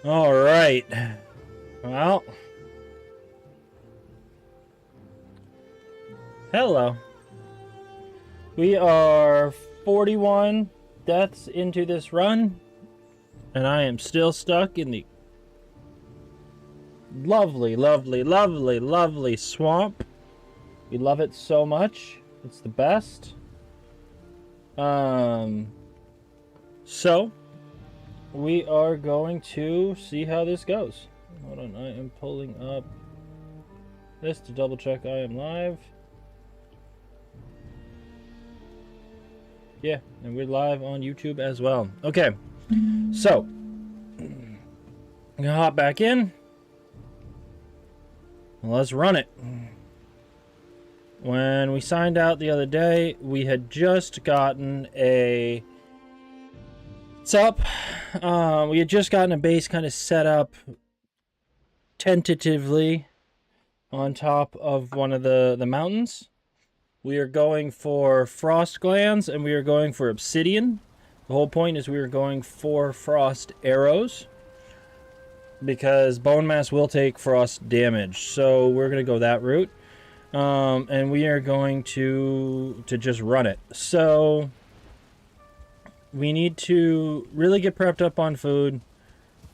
All right. Well. Hello. We are 41 deaths into this run, and I am still stuck in the lovely, lovely, lovely, lovely swamp. We love it so much. It's the best. So we are going to see how this goes. Hold on, I am pulling up this to double check I am live. Yeah, and we're live on YouTube as well. Okay, so I'm gonna hop back in. Let's run it. When we signed out the other day, we had just gotten a... What's up? We had just gotten a base kind of set up tentatively on top of one of the mountains. We are going for frost glands and we are going for obsidian. The whole point is we are going for frost arrows because Bonemass will take frost damage. So we're going to go that route. And we are going to just run it. So we need to really get prepped up on food.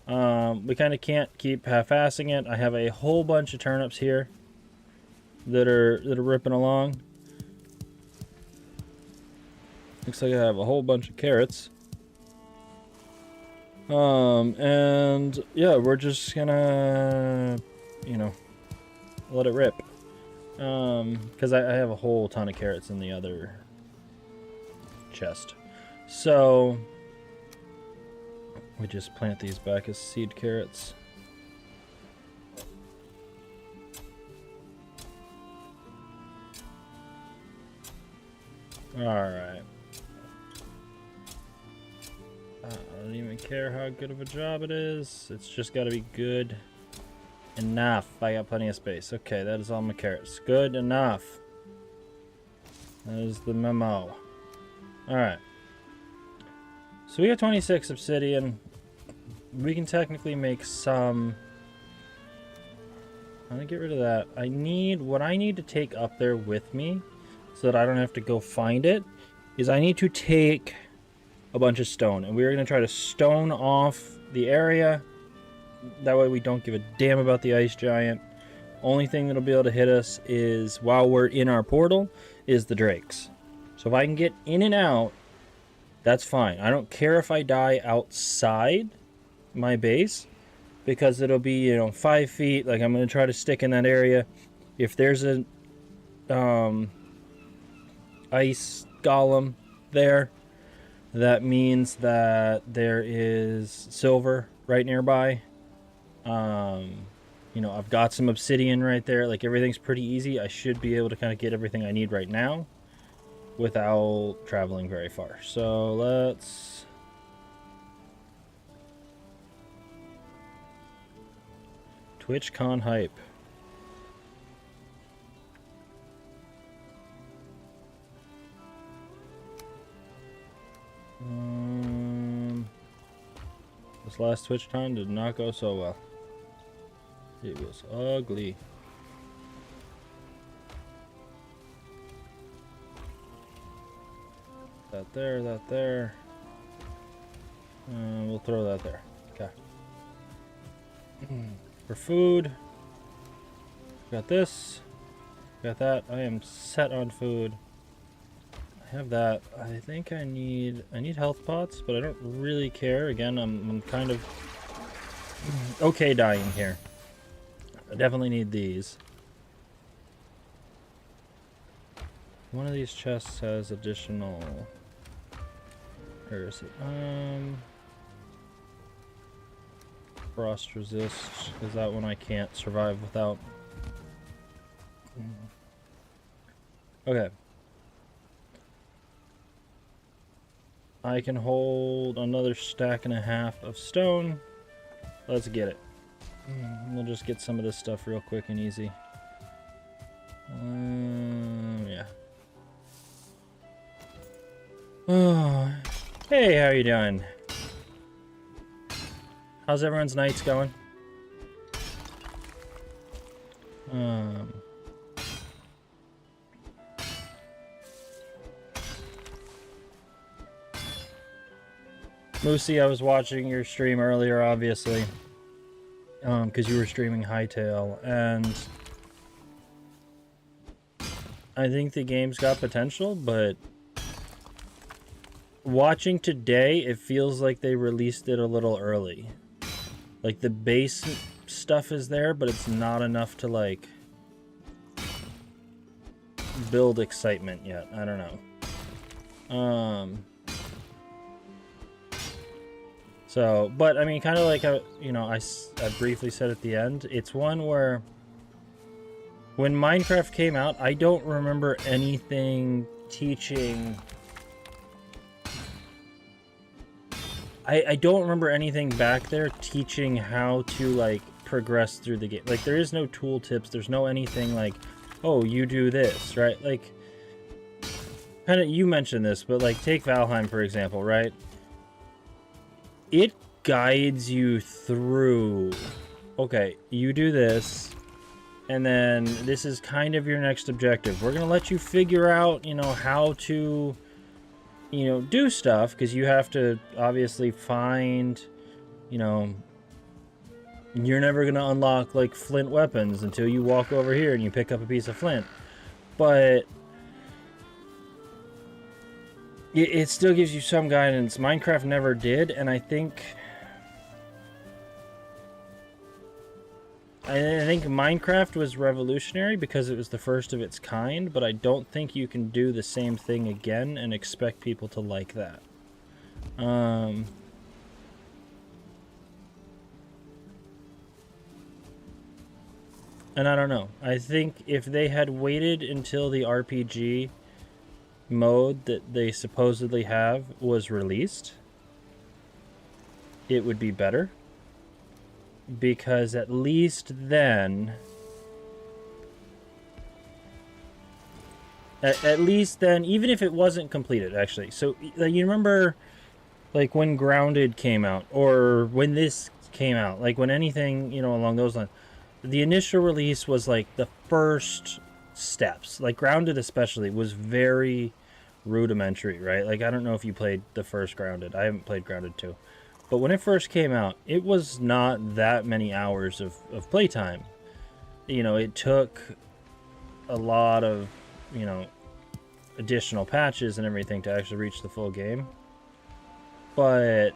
We kind of can't keep half-assing it. I have a whole bunch of turnips here that are ripping along. Looks like I have a whole bunch of carrots. And yeah, we're just gonna, let it rip. Because I have a whole ton of carrots in the other chest. So we just plant these back as seed carrots. Alright. I don't even care how good of a job it is. It's just got to be good enough. I got plenty of space. Okay, that is all my carrots. Good enough. That is the memo. Alright. So we got 26 obsidian. We can technically make some... I'm gonna get rid of that. What I need to take up there with me, so that I don't have to go find it, is I need to take a bunch of stone. And we're gonna try to stone off the area. That way we don't give a damn about the ice giant. Only thing that'll be able to hit us is, while we're in our portal, is the drakes. So if I can get in and out, that's fine. I don't care if I die outside my base, because it'll be, 5 feet. Like, I'm going to try to stick in that area. If there's a ice golem there, that means that there is silver right nearby. I've got some obsidian right there. Like, everything's pretty easy. I should be able to kind of get everything I need right now without traveling very far. So let's... TwitchCon hype. This last TwitchCon did not go so well. It was ugly. That there. We'll throw that there. Okay. For food, got this, got that. I am set on food. I have that. I think I need health pots, but I don't really care. Again, I'm kind of okay dying here. I definitely need these. One of these chests has additional... Where is it? Frost resist. Is that one I can't survive without? Okay. I can hold another stack and a half of stone. Let's get it. We'll just get some of this stuff real quick and easy. Yeah. Oh, hey, how you doing? How's everyone's nights going? Moosey, I was watching your stream earlier, obviously. Because you were streaming Hightail, and I think the game's got potential, but watching today, it feels like they released it a little early. Like, the base stuff is there, but it's not enough to, like, build excitement yet. I don't know. So, but, I mean, kind of like, you know, I briefly said at the end, it's one where when Minecraft came out, I don't remember anything teaching... I don't remember anything back there teaching how to, like, progress through the game. Like, there is no tool tips. There's no anything like, oh, you do this, right? Like, kind of, you mentioned this, but, like, take Valheim, for example, right? It guides you through, okay, you do this, and then this is kind of your next objective. We're going to let you figure out, you know, how to... you know, do stuff, because you have to obviously find, you know, you're never going to unlock, like, flint weapons until you walk over here and you pick up a piece of flint. But it still gives you some guidance. Minecraft never did, and I think Minecraft was revolutionary because it was the first of its kind, but I don't think you can do the same thing again and expect people to like that. And I don't know. I think if they had waited until the RPG mode that they supposedly have was released, it would be better. Because at least then... At least then, even if it wasn't completed, actually. So, you remember, like, when Grounded came out, or when this came out, like, when anything, you know, along those lines, the initial release was, like, the first steps. Like, Grounded especially was very rudimentary, right? Like, I don't know if you played the first Grounded. I haven't played Grounded 2. But when it first came out, it was not that many hours of playtime. You know, it took a lot of, you know, additional patches and everything to actually reach the full game. But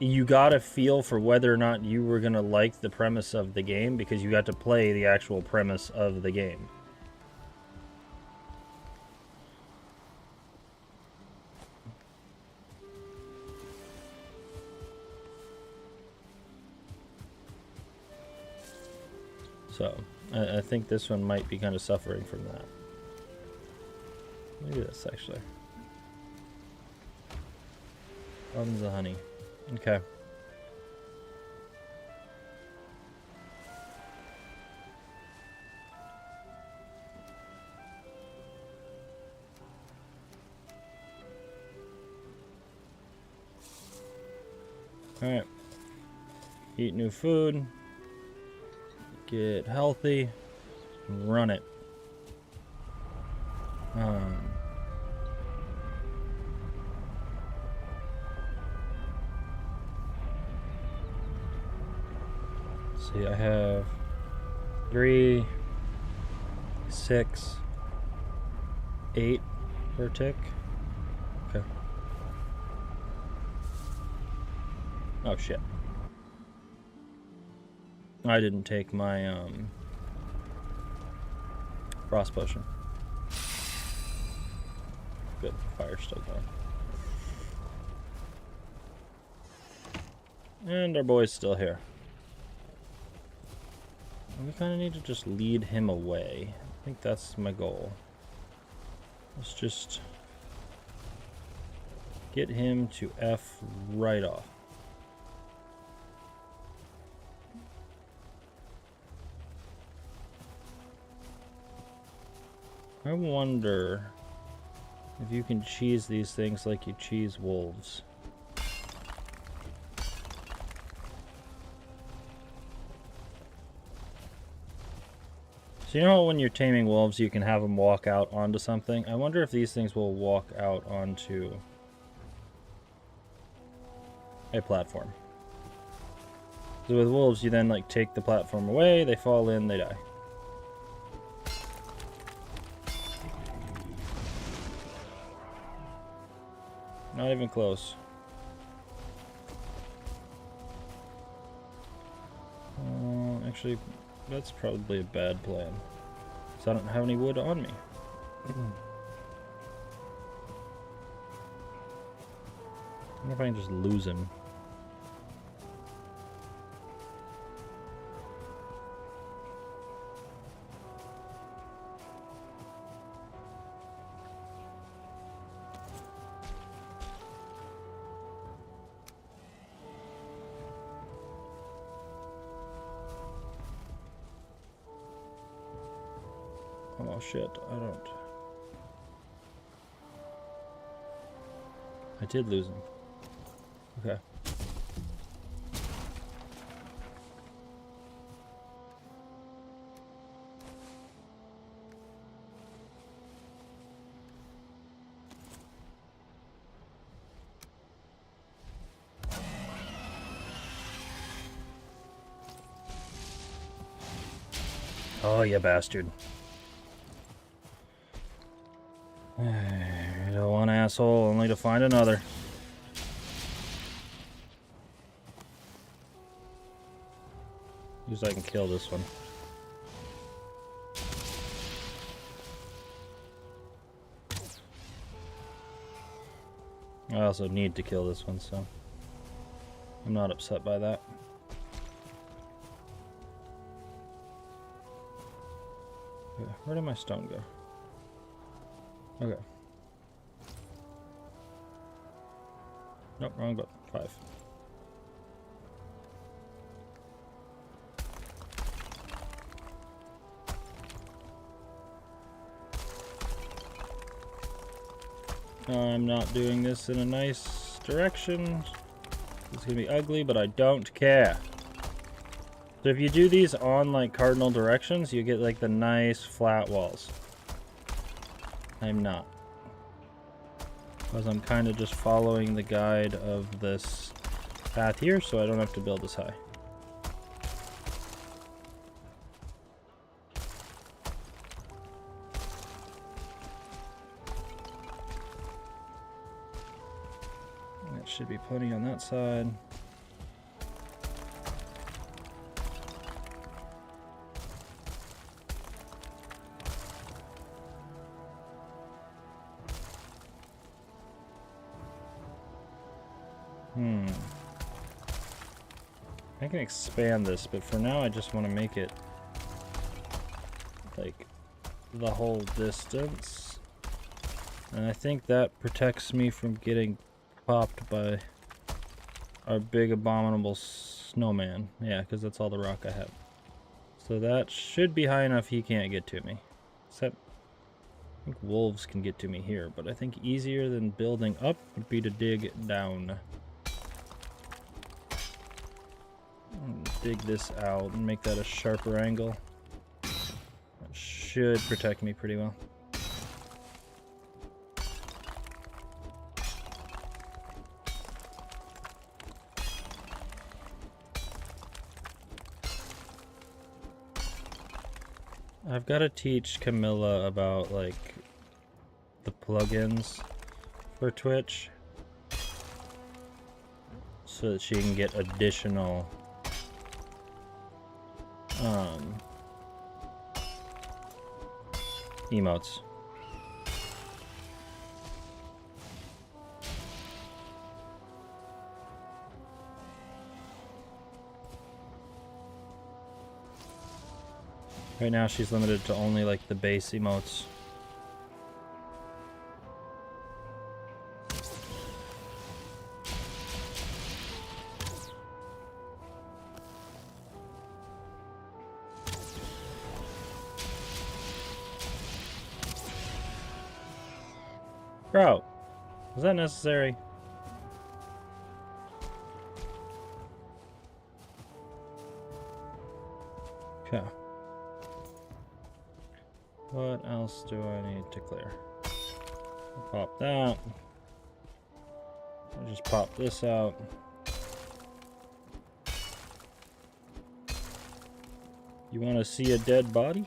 you got a feel for whether or not you were going to like the premise of the game because you got to play the actual premise of the game. So, I think this one might be kind of suffering from that. Maybe this, actually. Tons of honey. Okay. Alright. Eat new food. Get healthy. Run it. See, I have 3, 6, 8 per tick. Okay. Oh shit. I didn't take my frost potion. good. Fire's still going. And our boy's still here. We kind of need to just lead him away. I think that's my goal. Let's just get him to F right off. I wonder if you can cheese these things like you cheese wolves. So you know how when you're taming wolves you can have them walk out onto something? I wonder if these things will walk out onto a platform. So with wolves you then like take the platform away, they fall in, they die. Not even close. Actually, that's probably a bad plan. Because I don't have any wood on me. I wonder if I can just lose him. Oh shit, I don't. I did lose him. Okay. Oh, you bastard. One asshole only to find another. At least I can kill this one. I also need to kill this one, so I'm not upset by that. Okay, where did my stone go? Okay. Nope, wrong button. 5. I'm not doing this in a nice direction. It's gonna be ugly, but I don't care. So if you do these on like cardinal directions, you get like the nice flat walls. I'm not. Because I'm kind of just following the guide of this path here, so I don't have to build this high. That should be plenty on that side. I can expand this, but for now I just want to make it like the whole distance. And I think that protects me from getting popped by our big abominable snowman. Yeah, because that's all the rock I have. So that should be high enough he can't get to me. Except I think wolves can get to me here, but I think easier than building up would be to dig down. Dig this out and make that a sharper angle. That should protect me pretty well. I've got to teach Camilla about like the plugins for Twitch so that she can get additional emotes. Right now she's limited to only like the base emotes. Bro, was that necessary? Okay. What else do I need to clear? Pop that. I'll just pop this out. You want to see a dead body?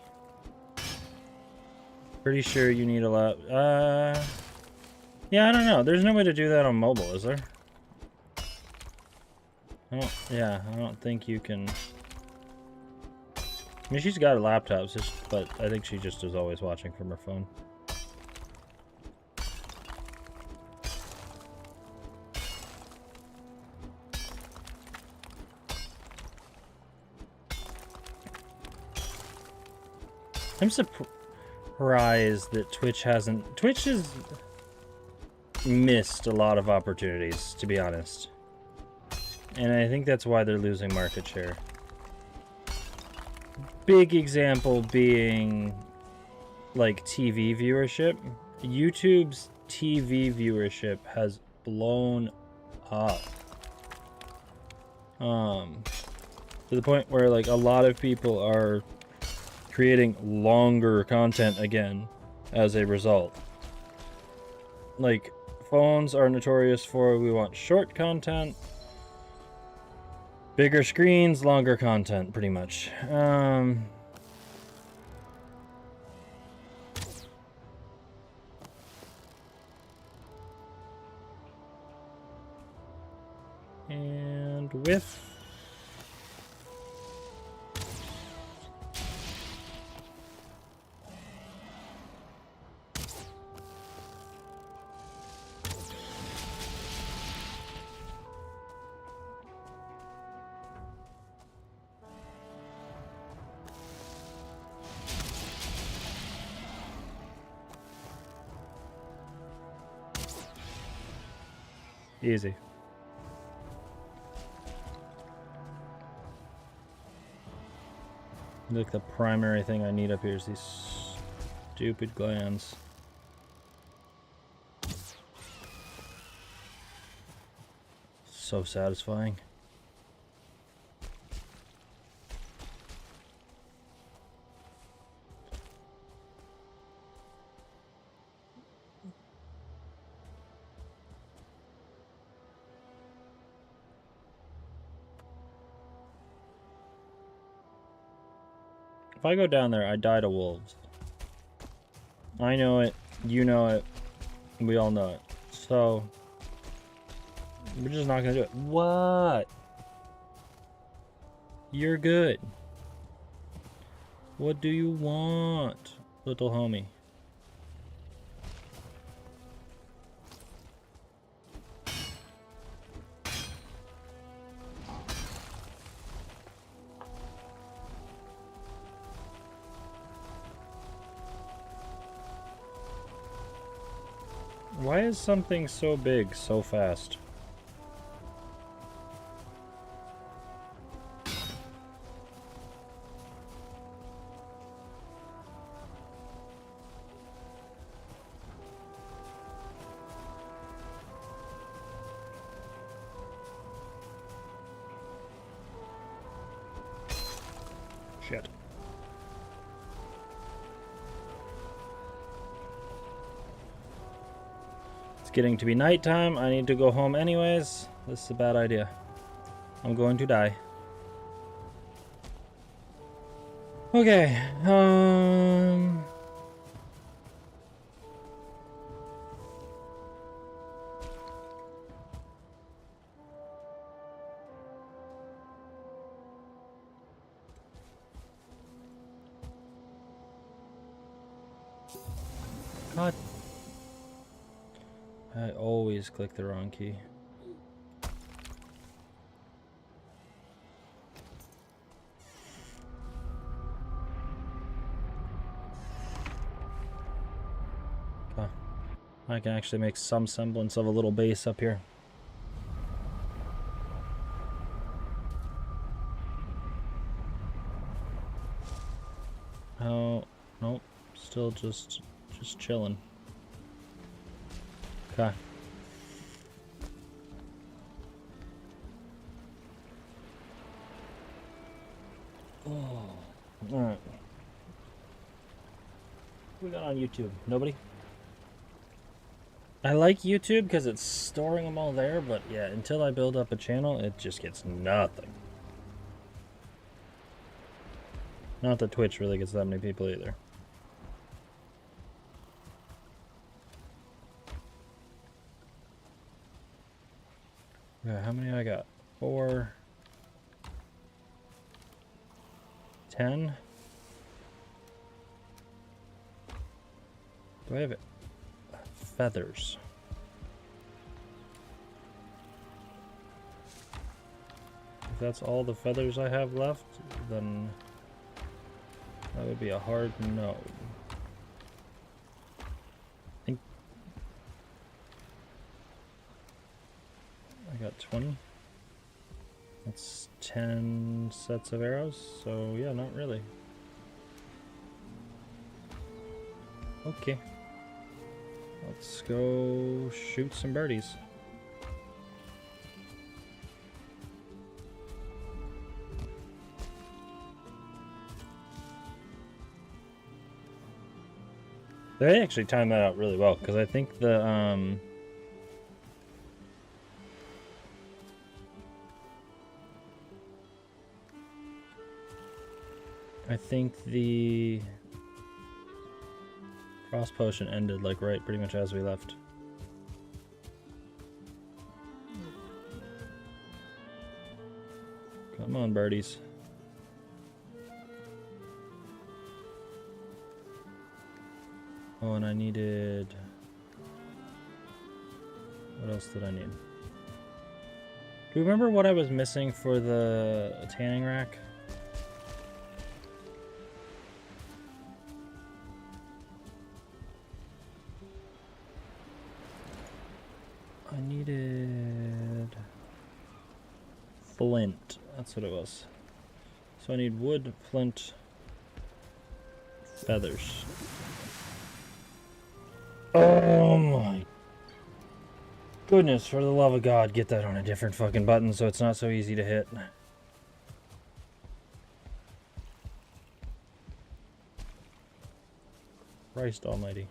Pretty sure you need a lot. Yeah, I don't know. There's no way to do that on mobile, is there? I don't think you can. I mean, she's got a laptop, but I think she just is always watching from her phone. I'm surprised that Twitch has missed a lot of opportunities, to be honest. And I think that's why they're losing market share. Big example being like TV viewership. YouTube's TV viewership has blown up. To the point where like a lot of people are creating longer content again as a result. Like, phones are notorious for we want short content, bigger screens, longer content, pretty much. And with easy. Look, the primary thing I need up here is these stupid glands. So satisfying. If I go down there, I die to wolves. I know it, you know it, we all know it. So, we're just not gonna do it. What? You're good. What do you want, little homie? Why is something so big so fast? Shit. It's getting to be nighttime. I need to go home anyways. This is a bad idea. I'm going to die. Okay, God. I always click the wrong key. I can actually make some semblance of a little base up here. Oh, nope. Still just chilling. Okay. Oh, alright. What we got on YouTube? Nobody? I like YouTube because it's storing them all there, but yeah, until I build up a channel, it just gets nothing. Not that Twitch really gets that many people either. Yeah, how many I got? 4, 10. Do I have it? Feathers. If that's all the feathers I have left, then that would be a hard no. I got 20. That's 10 sets of arrows, so yeah, not really. Okay. Let's go shoot some birdies. They actually timed that out really well, because I think the frost potion ended like right pretty much as we left. Come on, birdies. Oh, and I needed... What else did I need? Do you remember what I was missing for the tanning rack? I needed... flint. That's what it was. So I need wood, flint, feathers. Oh my goodness, for the love of God, get that on a different fucking button so it's not so easy to hit. Christ almighty.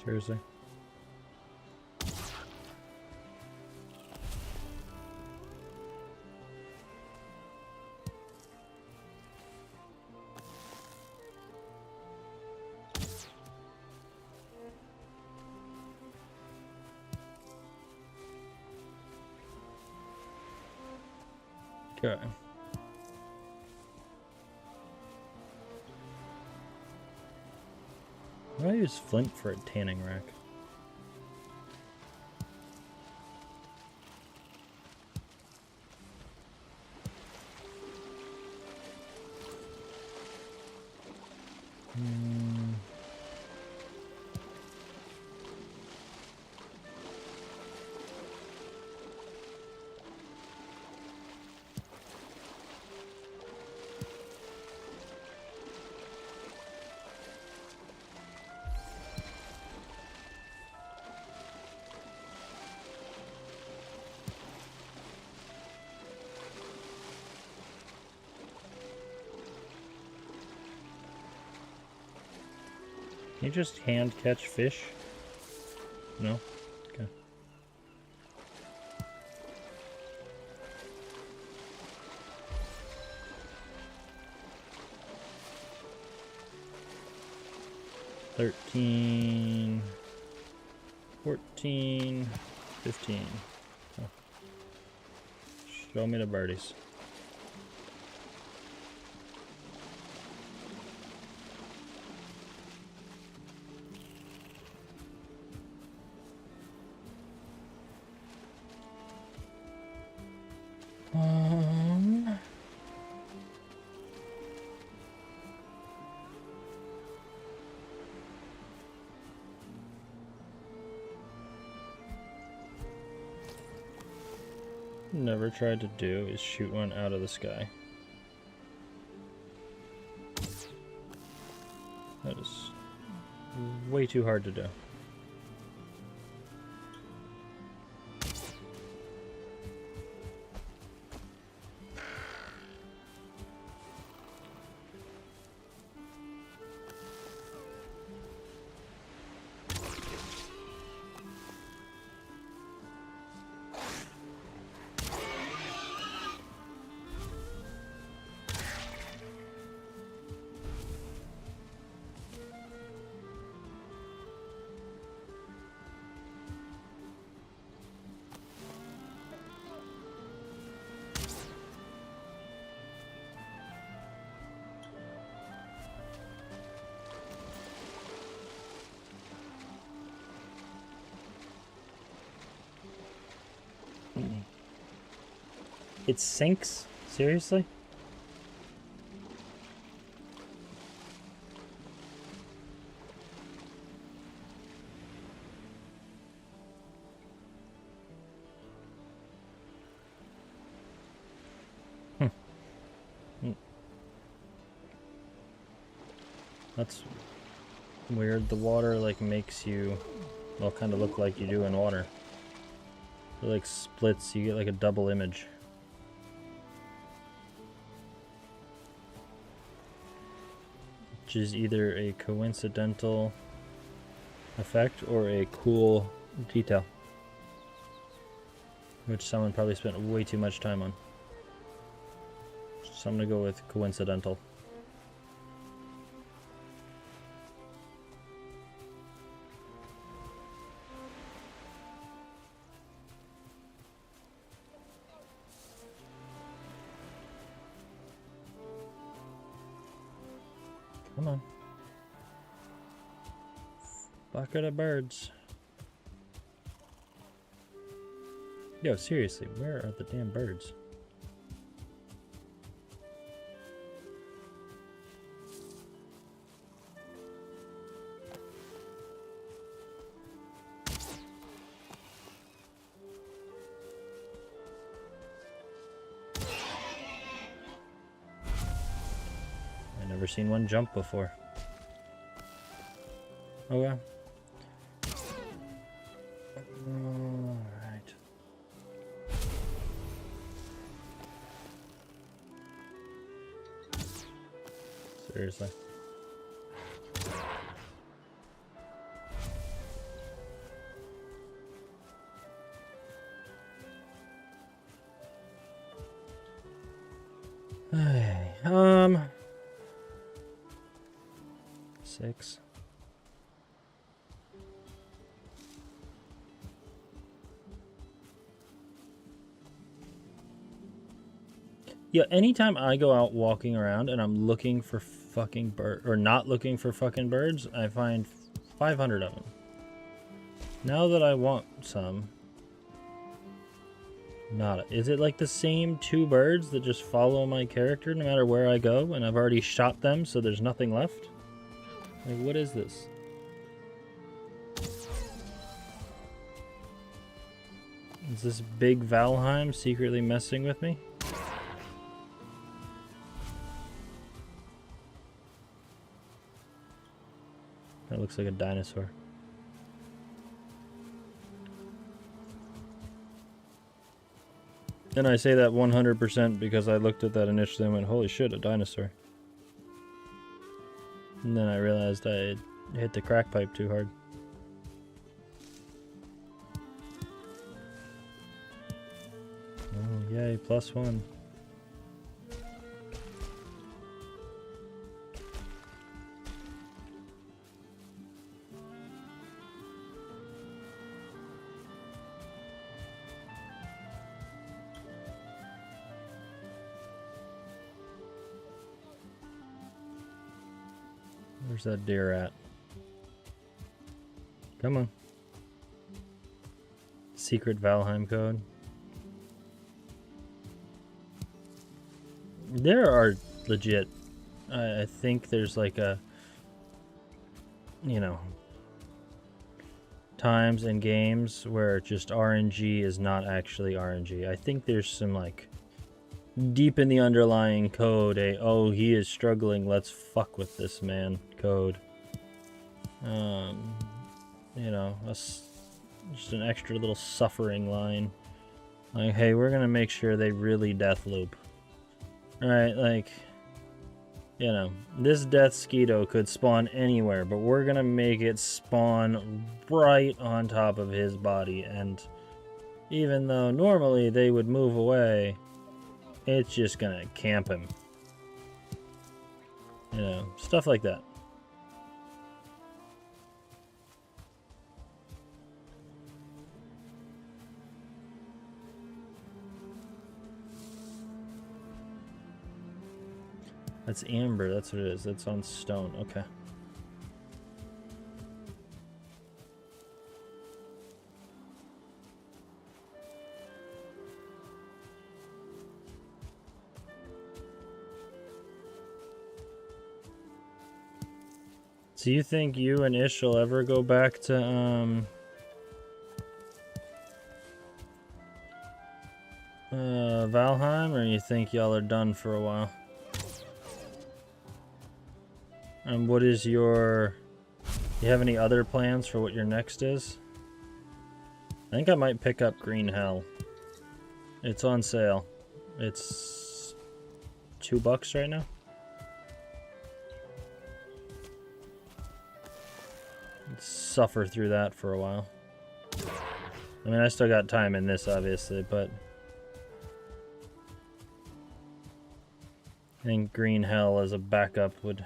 Seriously. Okay. Why do I use flint for a tanning rack? Can you just hand catch fish? No? Okay. $13, $14, $15. Oh. Show me the birdies. never tried to do is shoot one out of the sky. That is way too hard to do. It sinks? Seriously? That's weird. The water like makes you, well, kind of look like you do in water. It like splits. You get like a double image. Which is either a coincidental effect or a cool detail. Which someone probably spent way too much time on. So I'm gonna go with coincidental. Come on. Bucket of birds. Yo, seriously, where are the damn birds? Never seen one jump before. Oh yeah. Alright. Seriously. Hey, 6. Yeah, anytime I go out walking around and I'm looking for fucking bird or not looking for fucking birds, I find 500 of them. Now that I want some, nada. Is it like the same 2 birds that just follow my character no matter where I go, and I've already shot them, so there's nothing left? Like, what is this? Is this big Valheim secretly messing with me? That looks like a dinosaur. And I say that 100% because I looked at that initially and went, holy shit, a dinosaur. And then I realized I hit the crack pipe too hard. Oh, yay, +1. Where's that deer at? Come on. Secret Valheim code. There are legit, I think there's like a, you know, times in games where just RNG is not actually RNG. I think there's some like deep in the underlying code oh, he is struggling, let's fuck with this man code. You know, just an extra little suffering line. Like, hey, we're gonna make sure they really death loop. Alright, like, you know, this death Skeeto could spawn anywhere, but we're gonna make it spawn right on top of his body, and even though normally they would move away, it's just gonna camp him. You know, stuff like that. That's amber, that's what it is. That's on stone, okay. So you think you and Ish will ever go back to, Valheim, or you think y'all are done for a while? And what is your... Do you have any other plans for what your next is? I think I might pick up Green Hell. It's on sale. It's $2 right now. Let's suffer through that for a while. I mean, I still got time in this, obviously, but... I think Green Hell as a backup would...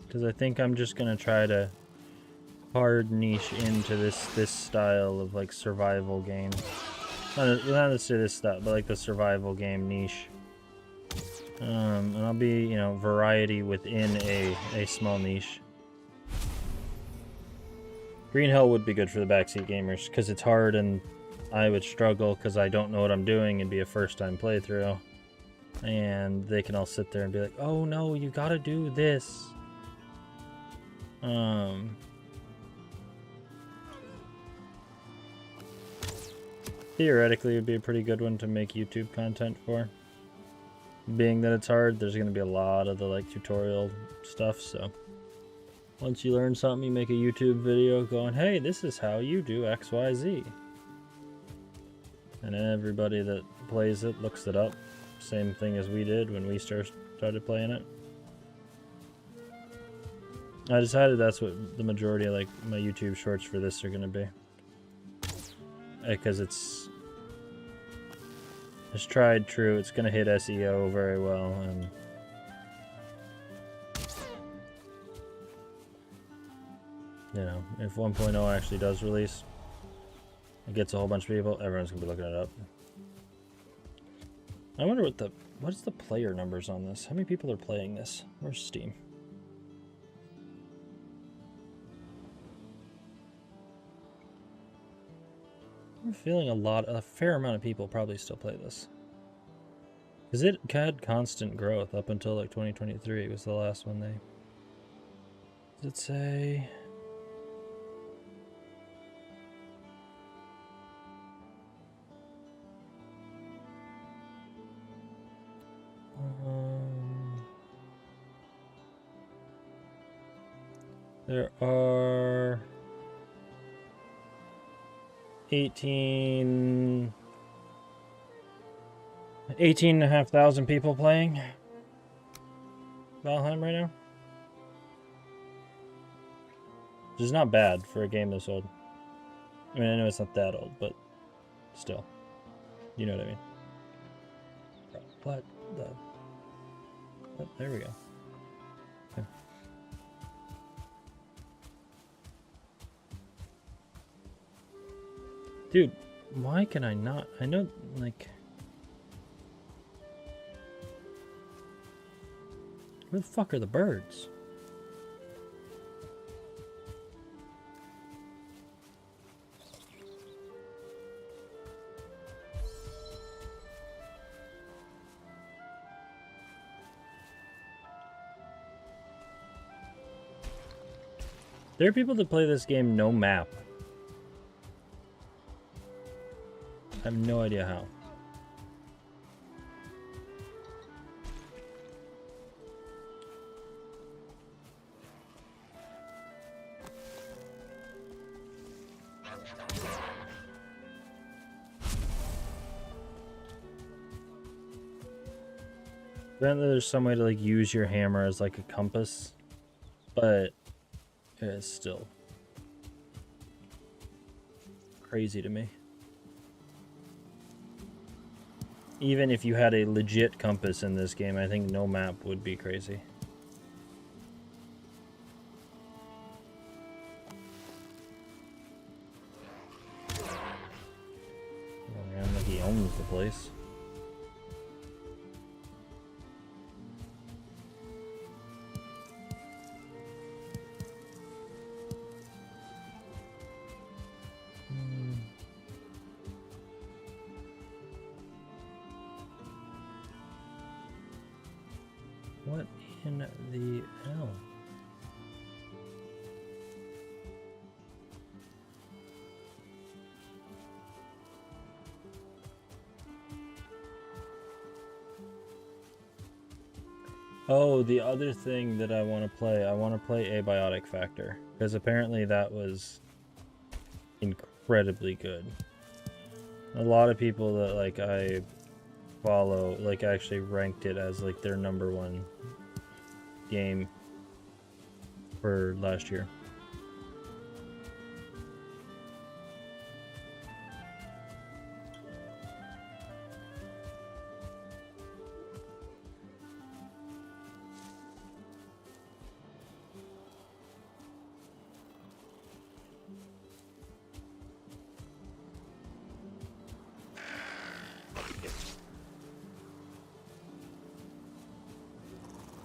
Because I think I'm just gonna try to hard niche into this style of like survival game. Not necessarily this style, but like the survival game niche. And I'll be, you know, variety within a small niche. Green Hell would be good for the backseat gamers because it's hard and I would struggle because I don't know what I'm doing and be a first-time playthrough. And they can all sit there and be like, oh no, you gotta do this. Theoretically, it would be a pretty good one to make YouTube content for. Being that it's hard, there's going to be a lot of the like tutorial stuff, so once you learn something, you make a YouTube video going, hey, this is how you do XYZ. And everybody that plays it looks it up. Same thing as we did when we started playing it. I decided that's what the majority of like my YouTube shorts for this are going to be. Because it's tried true, it's going to hit SEO very well, and you know, if 1.0 actually does release, it gets a whole bunch of people, everyone's going to be looking it up. I wonder what's the player numbers on this? How many people are playing this? Where's Steam? I'm feeling a fair amount of people probably still play this. Because it had constant growth up until like 2023 was the last one they... Does it say... There are 18,500 people playing Valheim right now. Which is not bad for a game this old. I mean, I know it's not that old, but still. You know what I mean. What the... Oh, there we go. Okay. Dude, why can I not? I know, like... Where the fuck are the birds? There are people that play this game no map. I have no idea how. Apparently there's some way to like use your hammer as like a compass, but it's still crazy to me. Even if you had a legit compass in this game, I think no map would be crazy. Around like he owns the place. What in the hell? Oh, the other thing that I want to play Abiotic Factor, because apparently that was incredibly good. A lot of people that like I follow like actually ranked it as like their #1 game for last year.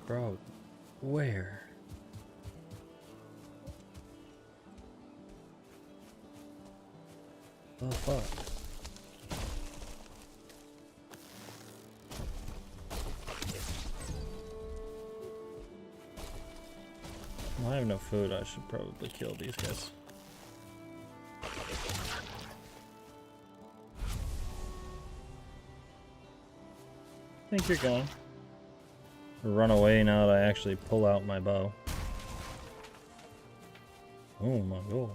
Bro, where? The fuck? Well, I have no food. I should probably kill these guys. I think you're going. Run away now that I actually pull out my bow. Oh my god.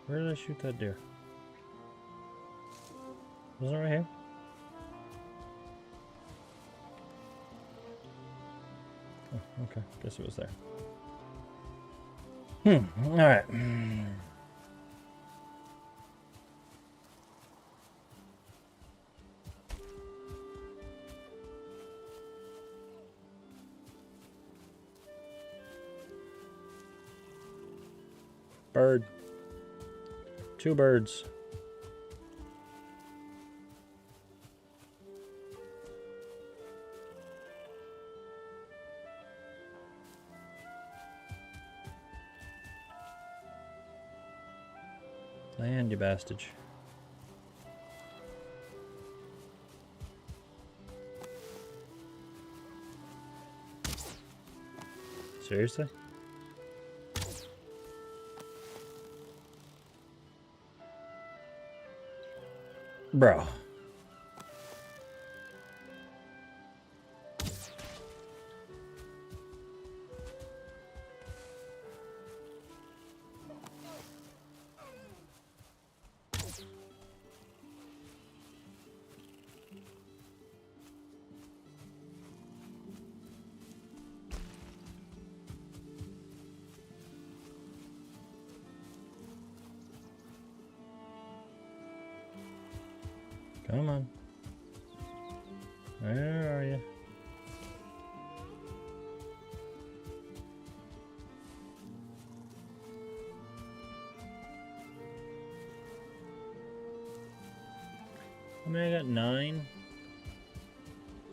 Where did I shoot that deer? Was it right here? Oh, okay. Guess it was there. Alright. Bird. 2 birds. Land, you bastard. Seriously? Bro. Come on. Where are you? I mean, I got 9.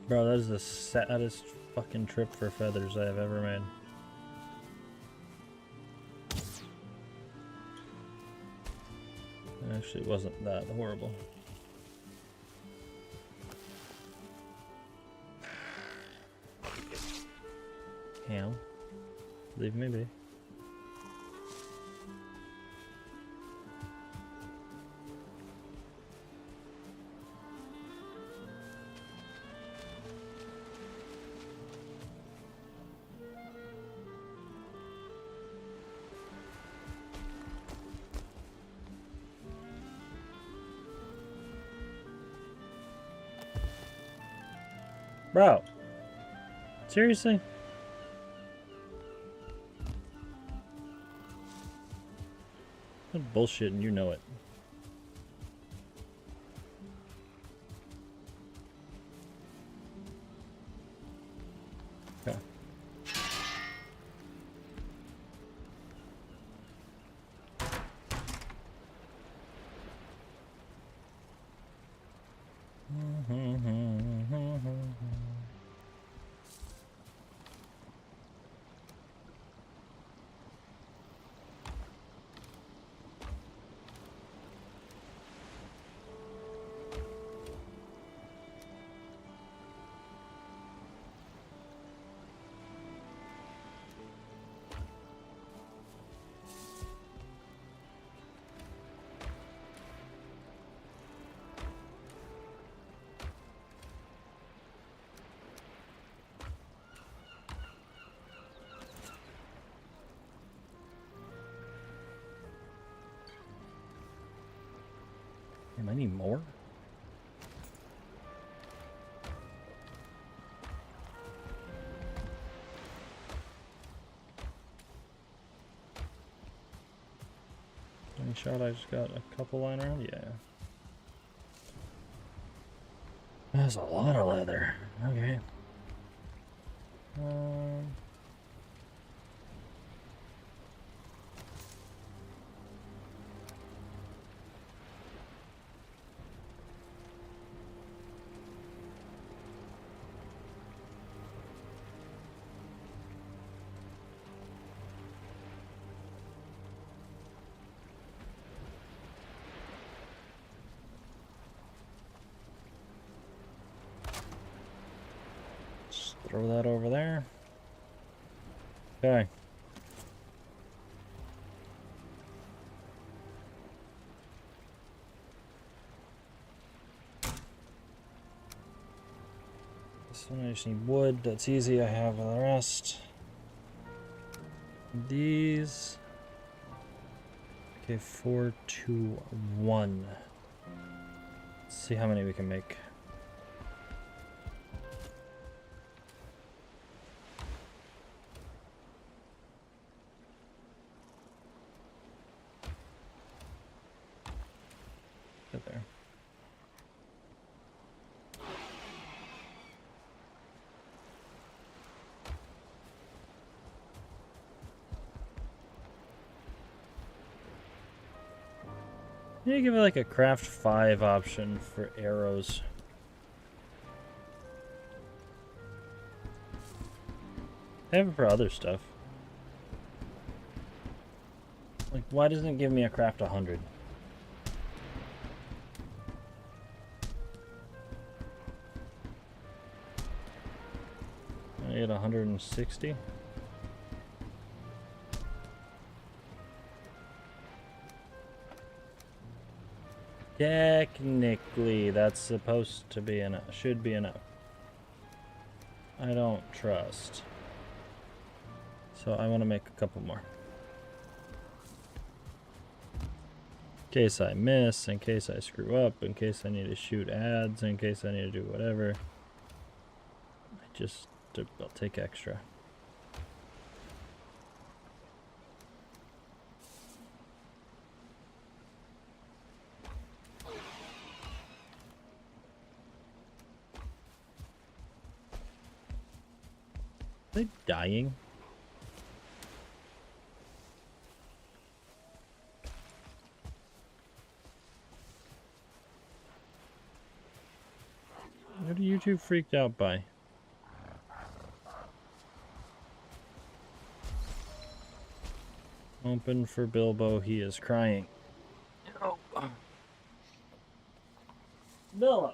Bro, that is the saddest fucking trip for feathers I have ever made. It actually wasn't that horrible. Ham. Leave me be. Bro. Seriously? What bullshit, and you know it. Okay. Damn, I need more? Any shot I just got a couple lying around? Yeah. That's a lot of leather. Okay. Just throw that over there. Okay. This one I just need wood. That's easy. I have the rest. These. Okay, 4, 2, 1. Let's see how many we can make. Get there. You give it like a craft 5 option for arrows. I have it for other stuff. Like, why doesn't it give me a craft 100? I get 160. Technically, that's supposed to be enough. Should be enough. I don't trust. So I want to make a couple more. In case I miss, in case I screw up, in case I need to shoot ads, in case I need to do whatever. I'll take extra. Are they dying? What are you two freaked out by? Open for Bilbo, he is crying. Oh. Bilbo!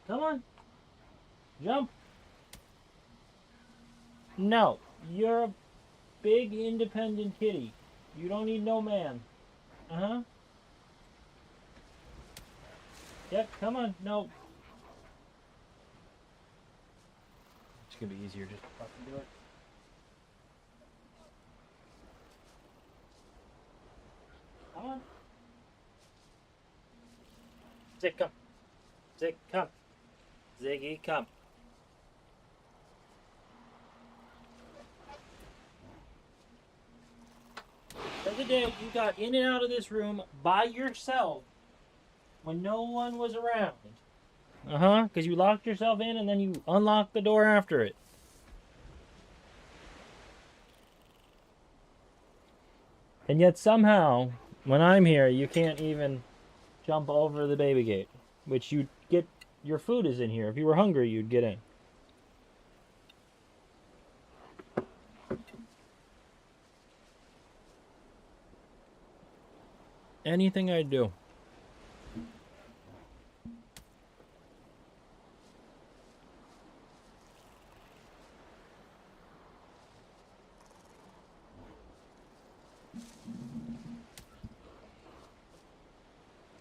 Come on! Jump! No, you're a big independent kitty. You don't need no man. Uh-huh. Yep, come on. No. It's gonna be easier just to fucking do it. Come on. Zig, come. Zig, come. Ziggy, come. The other day, you got in and out of this room by yourself when no one was around. Uh-huh, because you locked yourself in and then you unlocked the door after it. And yet somehow, when I'm here, you can't even jump over the baby gate. Which you'd get, your food is in here. If you were hungry, you'd get in. Anything I do.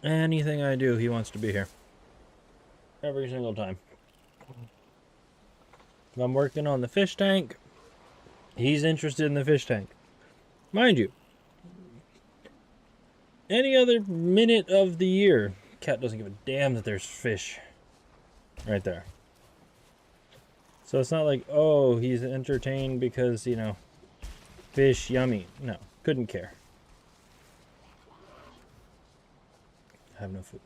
Anything I do, he wants to be here. Every single time. If I'm working on the fish tank, he's interested in the fish tank. Mind you, any other minute of the year, cat doesn't give a damn that there's fish right there. So it's not like, oh, he's entertained because, you know, fish, yummy. No, couldn't care. I have no food.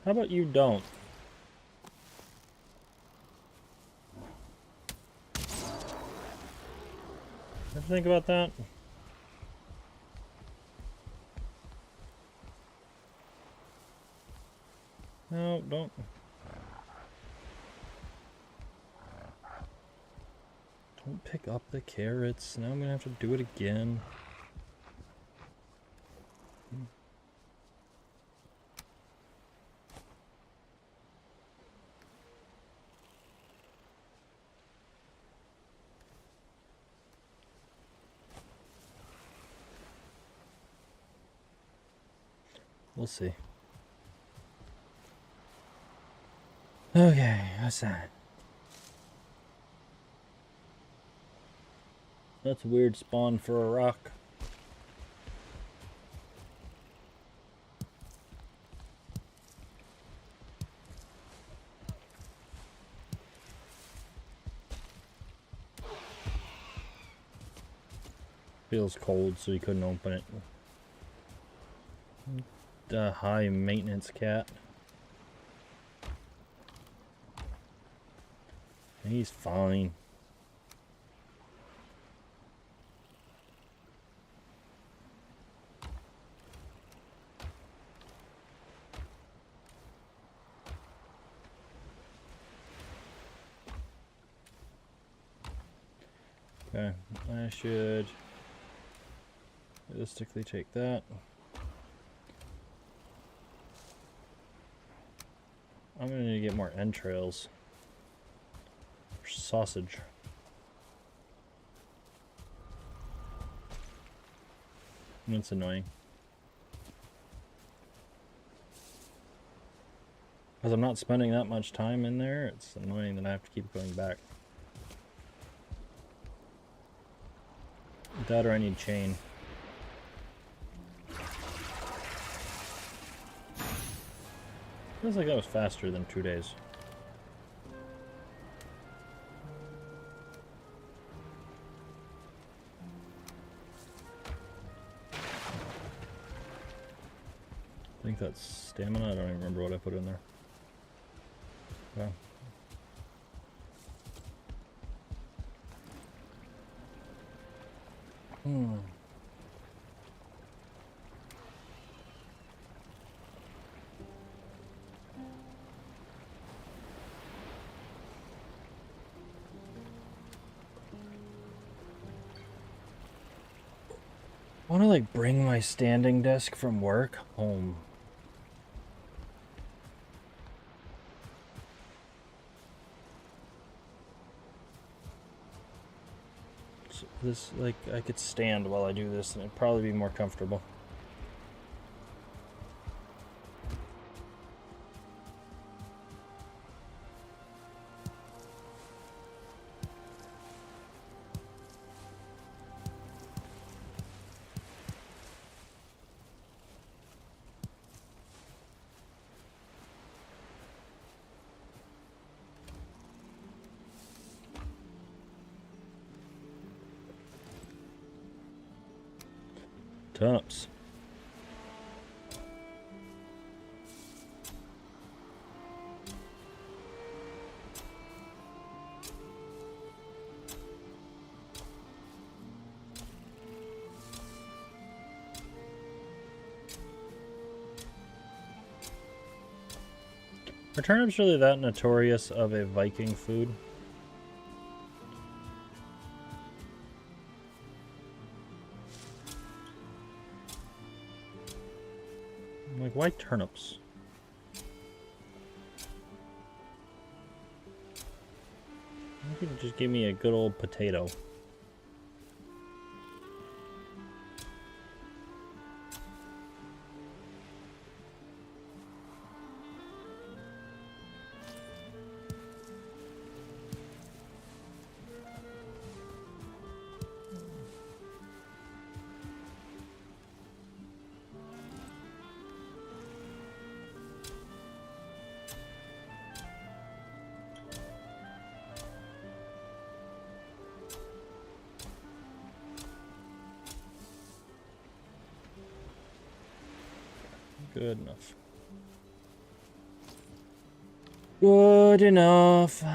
How about you don't? Ever think about that? No, don't. Don't pick up the carrots. Now I'm gonna have to do it again. We'll see. Okay, what's that? That's a weird spawn for a rock. Feels cold, so he couldn't open it. The high maintenance cat. He's fine. Okay, I should realistically take that. I'm gonna need to get more entrails. Or sausage. It's annoying. Because I'm not spending that much time in there, it's annoying that I have to keep going back. That or I need chain. Feels like that was faster than 2 days. I think that's stamina. I don't even remember what I put in there. Yeah. I want to like bring my standing desk from work home. this, like, I could stand while I do this, and it'd probably be more comfortable. Turnips. Are turnips really that notorious of a Viking food? Like, why turnips? You could just give me a good old potato. Good enough. Good enough. Get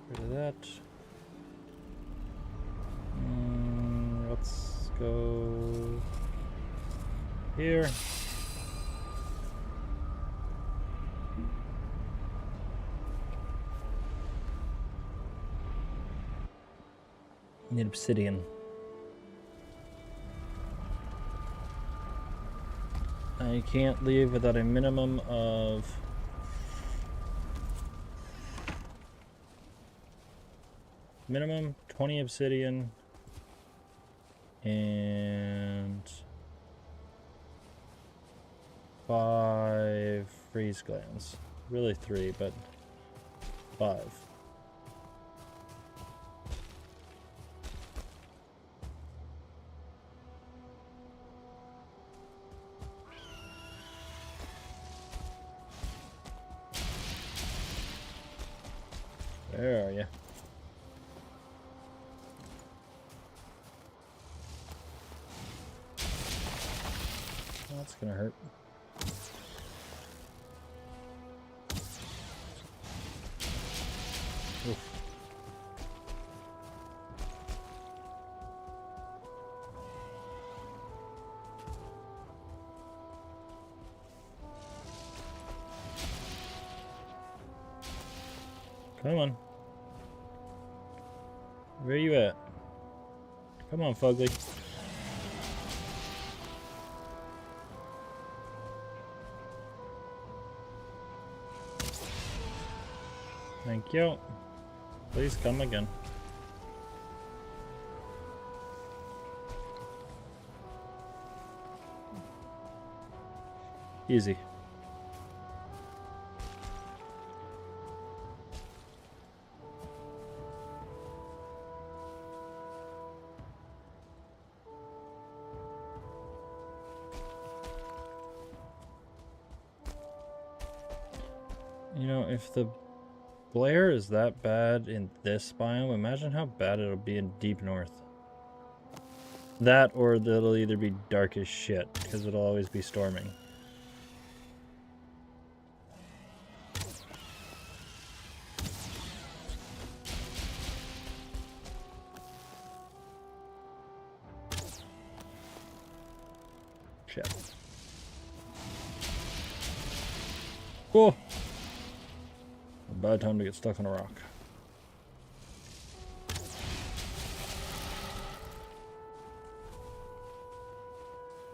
rid of that. Let's go here. Need obsidian. I can't leave without a minimum of minimum 20 obsidian and 5 freeze glands. Really 3, but 5. Where are you? That's gonna hurt. Oof. Come on. Where you at? Come on, Fugly. Thank you. Please come again. Easy. You know, if the glare is that bad in this biome, imagine how bad it'll be in deep north. That, or it'll either be dark as shit, because it'll always be storming. Shit. Oh! A bad time to get stuck on a rock.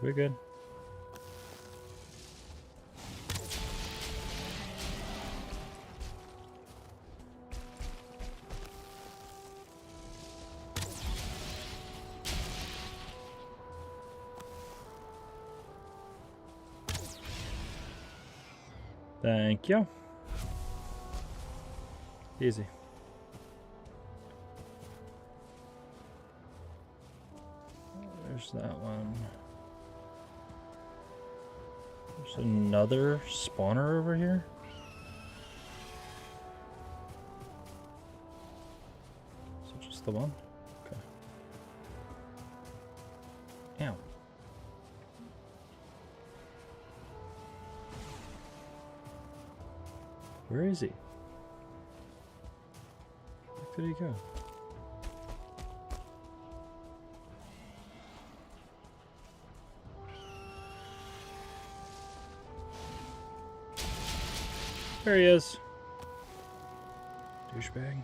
We're good. Thank you. Easy. There's that one. There's another spawner over here. Is it just the one? Okay. Ow. Where is he? Where did he go? There he is. Douchebag.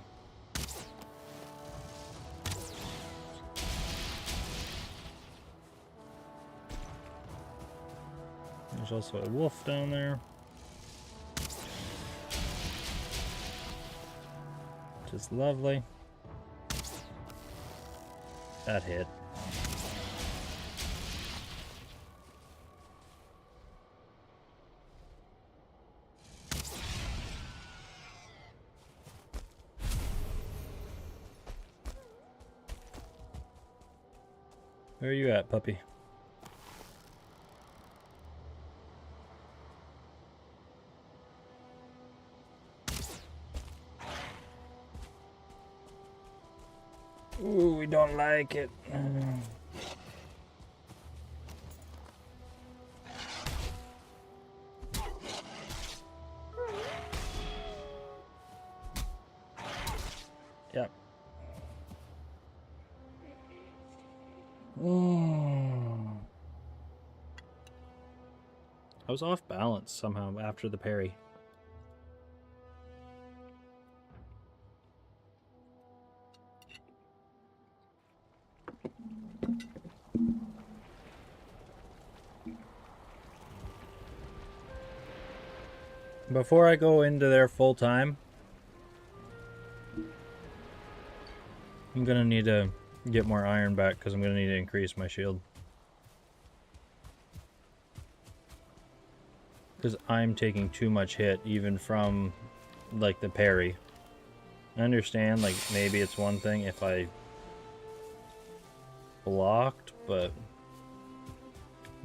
There's also a wolf down there. Which is lovely. That hit. Where are you at, puppy? Ooh, we don't like it. Yep. I was off balance somehow after the parry. Before I go into there full time, I'm gonna need to get more iron back because I'm gonna need to increase my shield. Because I'm taking too much hit even from like the parry. I understand like maybe it's one thing if I blocked, but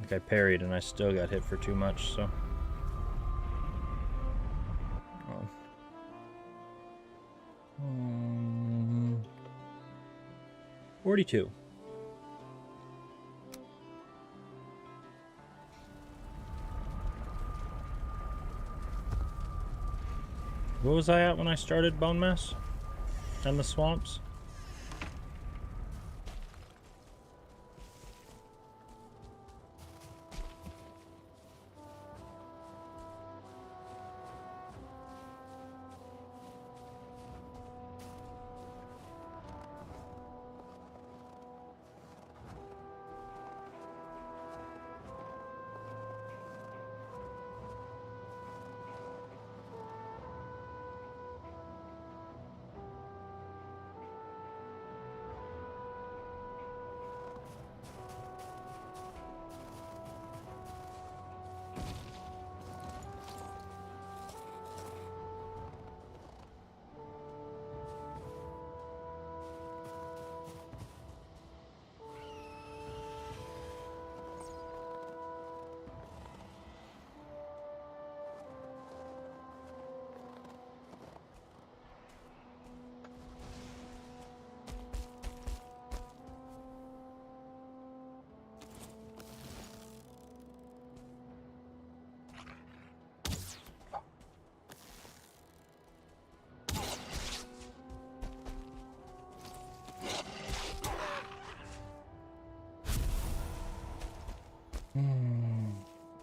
like I parried and I still got hit for too much, so. 42. What was I at when I started Bonemass? And the swamps?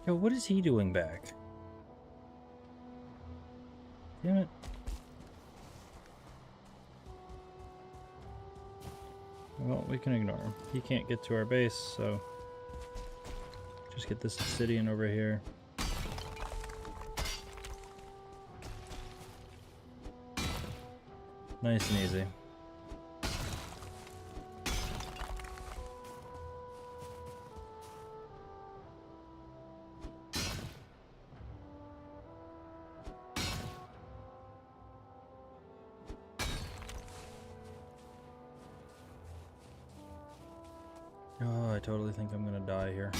Yo, what is he doing back? Damn it. Well, we can ignore him. He can't get to our base, so just get this obsidian over here. Nice and easy. I totally think I'm gonna die here.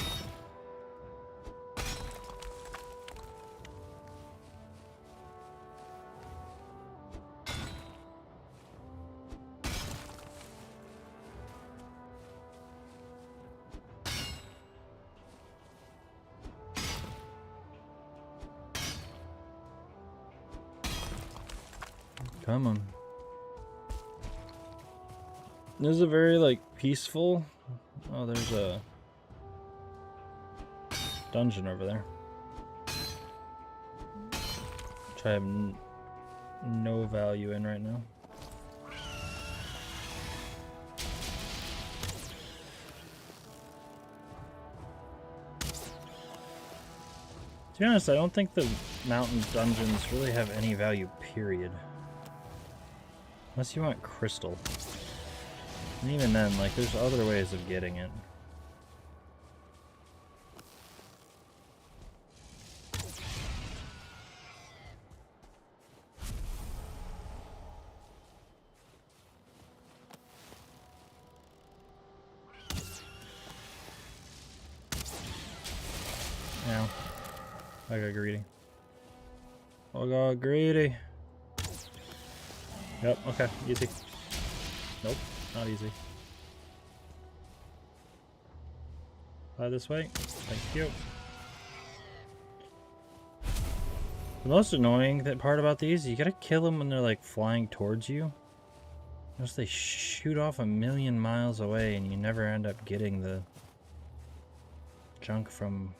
Come on. This is a very, like, peaceful... Oh, there's a dungeon over there. Which I have no value in right now. To be honest, I don't think the mountain dungeons really have any value, period. Unless you want crystal. And even then, like, there's other ways of getting it. Now, I got greedy. I got greedy. Yep, okay, easy. Nope, not easy. This way. Thank you. The most annoying part about these, you gotta kill them when they're like flying towards you. Unless they shoot off 1,000,000 miles away and you never end up getting the junk from...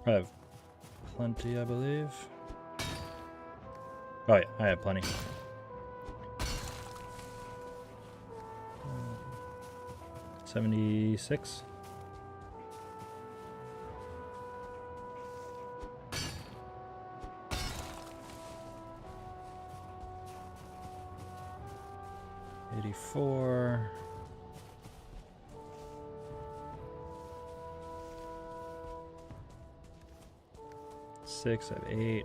I have plenty, I believe. Oh yeah, I have plenty. $76. $84. I have 8.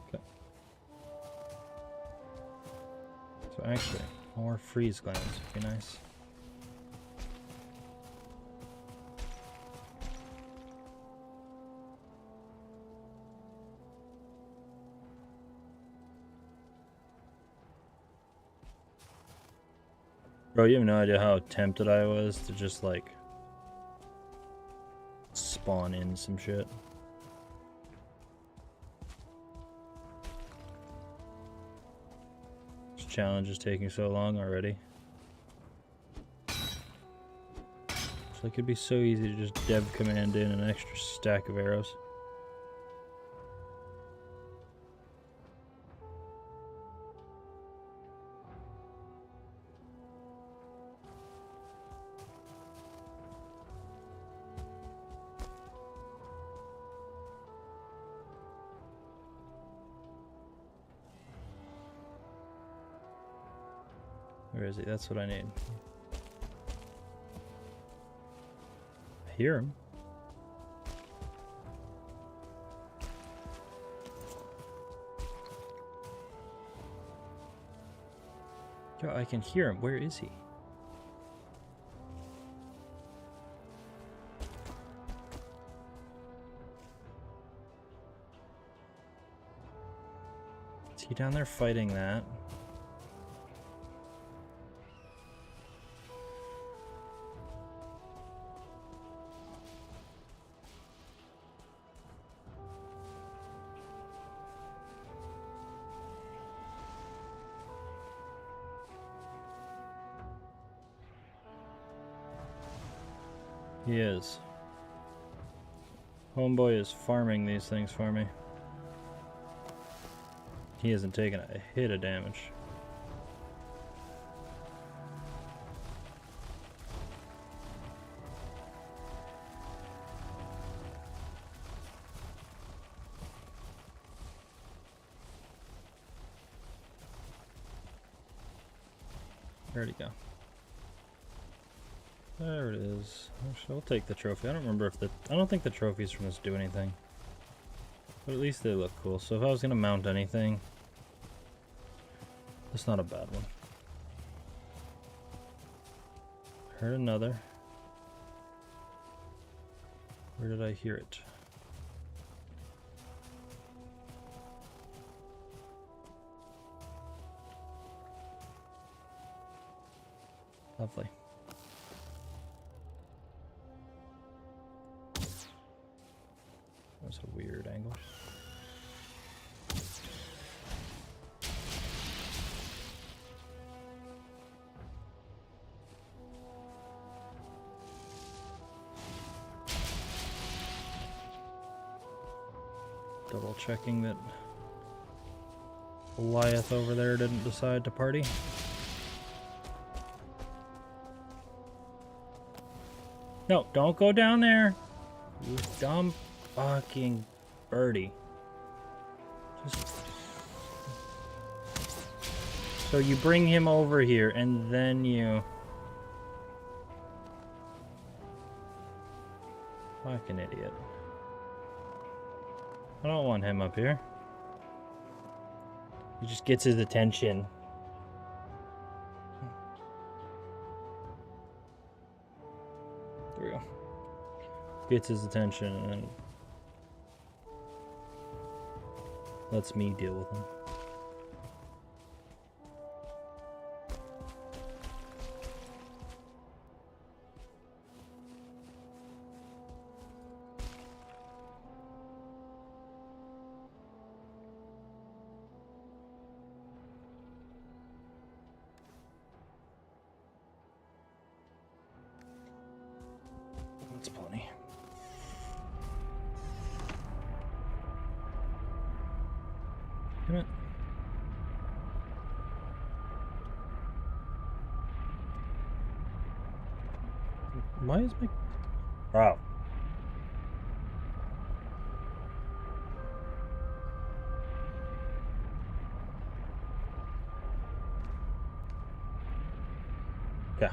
Okay. So actually, more freeze glands would be nice. Bro, you have no idea how tempted I was to just like spawn in some shit. This challenge is taking so long already. So it could be so easy to just dev command in an extra stack of arrows. Where is he? That's what I need. I hear him. Yo, I can hear him. Where is he? Is he down there fighting that? He is. Homeboy is farming these things for me. He hasn't taken a hit of damage. Where'd he go? There it is. Actually, I'll take the trophy. I don't remember if I don't think the trophies from this do anything. But at least they look cool. So if I was gonna mount anything, that's not a bad one. Heard another. Where did I hear it? Lovely. That's a weird angle. Double checking that Goliath over there didn't decide to party. No, don't go down there. You dumb fucking birdie. Just... So you bring him over here and then you... Fucking idiot. I don't want him up here. He just gets his attention. There we go. Gets his attention and then lets me deal with him. That's plenty. Damn it. Why is my... Wow. Yeah.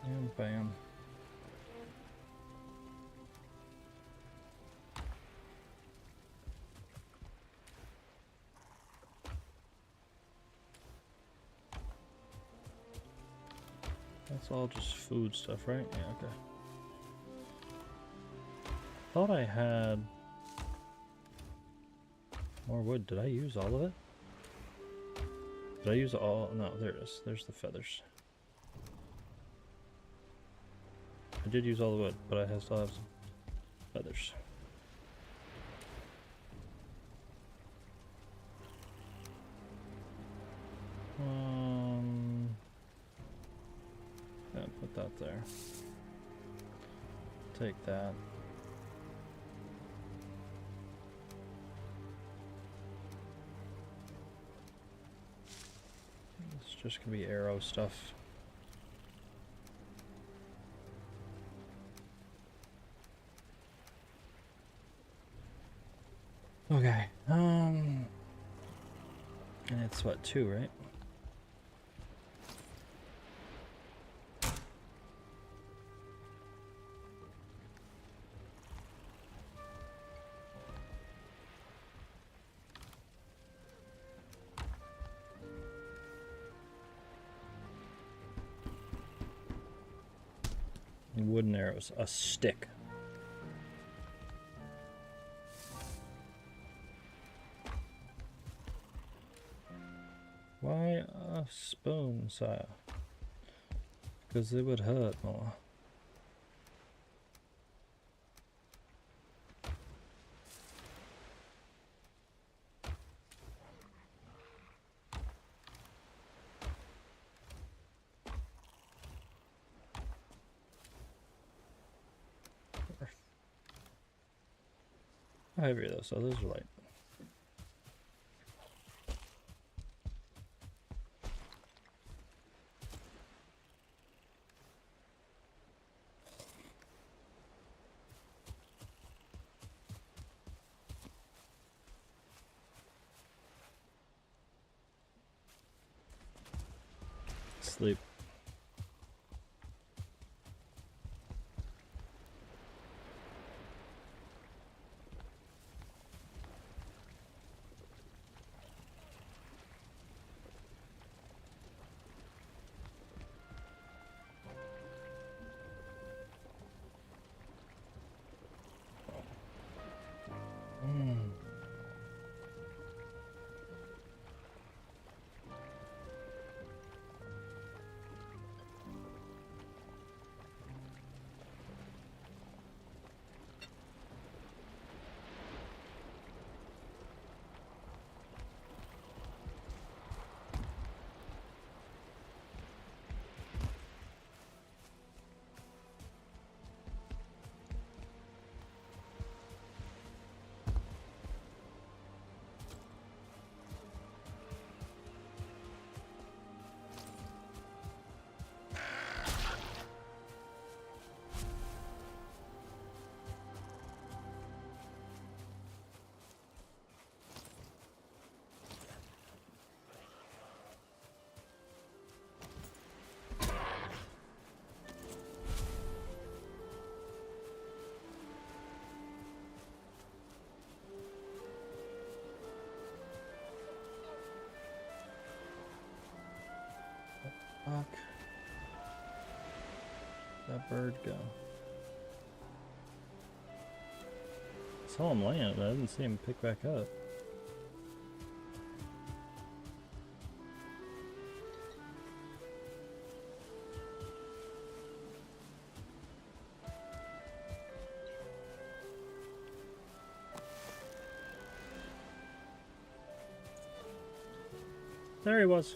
And bam. That's all just food stuff, right? Yeah, okay. Thought I had more wood. Did I use all of it? Did I use all? No, there it is. There's the feathers. I did use all the wood, but I still have some feathers. Yeah, put that there. Take that. It's just gonna be arrow stuff. Okay. And it's what, 2, right? Wooden arrows, a stick. Why a spoon, sire? Because it would hurt more. How heavy are those? Oh, those are light. Sleep. Fuck. That bird go? I saw him land, but I didn't see him pick back up. There he was.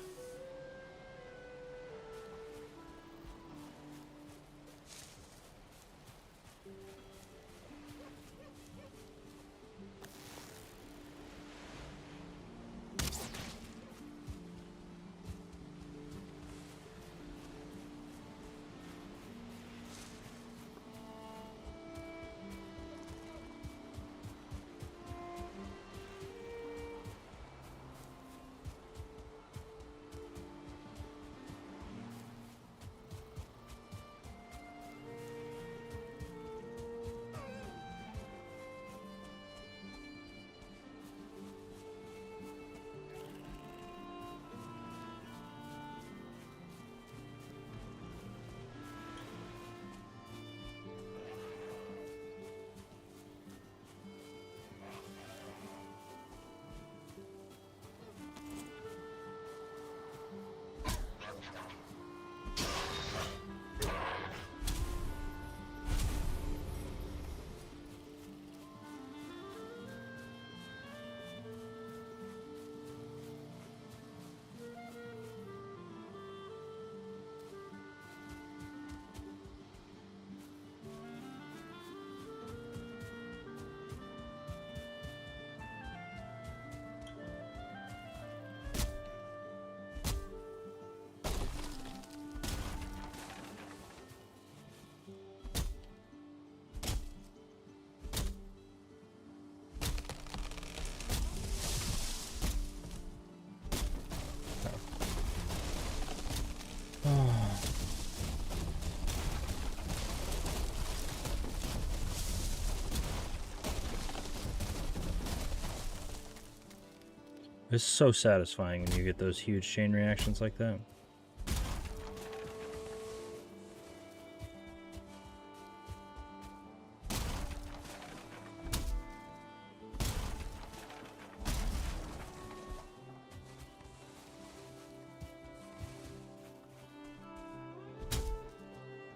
It's so satisfying when you get those huge chain reactions like that.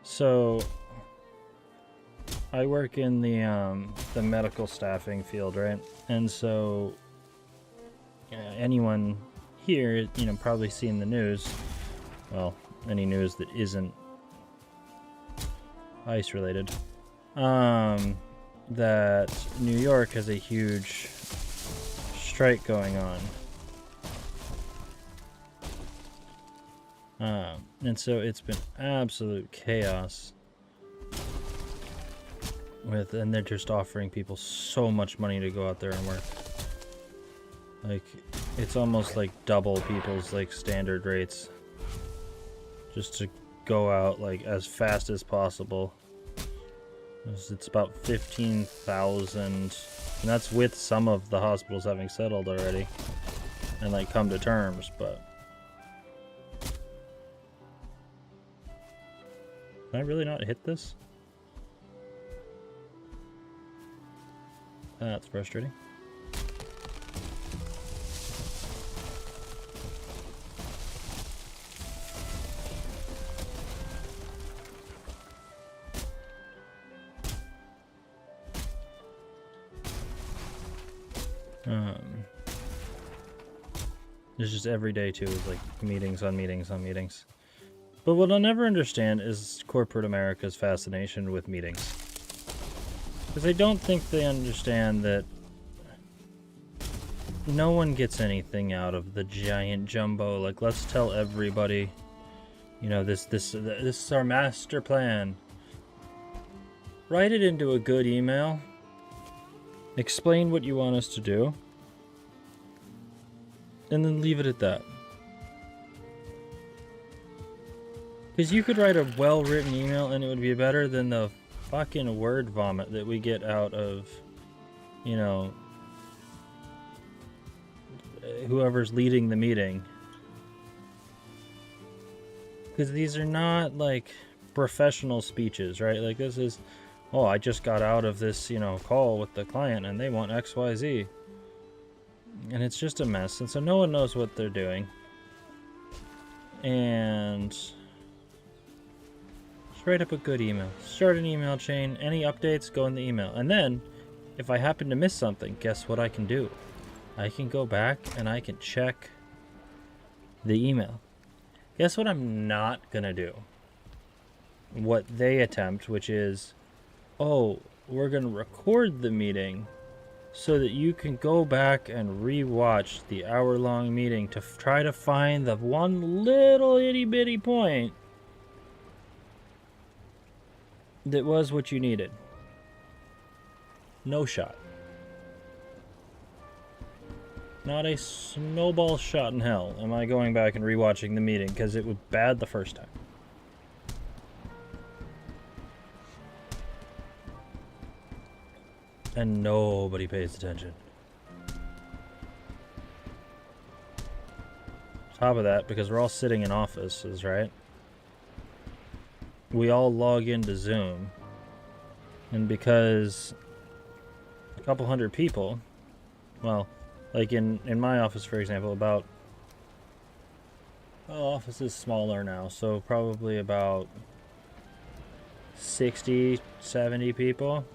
So I work in the medical staffing field, right? And so anyone here, you know, probably seen the news. Well, any news that isn't ice related. That New York has a huge strike going on. And so it's been absolute chaos and they're just offering people so much money to go out there and work. Like, it's almost like double people's like standard rates just to go out like as fast as possible. It's about 15,000, and that's with some of the hospitals having settled already and like come to terms, but can I really not hit this? That's frustrating. It's just every day too is like meetings on meetings on meetings. But what I'll never understand is corporate America's fascination with meetings. Because I don't think they understand that no one gets anything out of the giant jumbo. Like, let's tell everybody, you know, this is our master plan. Write it into a good email. Explain what you want us to do. And then leave it at that. Because you could write a well-written email and it would be better than the fucking word vomit that we get out of, you know, whoever's leading the meeting. Because these are not like professional speeches, right? Like, this is, oh, I just got out of this, you know, call with the client and they want XYZ. And it's just a mess, and so no one knows what they're doing. And just write up a good email. Start an email chain. Any updates, go in the email. And then, if I happen to miss something, guess what I can do? I can go back and I can check the email. Guess what I'm not gonna do? What they attempt, which is, oh, we're gonna record the meeting so that you can go back and re-watch the hour-long meeting to try to find the one little itty-bitty point that was what you needed. No shot. Not a snowball shot in hell am I going back and re-watching the meeting because it was bad the first time. And nobody pays attention. Top of that, because we're all sitting in offices, right? We all log into Zoom. And because a couple hundred people, well, like in my office, for example, about, well, office is smaller now, so probably about 60, 70 people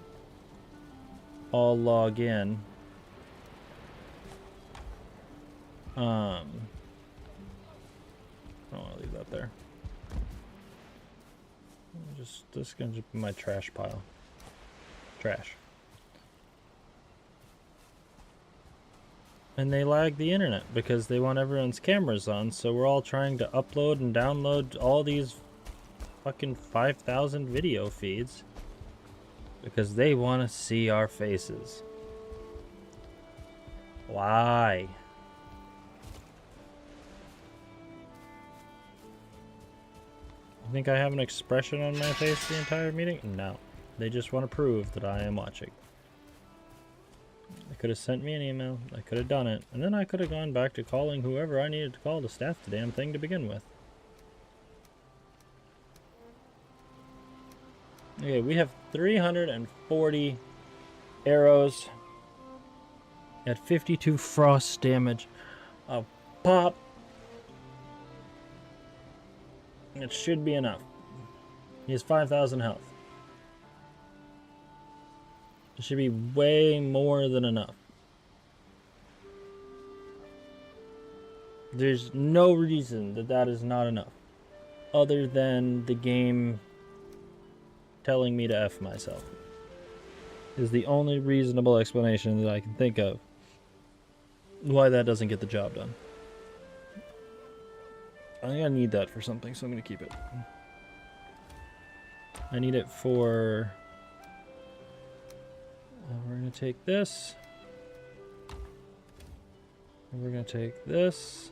all log in. I don't want to leave that there. This is gonna just be my trash pile. Trash. And they lag the internet because they want everyone's cameras on, so we're all trying to upload and download all these fucking 5,000 video feeds because they want to see our faces. Why? You think I have an expression on my face the entire meeting? No. They just want to prove that I am watching. They could have sent me an email. I could have done it. And then I could have gone back to calling whoever I needed to call to staff the damn thing to begin with. Okay, we have 340 arrows at 52 frost damage a pop. It should be enough. He has 5,000 health. It should be way more than enough. There's no reason that that is not enough. Other than the game telling me to F myself. Is the only reasonable explanation that I can think of why that doesn't get the job done. I think I need that for something, so I'm going to keep it. I need it for... we're going to take this. And we're going to take this.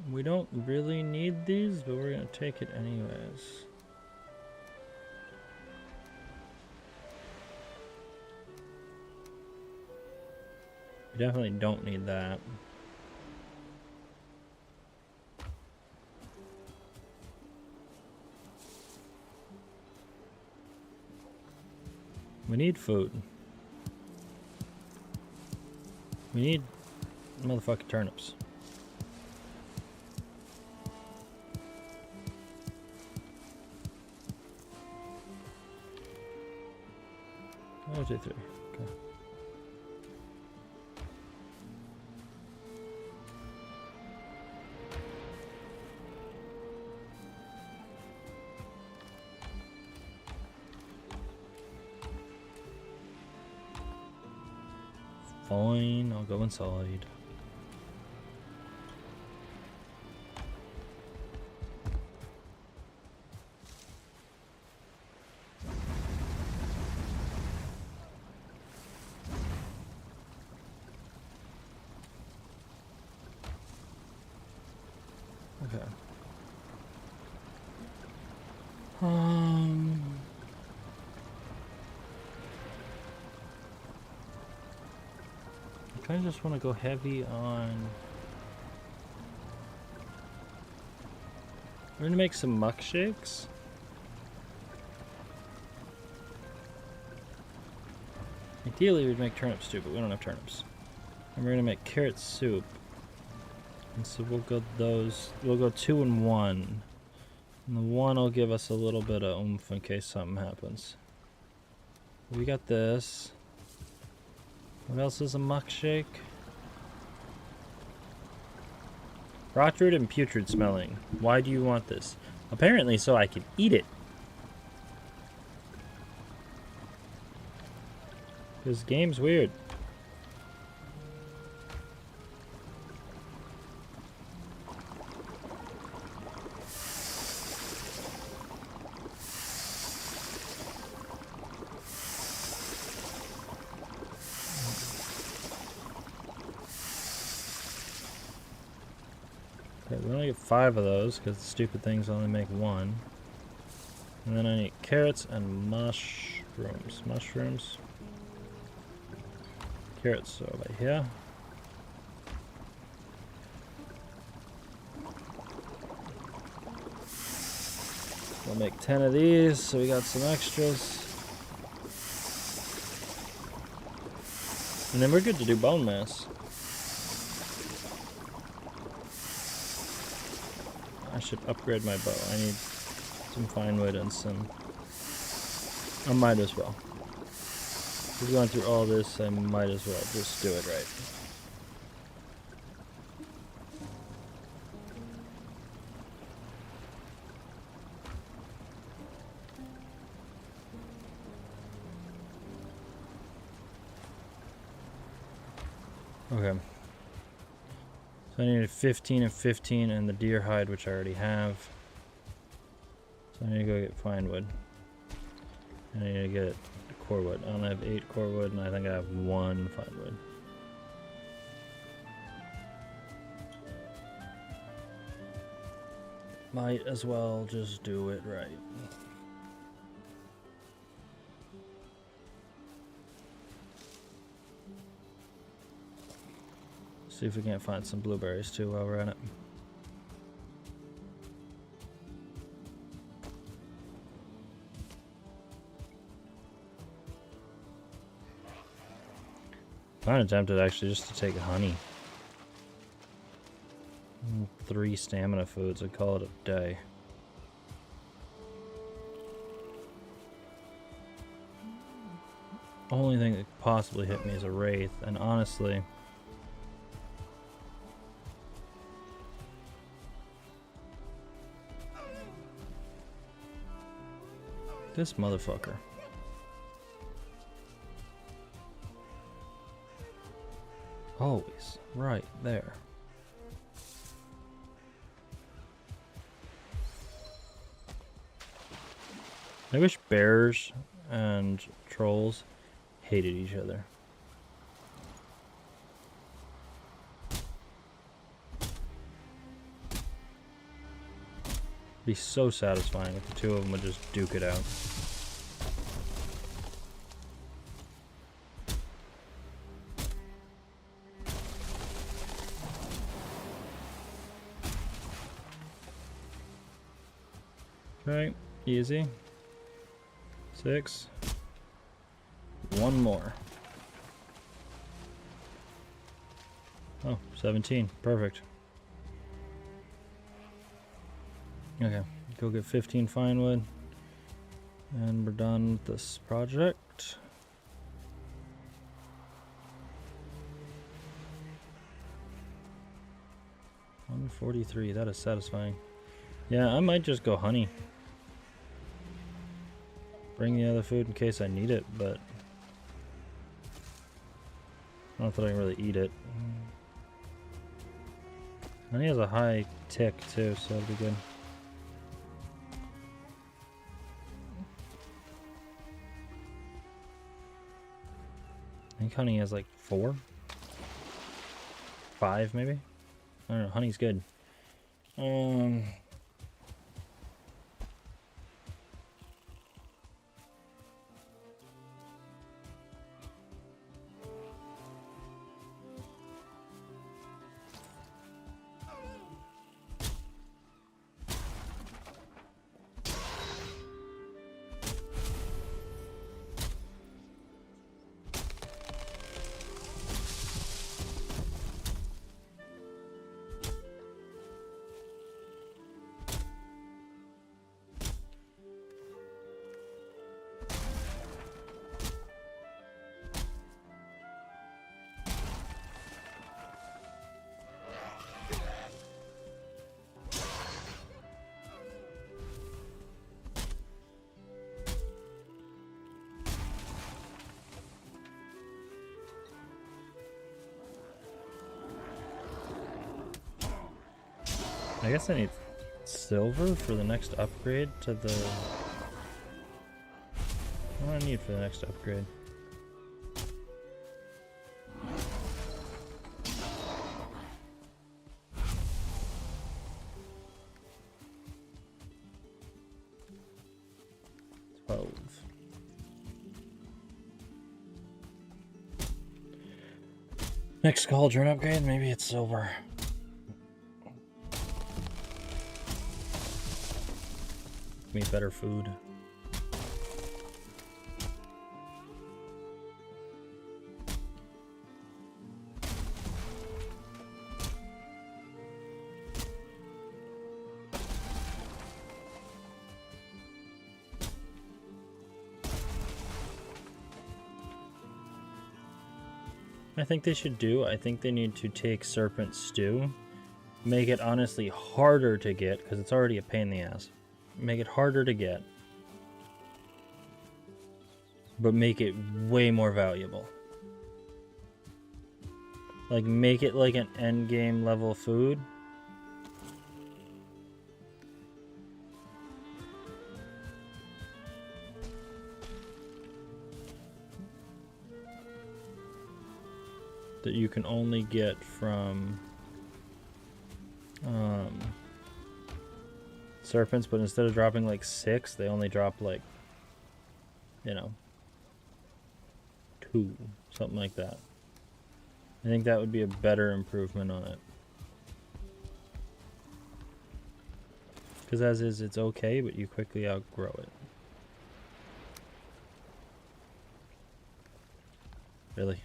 We don't really need these, but we're going to take it anyways. We definitely don't need that. We need food. We need motherfucking turnips. One, two, three. Okay. Fine, I'll go inside. Okay. I kind of just want to go heavy on... We're going to make some muck shakes. Ideally, we'd make turnips too, but we don't have turnips. And we're going to make carrot soup. And so we'll go those... We'll go 2 and 1. And the 1 will give us a little bit of oomph in case something happens. We got this. What else is a muck shake? Rotroot and putrid smelling. Why do you want this? Apparently so I can eat it. This game's weird. Okay, we only get 5 of those because the stupid things only make 1. And then I need carrots and mushrooms. Mushrooms. Carrots over here. We'll make 10 of these, so we got some extras. And then we're good to do bone mass. I should upgrade my bow. I need some fine wood and some... I might as well. We're going through all this, I might as well just do it right. Okay. So I needed 15 and 15 and the deer hide, which I already have. So I need to go get fine wood. And I need to get core wood. I only have 8 core wood and I think I have 1 fine wood. Might as well just do it right. See if we can't find some blueberries too while we're at it. I'm tempted actually just to take honey. 3 stamina foods and call it a day. Only thing that could possibly hit me is a wraith, and honestly, this motherfucker. Always right there. I wish bears and trolls hated each other. It'd be so satisfying if the two of them would just duke it out. Okay, easy. 6. 1 more. Oh, 17. Perfect. Okay, go get 15 fine wood. And we're done with this project. $143, that is satisfying. Yeah, I might just go honey. Bring the other food in case I need it, but I don't know if I can really eat it. Honey has a high tick too, so it'll be good. I think honey has like 4? 5 maybe? I don't know, honey's good. I guess I need silver for the next upgrade to the... What do I need for the next upgrade? Next cauldron upgrade, maybe it's silver. Give me better food. I think they should do, I think they need to take Serpent Stew, make it honestly harder to get, because it's already a pain in the ass. Make it harder to get, but make it way more valuable. Like, make it like an end game level food. That you can only get from serpents, but instead of dropping like 6, they only drop like, you know, 2, something like that. I think that would be a better improvement on it. Because as is, it's okay, but you quickly outgrow it. Really?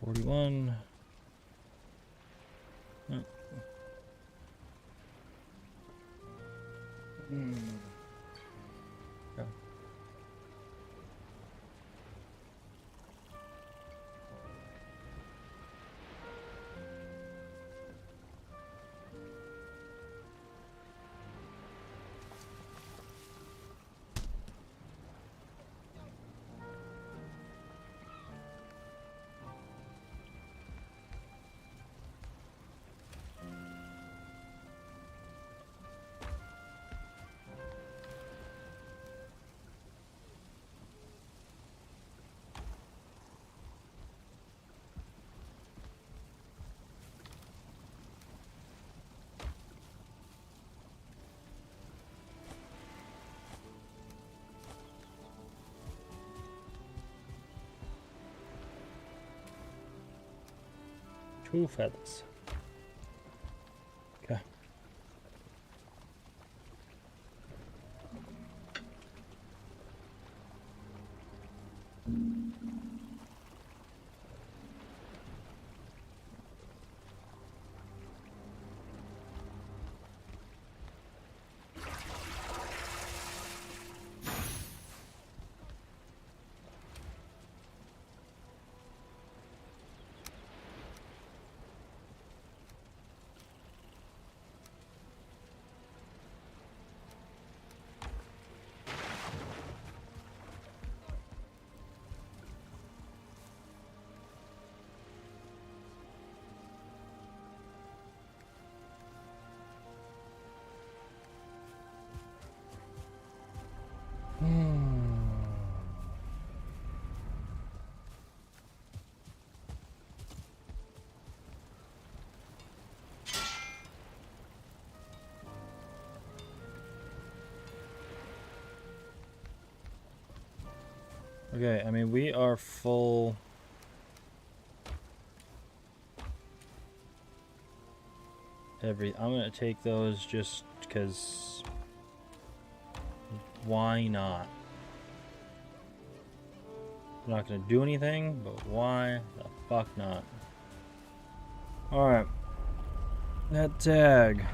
$41. Oh. Yeah. Two feathers. Okay. Okay, I mean, we are full. I'm gonna take those just because. Why not? I'm not gonna do anything, but why the fuck not? Alright. That tag.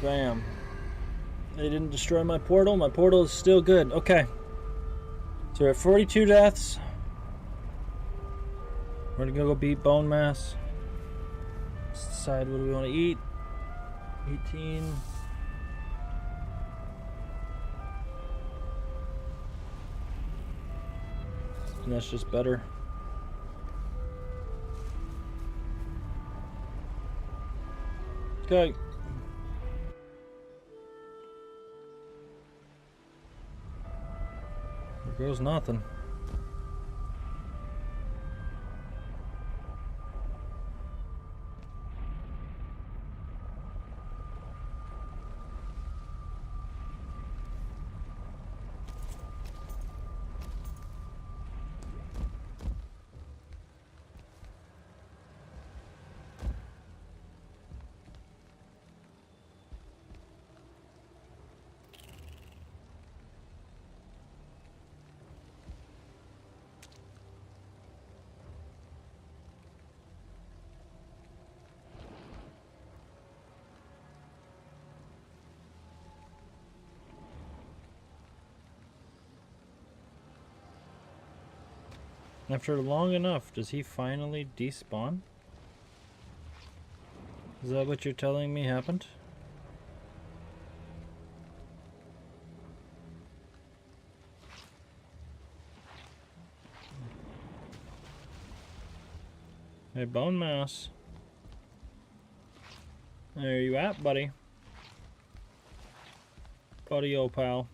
Bam. They didn't destroy my portal. My portal is still good. Okay. So we're at 42 deaths. We're gonna go beat Bonemass. Let's decide what do we want to eat. 18. And that's just better. Okay. There goes nothing. After long enough, does he finally despawn? Is that what you're telling me happened? Hey, Bonemass. There you at, buddy? Buddy, old pal.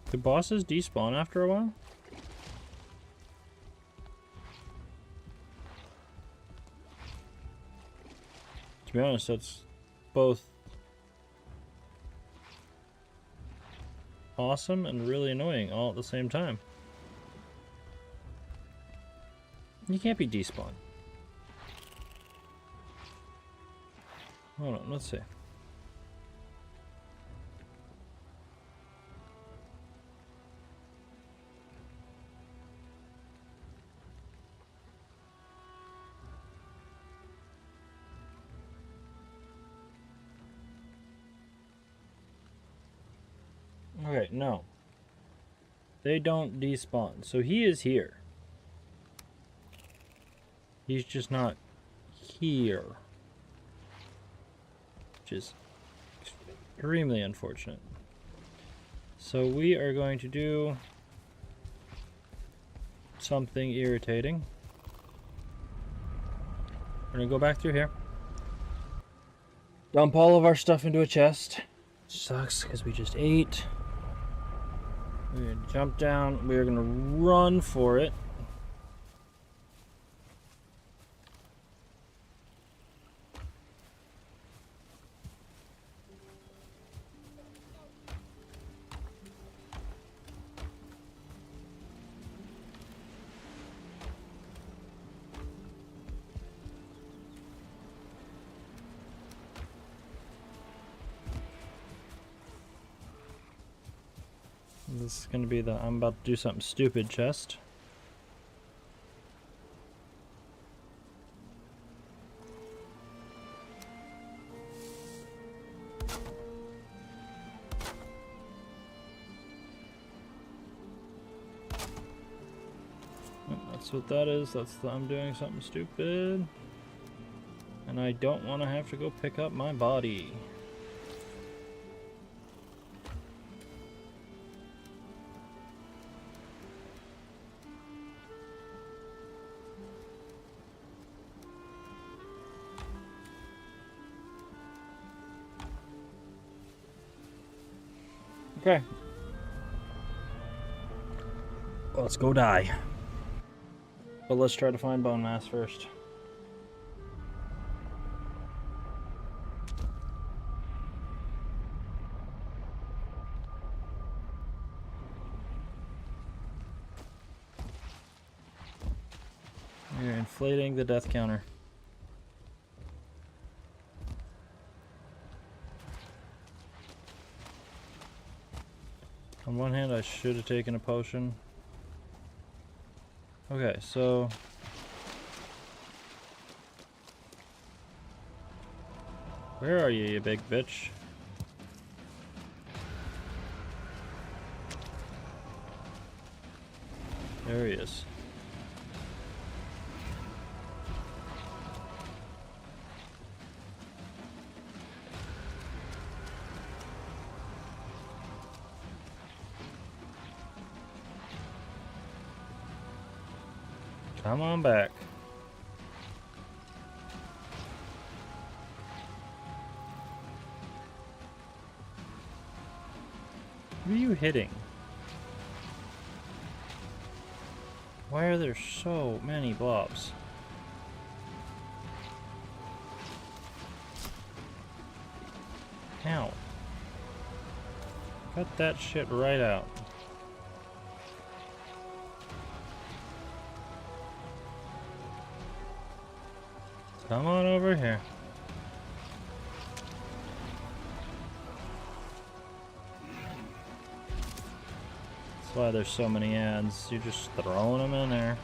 Do bosses despawn after a while? To be honest, that's both awesome and really annoying all at the same time. You can't be despawned. Hold on, let's see. Okay, no. They don't despawn. So he is here. He's just not here. Which is extremely unfortunate. So we are going to do something irritating. We're going to go back through here. Dump all of our stuff into a chest. Sucks because we just ate. We're going to jump down. We're going to run for it. This is going to be the I'm about to do something stupid chest. That's what that is. That's the I'm doing something stupid. And I don't want to have to go pick up my body. Okay. Well, let's go die. But let's try to find Bonemass first. You're inflating the death counter. On one hand, I should have taken a potion. Okay, so... where are you, you big bitch? There he is. Come on back. Who are you hitting? Why are there so many blobs? Ow. Cut that shit right out. Come on over here. That's why there's so many ads. You're just throwing them in there.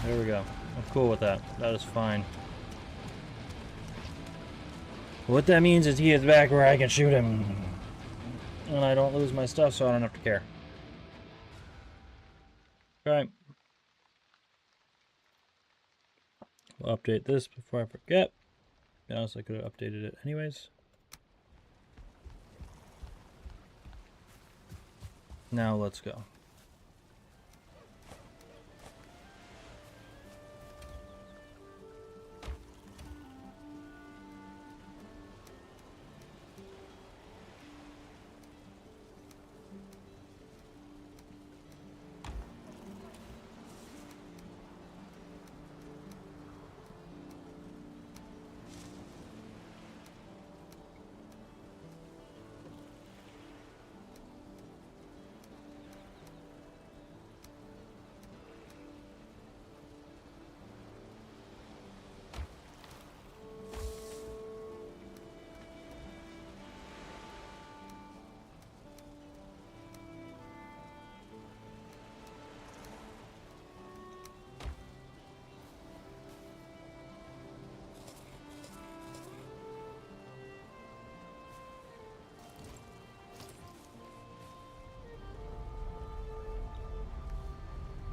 There we go. I'm cool with that. That is fine. What that means is he is back where I can shoot him. And I don't lose my stuff, so I don't have to care. Okay. We'll update this before I forget. To be honest, I could have updated it anyways. Now let's go.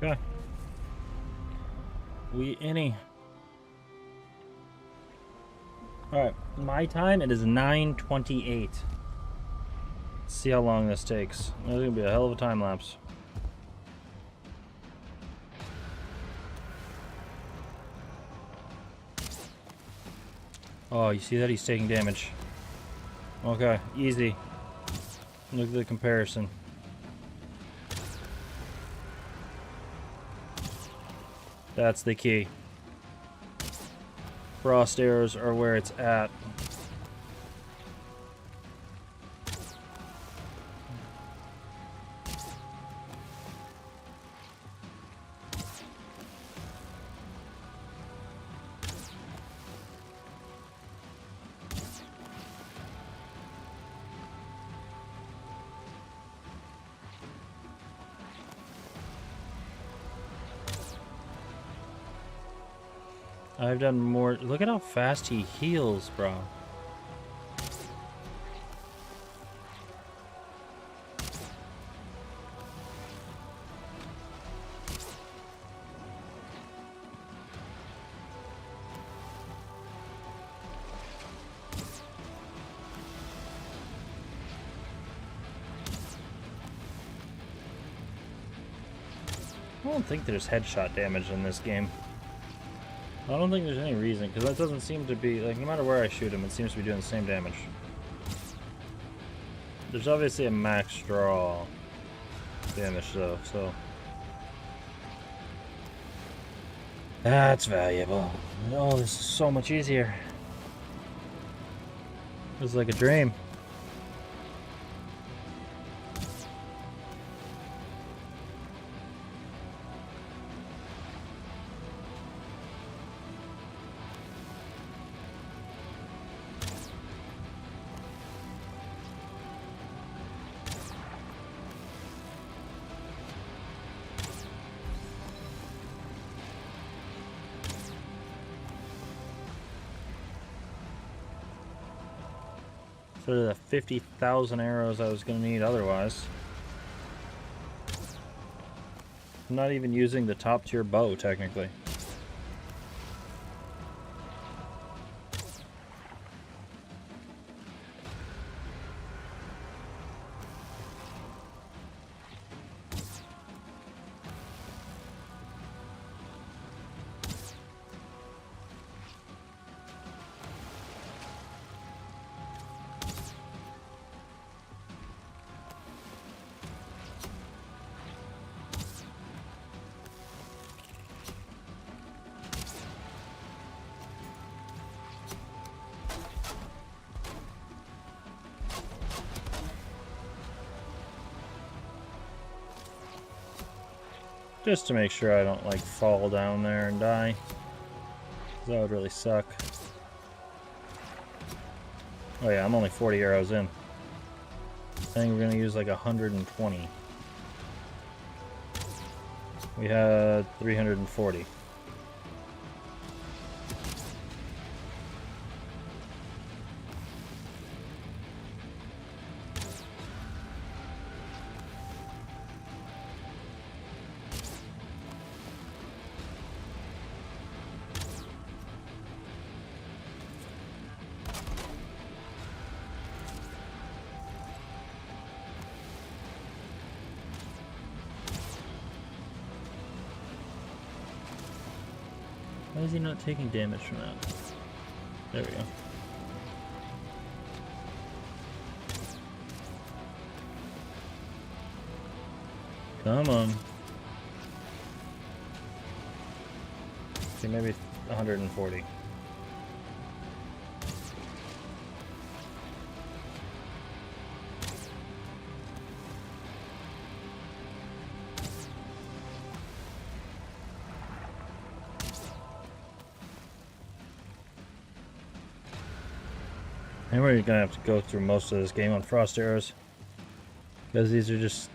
Okay. We any. Alright, my time, it is 9:28. Let's see how long this takes. This is gonna be a hell of a time lapse. Oh, you see that? He's taking damage. Okay, easy. Look at the comparison. That's the key. Frost arrows are where it's at. I've done more. Look at how fast he heals, bro. I don't think there's headshot damage in this game. I don't think there's any reason, because that doesn't seem to be, like, no matter where I shoot him, it seems to be doing the same damage. There's obviously a max draw damage, though, so... That's valuable. Oh, this is so much easier. It's like a dream. So the 50,000 arrows I was going to need otherwise. I'm not even using the top tier bow, technically. Just to make sure I don't, like, fall down there and die. That would really suck. Oh yeah, I'm only 40 arrows in. I think we're gonna use like 120. We had 340. Why is he not taking damage from that? There we go. Come on. See, maybe 140. And we're gonna have to go through most of this game on frost arrows, because these are just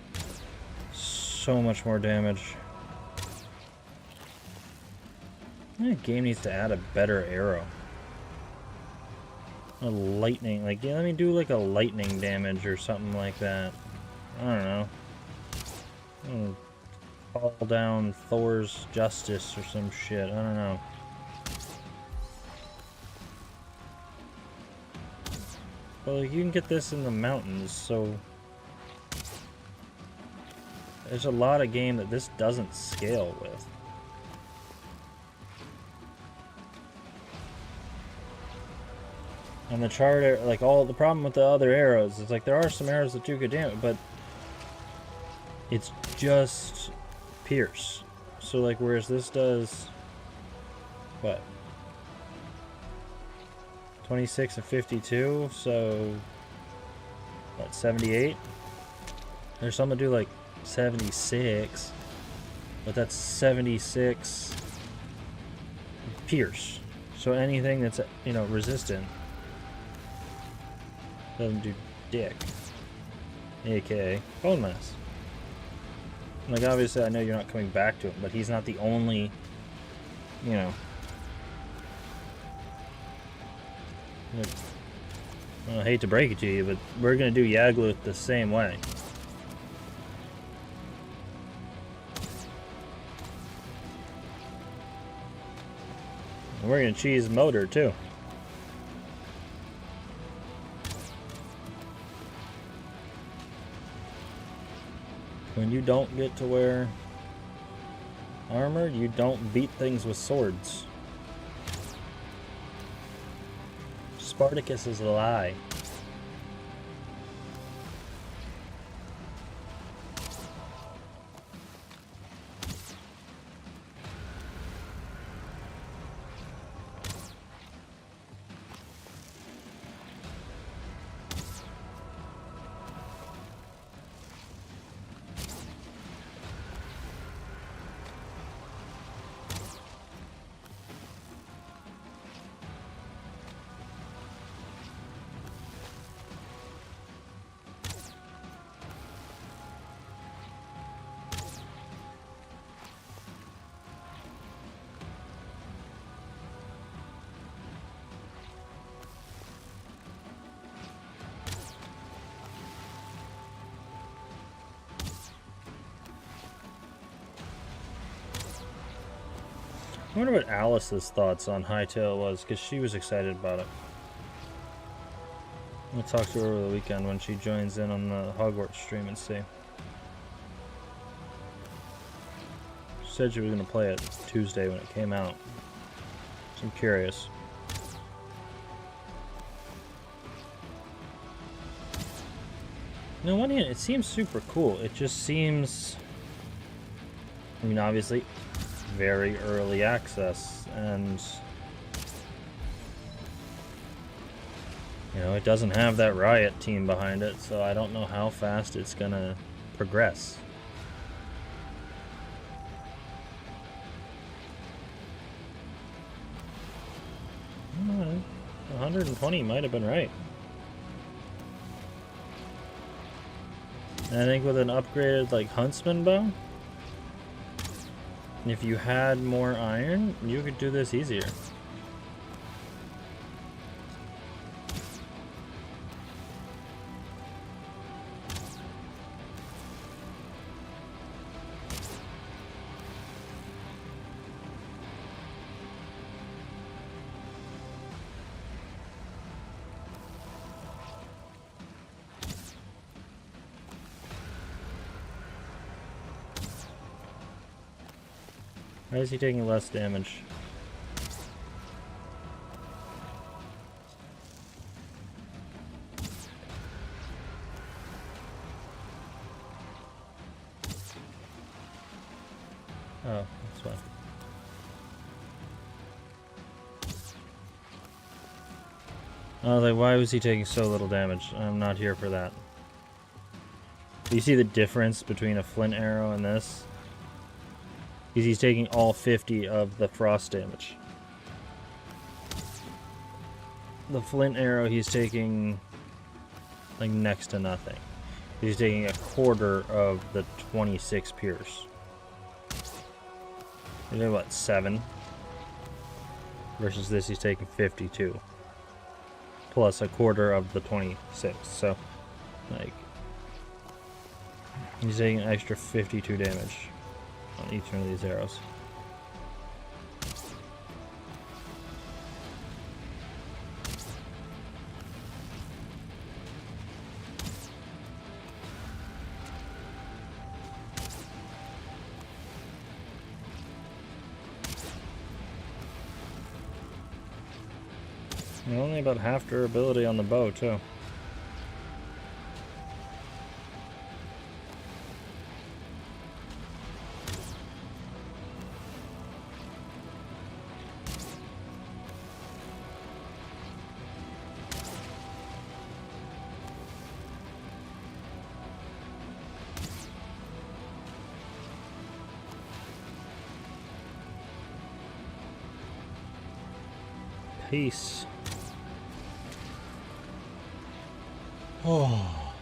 so much more damage. The game needs to add a better arrow. A lightning, like, yeah, let me do like a lightning damage or something like that. I don't know. Call down Thor's justice or some shit. I don't know. Well, you can get this in the mountains, so there's a lot of game that this doesn't scale with. And the charter, like, all the problem with the other arrows is, like, there are some arrows that do good damage, but it's just pierce. So, like, whereas this does what? 26 and 52, so what, 78? There's some that do like 76, but that's 76 pierce. So anything that's, you know, resistant doesn't do dick. AKA Bonemass. Like, obviously I know you're not coming back to him, but he's not the only, you know. I hate to break it to you, but we're going to do Yagluth the same way. And we're going to cheese motor too. When you don't get to wear armor, you don't beat things with swords. Spartacus is a lie. I wonder what Alice's thoughts on Hightail was, because she was excited about it. I'll talk to her over the weekend when she joins in on the Hogwarts stream and see. She said she was going to play it Tuesday when it came out. So I'm curious. On one hand, it seems super cool. It just seems, I mean, obviously, very early access, and you know, it doesn't have that Riot team behind it, so I don't know how fast it's gonna progress. I don't know, 120 might have been right. And I think with an upgraded like Huntsman bow, if you had more iron, you could do this easier. Why is he taking less damage? Oh, that's fine. I was like, why was he taking so little damage? I'm not here for that. Do you see the difference between a flint arrow and this? Because he's taking all 50 of the frost damage. The flint arrow, he's taking like next to nothing. He's taking a quarter of the 26 pierce. He's doing what, 7? Versus this, he's taking 52. Plus a quarter of the 26. So, like, he's taking an extra 52 damage on each one of these arrows. And only about half durability on the bow, too. Peace. Oh.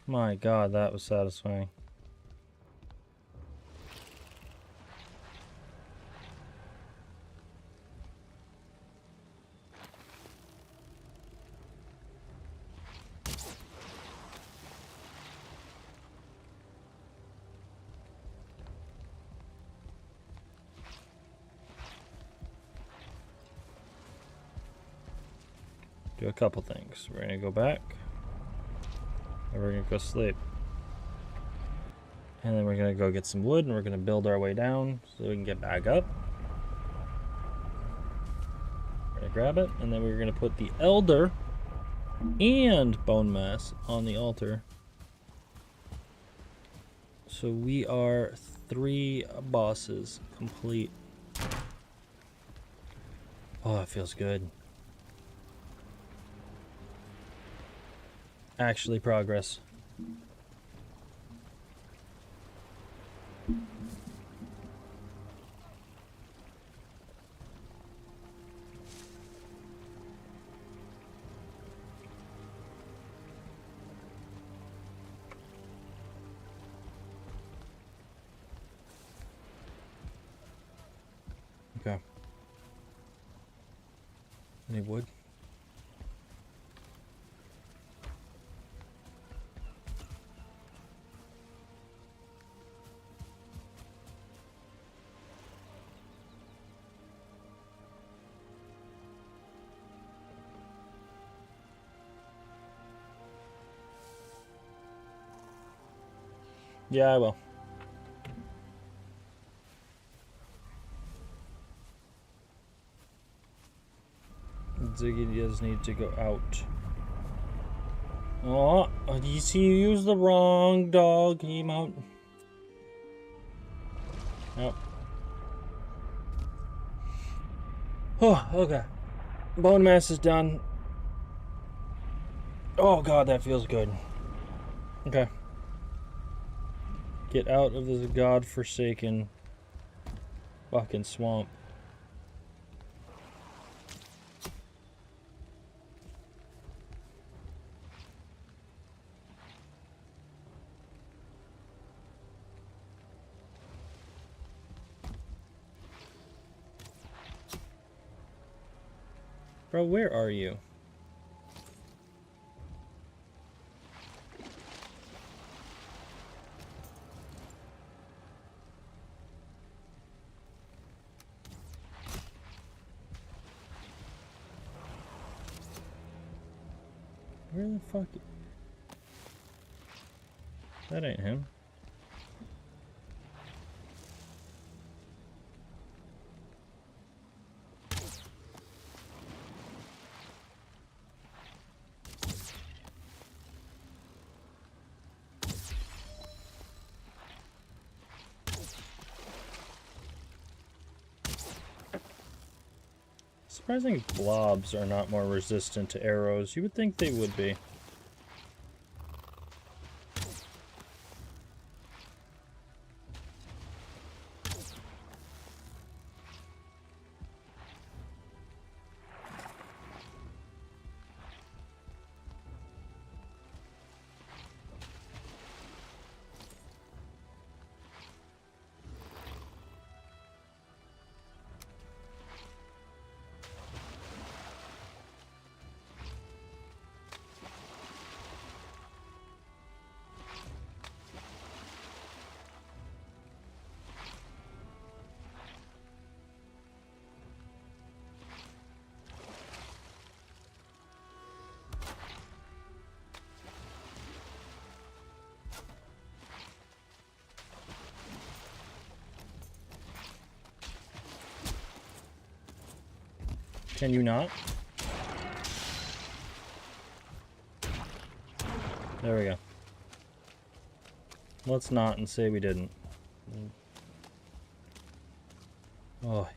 My God, that was satisfying. Do a couple things. We're gonna go back, and we're gonna go sleep. And then we're gonna go get some wood, and we're gonna build our way down so we can get back up. We're gonna grab it, and then we're gonna put the elder and Bonemass on the altar. So we are 3 bosses complete. Oh, it feels good. Actually progress. Okay. Any wood? Yeah, I will. Ziggy does need to go out. Oh, you see, you used the wrong dog emote. Nope. Oh, okay. Bonemass is done. Oh God, that feels good. Okay. Get out of this godforsaken fucking swamp. Bro, where are you? Where the fuck? That ain't him. Surprising blobs are not more resistant to arrows. You would think they would be. Can you not? There we go. Let's not and say we didn't. Oh.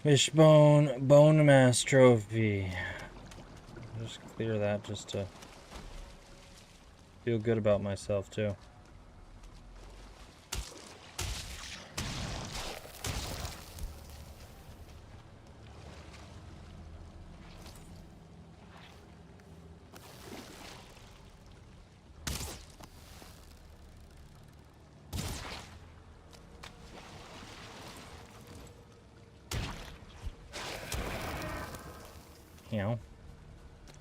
Fishbone Bonemass trophy. Just clear that just to feel good about myself too. You know,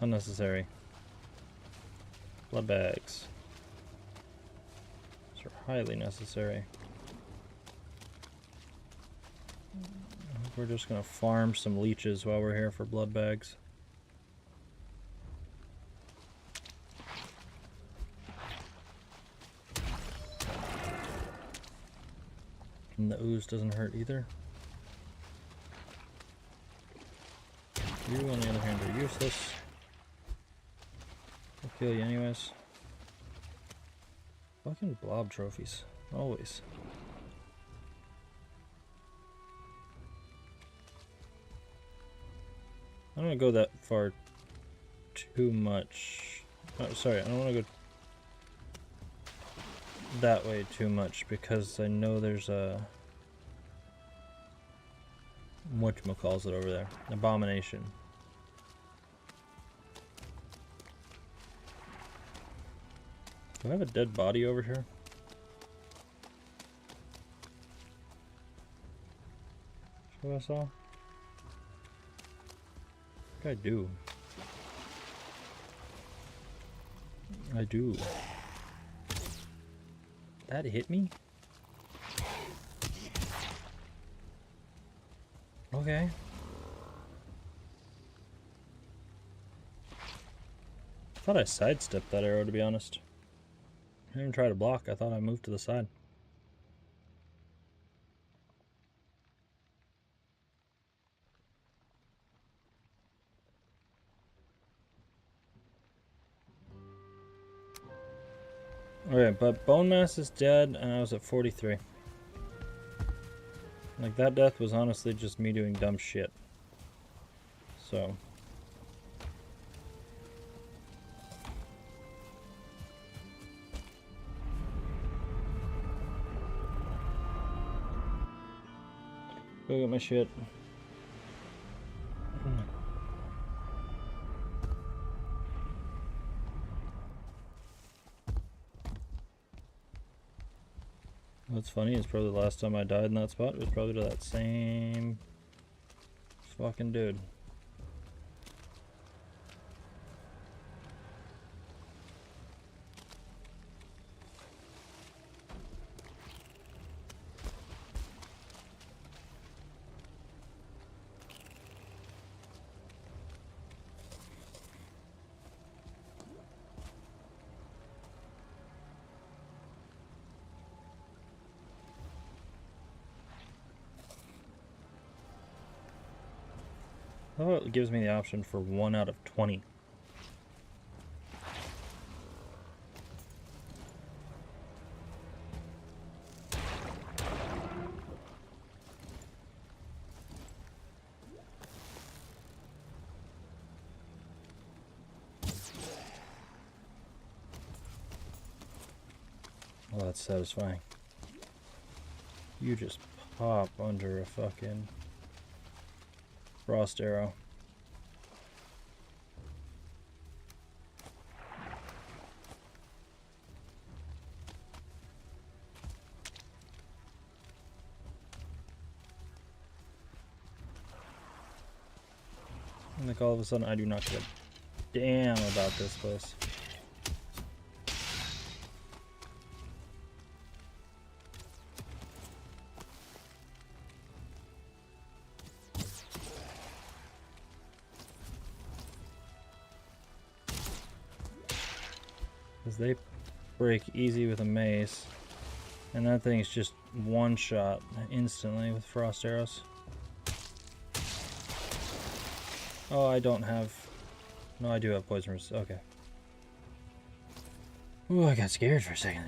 unnecessary. Blood bags. These are highly necessary. We're just gonna farm some leeches while we're here for blood bags. And the ooze doesn't hurt either. You, on the other hand, are useless. I'll kill you anyways. Fucking blob trophies. Always. I don't want to go that far too much. Oh, sorry, I don't want to go that way too much because I know there's a... whatchamacallit over there? Abomination. Do I have a dead body over here? That's what I saw? I think I do. I do. That hit me? Okay. I thought I sidestepped that arrow, to be honest. I didn't even try to block. I thought I moved to the side. Okay, but Bonemass is dead, and I was at 43. Like, that death was honestly just me doing dumb shit. So... go get my shit. What's funny is probably the last time I died in that spot, it was probably to that same fucking dude. Oh, it gives me the option for 1 out of 20. that's satisfying. You just pop under a fucking frost arrow. Like all of a sudden I do not give a damn about this place. Because they break easy with a mace. And that thing's just one shot instantly with frost arrows. Oh, I don't have... No, I do have poison resist. Okay. Ooh, I got scared for a second.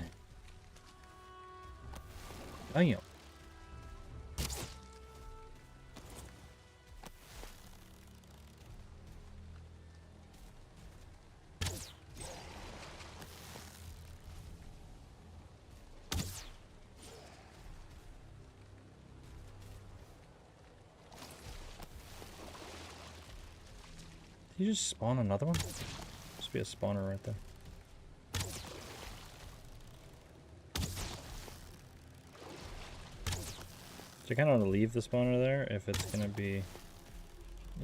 Damn. Did you just spawn another one? Must be a spawner right there. So I kind of want to leave the spawner there if it's going to be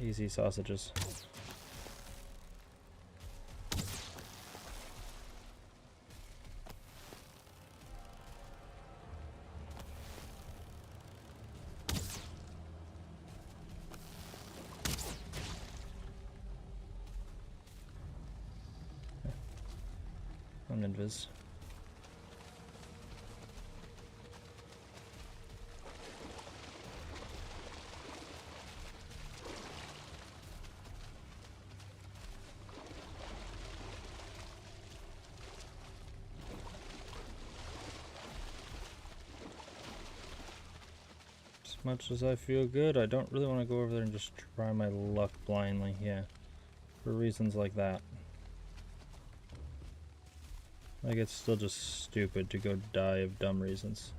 easy sausages. I'm invis. As much as I feel good, I don't really want to go over there and just try my luck blindly, yeah. For reasons like that. Like, it's still just stupid to go die of dumb reasons.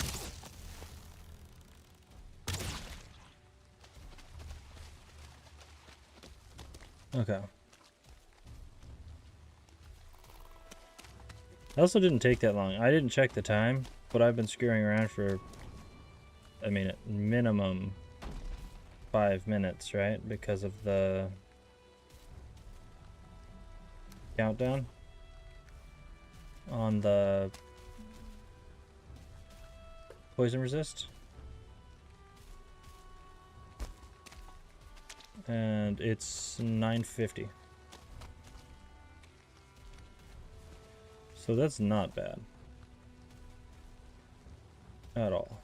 Okay. It also didn't take that long. I didn't check the time, but I've been screwing around for, I mean, at minimum 5 minutes, right? Because of the countdown on the poison resist. And it's 950. So that's not bad. At all.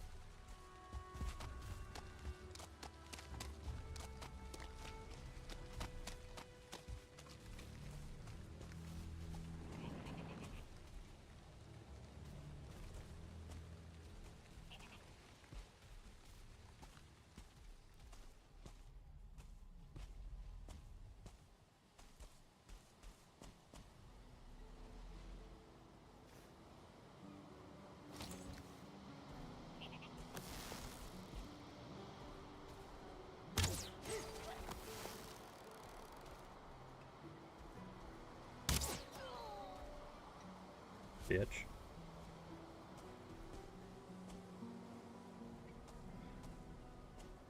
Bitch.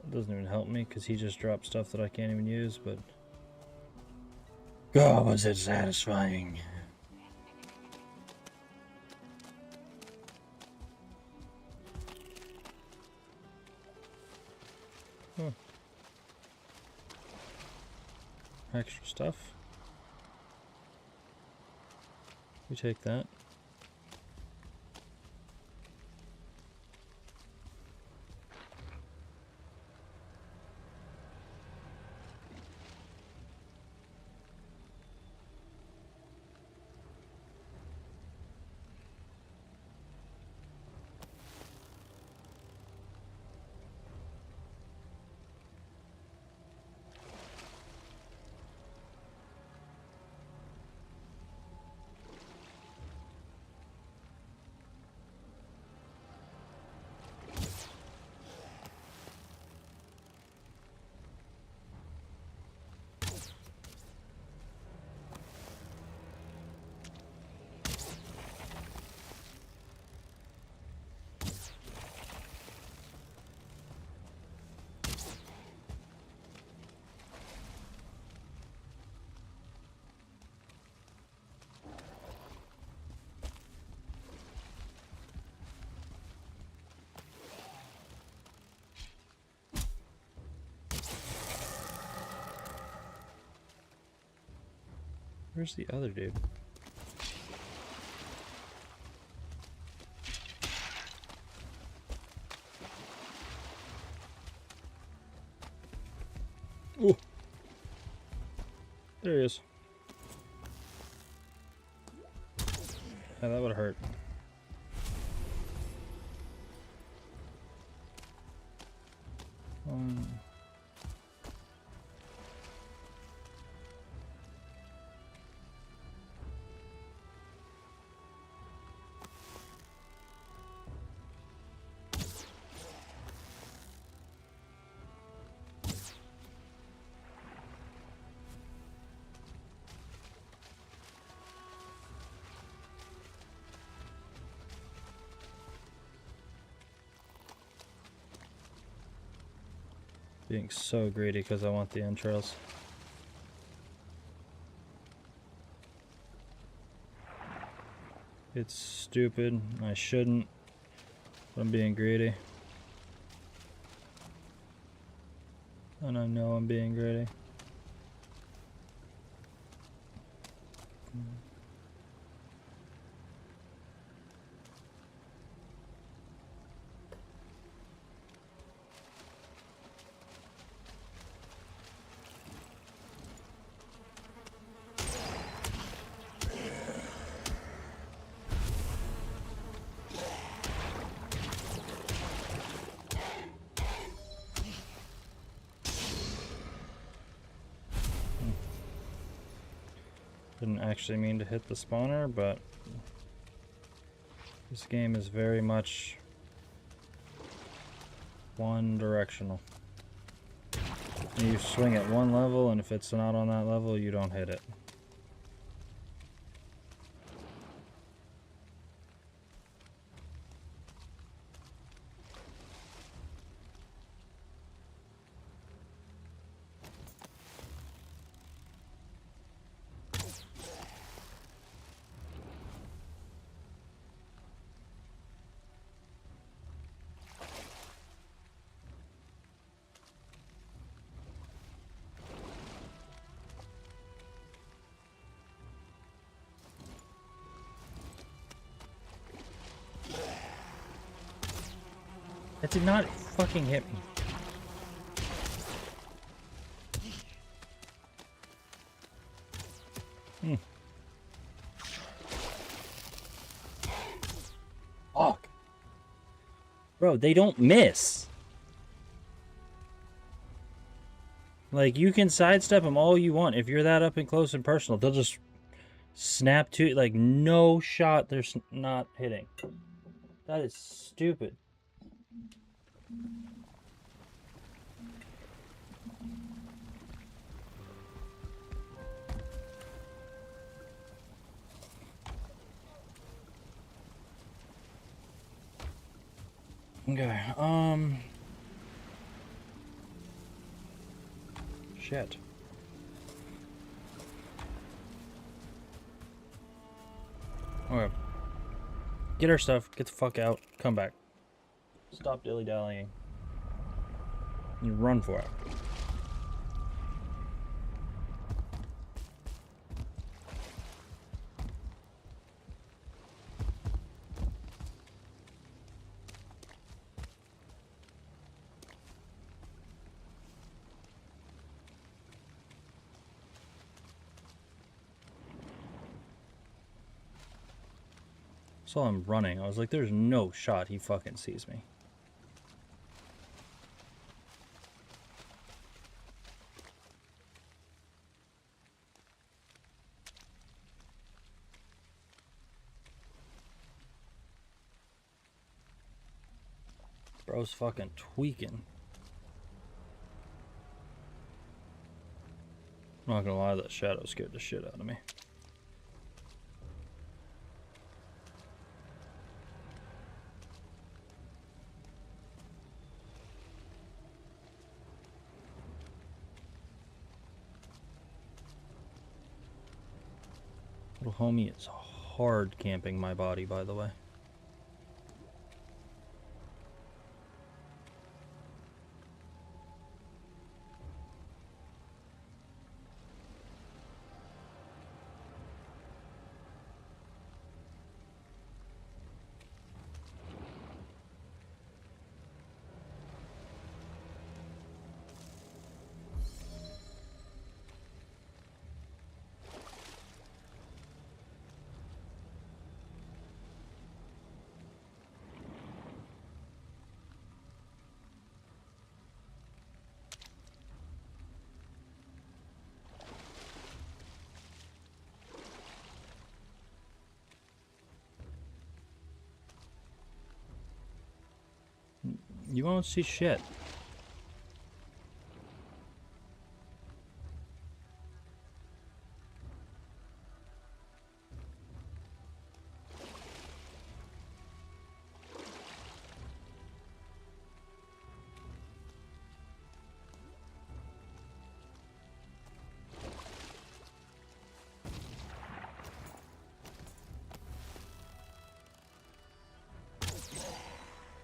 It doesn't even help me because he just dropped stuff that I can't even use, but God, was it satisfying. Huh. Extra stuff. We take that. Where's the other dude? Ooh. There he is. Yeah, that would hurt. Being so greedy because I want the entrails. It's stupid. I shouldn't. But I'm being greedy. And I know I'm being greedy. Didn't actually mean to hit the spawner, but this game is very much one directional. You swing at one level, and if it's not on that level, you don't hit it. That did not fucking hit me. Fuck. Bro, they don't miss. Like, you can sidestep them all you want. If you're that up and close and personal, they'll just snap to it. Like, no shot they're not hitting. That is stupid. Okay, shit. Okay. Get our stuff, get the fuck out, come back. Stop dilly-dallying. You run for it. Saw him running. I was like, there's no shot he fucking sees me. Bro's fucking tweaking. I'm not gonna lie, that shadow scared the shit out of me. Little homie is hard camping my body, by the way. You won't see shit.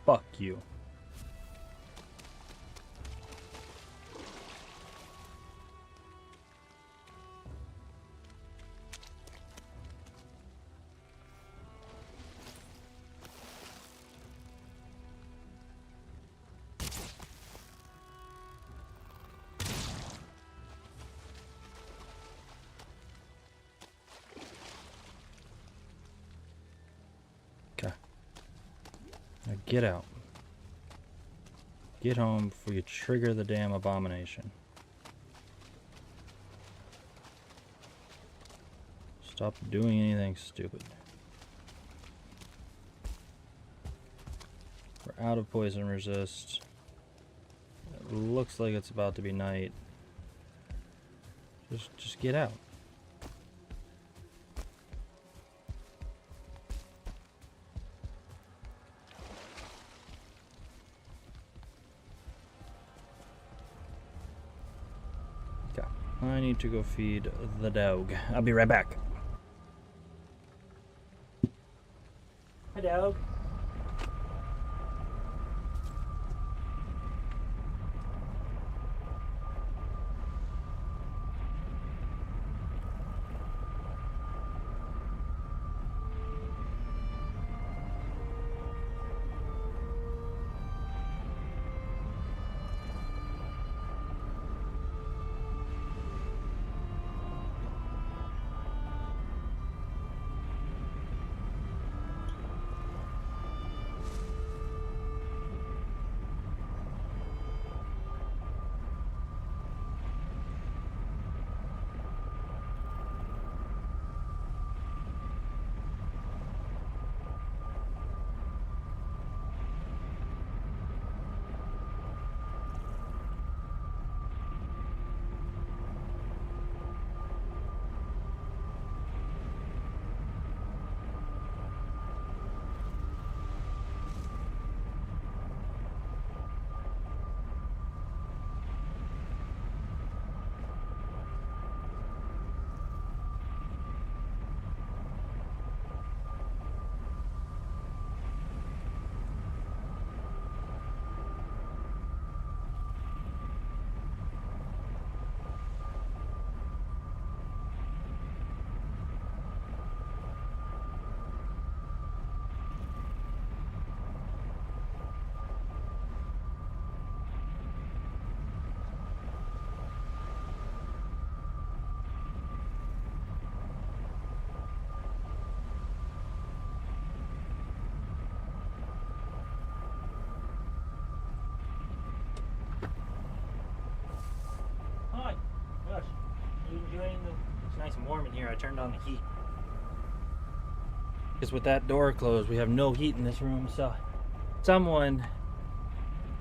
Fuck you. Okay. Now get out. Get home before you trigger the damn abomination. Stop doing anything stupid. We're out of poison resist. It looks like it's about to be night. Just get out. Okay. I need to go feed the dog. I'll be right back. Hi, dog. Hi. Gosh, you enjoying the... It's nice and warm in here. I turned on the heat. Because with that door closed, we have no heat in this room, so... Someone...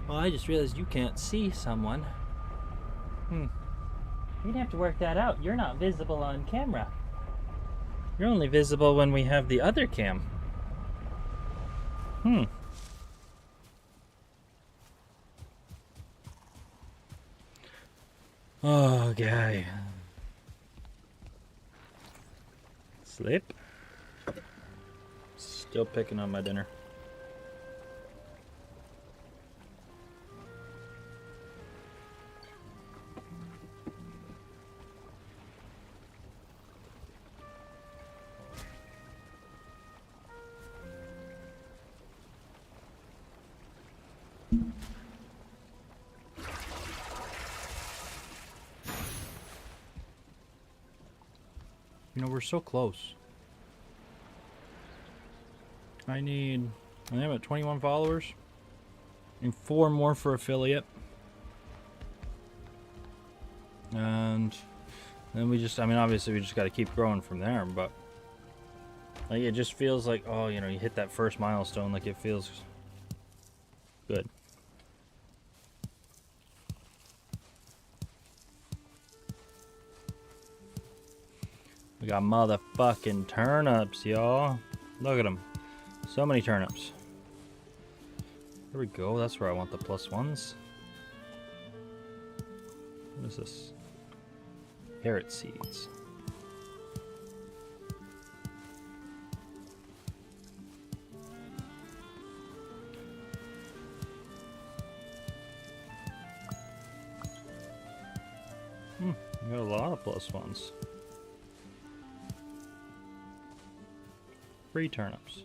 Well, I just realized you can't see someone. You'd have to work that out. You're not visible on camera. You're only visible when we have the other cam. Oh, okay. Sleep. Still picking on my dinner. You know, we're so close. I think I'm at 21 followers. And 4 more for affiliate. And then we just, I mean, obviously we just got to keep growing from there, but like it just feels like, oh, you know, you hit that first milestone, like it feels good. We got motherfucking turnips, y'all. Look at them. So many turnips. There we go. That's where I want the +1s. What is this? Carrot seeds. We got a lot of +1s. Free turnips.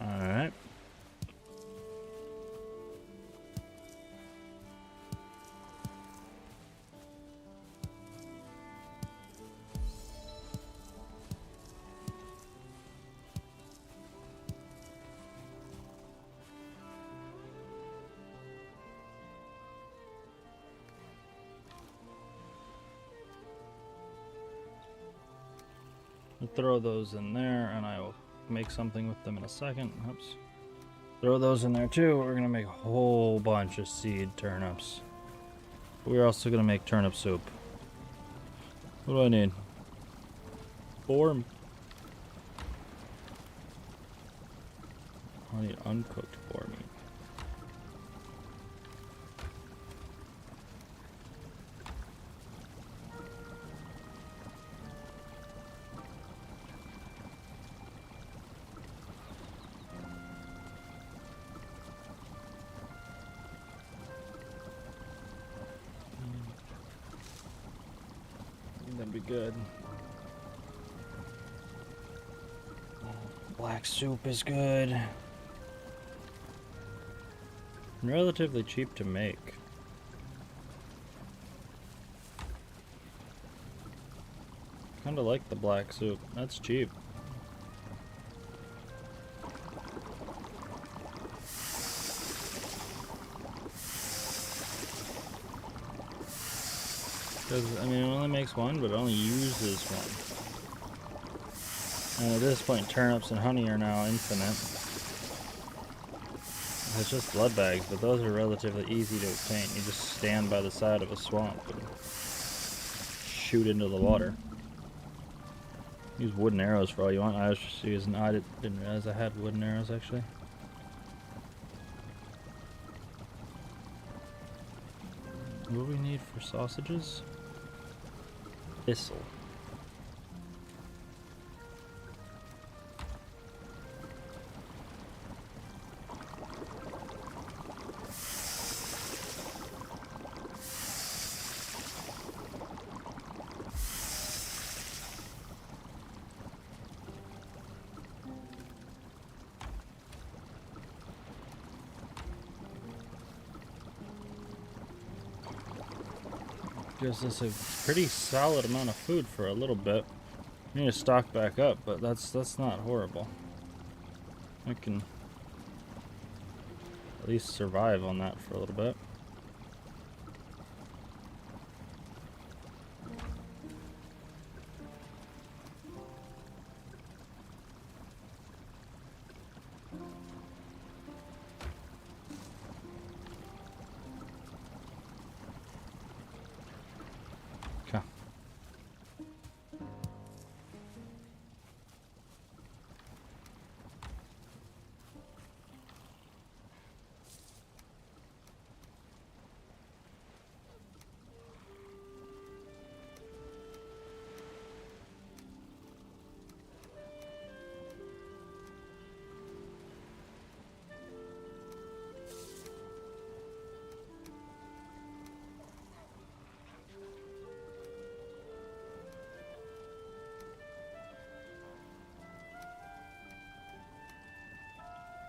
Alright. I'll throw those in there and I will make something with them in a second. Oops. Throw those in there too. We're gonna make a whole bunch of seed turnips. We're also gonna make turnip soup. What do I need? Boar. I need uncooked boar meat. That'd be good. Black soup is good. Relatively cheap to make. Kinda like the black soup. That's cheap. Because, I mean, it only makes one, but it only uses one. And at this point, turnips and honey are now infinite. It's just blood bags, but those are relatively easy to obtain. You just stand by the side of a swamp and shoot into the water. Use wooden arrows for all you want. I was just using, I didn't realize I had wooden arrows actually. What do we need for sausages? Thistle. Gives us a pretty solid amount of food for a little bit. We need to stock back up, but that's not horrible. I can at least survive on that for a little bit.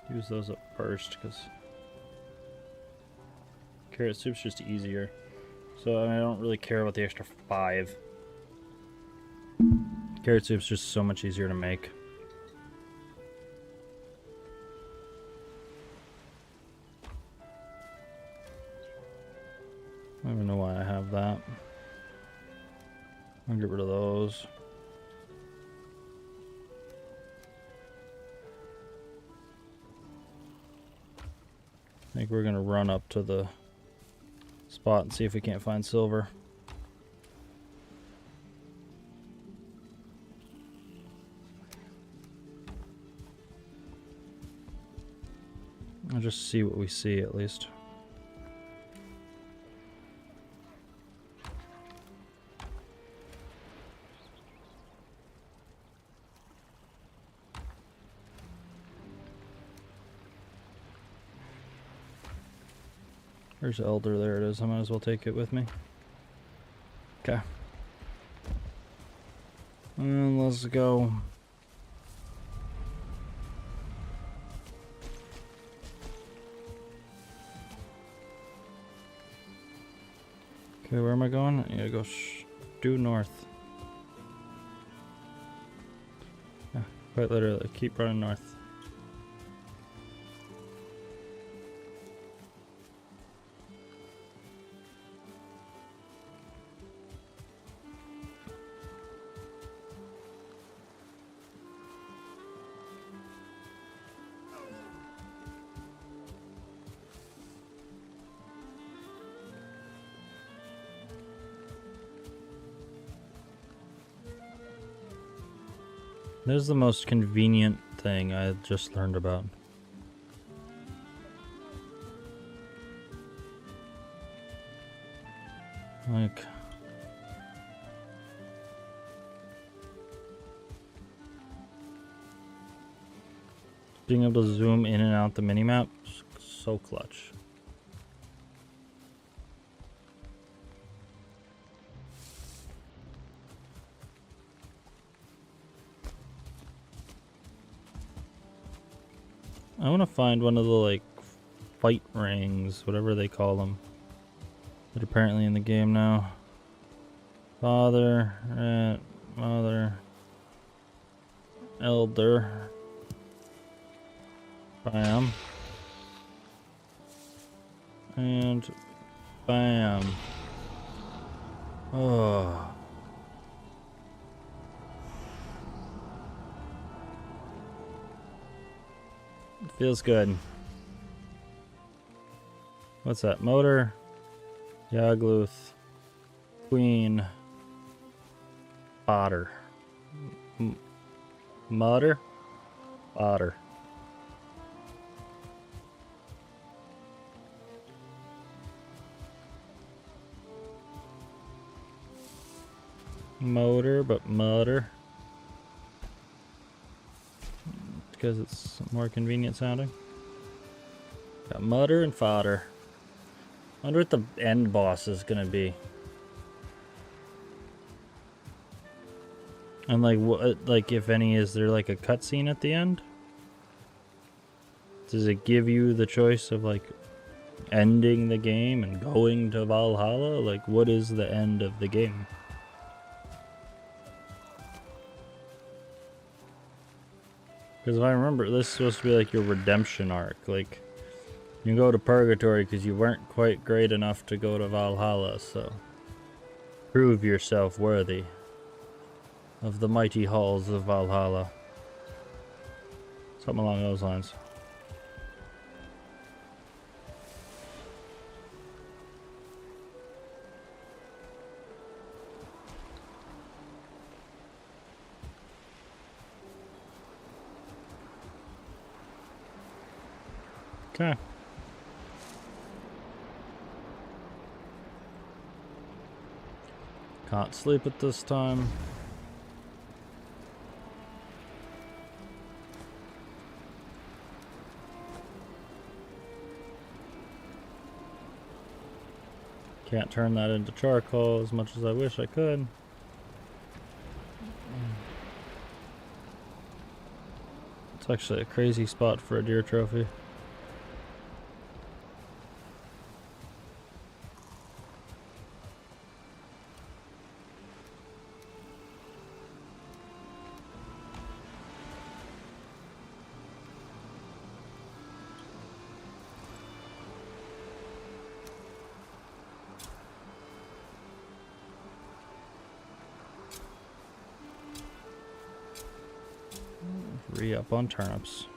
Use those up first because carrot soup's just easier. So I don't really care about the extra 5. Carrot soup's just so much easier to make. I don't even know why I have that. I'll get rid of those. I think we're gonna run up to the spot and see if we can't find silver. I'll just see what we see at least. There's Elder, there it is. I might as well take it with me. Okay. And let's go. Okay, where am I going? I gotta go due north. Yeah, quite literally, keep running north. This is the most convenient thing I just learned about. Like, being able to zoom in and out the minimap, so clutch. I want to find one of the, like, fight rings, whatever they call them, that are apparently in the game now. Father, Mother, Elder, bam, and bam. Oh. Feels good. What's that? Motor, Yagluth, Queen, Otter. Mutter? Otter. Motor, but mutter. Because it's more convenient sounding. Got mutter and fodder. I wonder what the end boss is gonna be. And like what, like if any, is there like a cutscene at the end? Does it give you the choice of like ending the game and going to Valhalla? Like what is the end of the game? Because if I remember, this is supposed to be like your redemption arc. Like, you go to Purgatory because you weren't quite great enough to go to Valhalla, so prove yourself worthy of the mighty halls of Valhalla. Something along those lines. Okay. Can't sleep at this time. Can't turn that into charcoal as much as I wish I could. It's actually a crazy spot for a deer trophy. Re-up on turnips.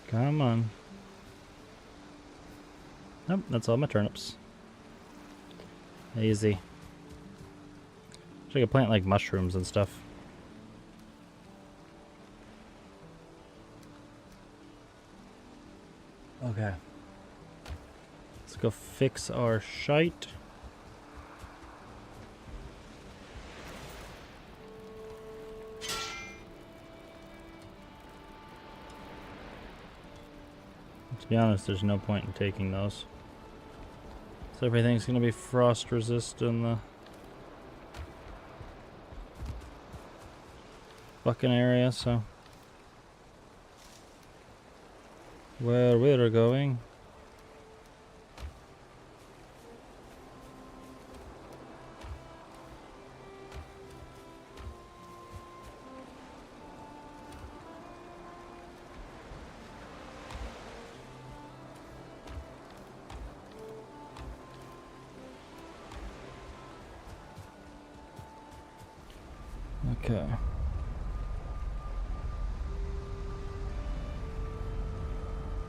Come on. Nope, that's all my turnips. Easy. Should I could plant like mushrooms and stuff. Okay. Let's go fix our shite. To be honest, there's no point in taking those. So everything's gonna be frost resistant in the fucking area, so where we're going. Okay.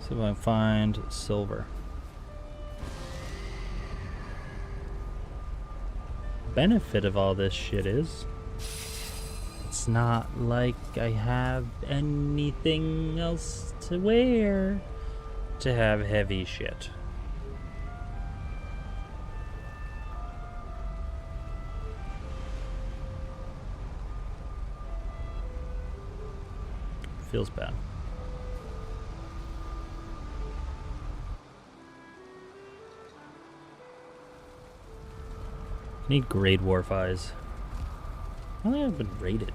See if I can find silver. Benefit of all this shit is it's not like I have anything else to wear to have heavy shit. Feels bad. I need grade Warf Eyes. I don't think I've been rated.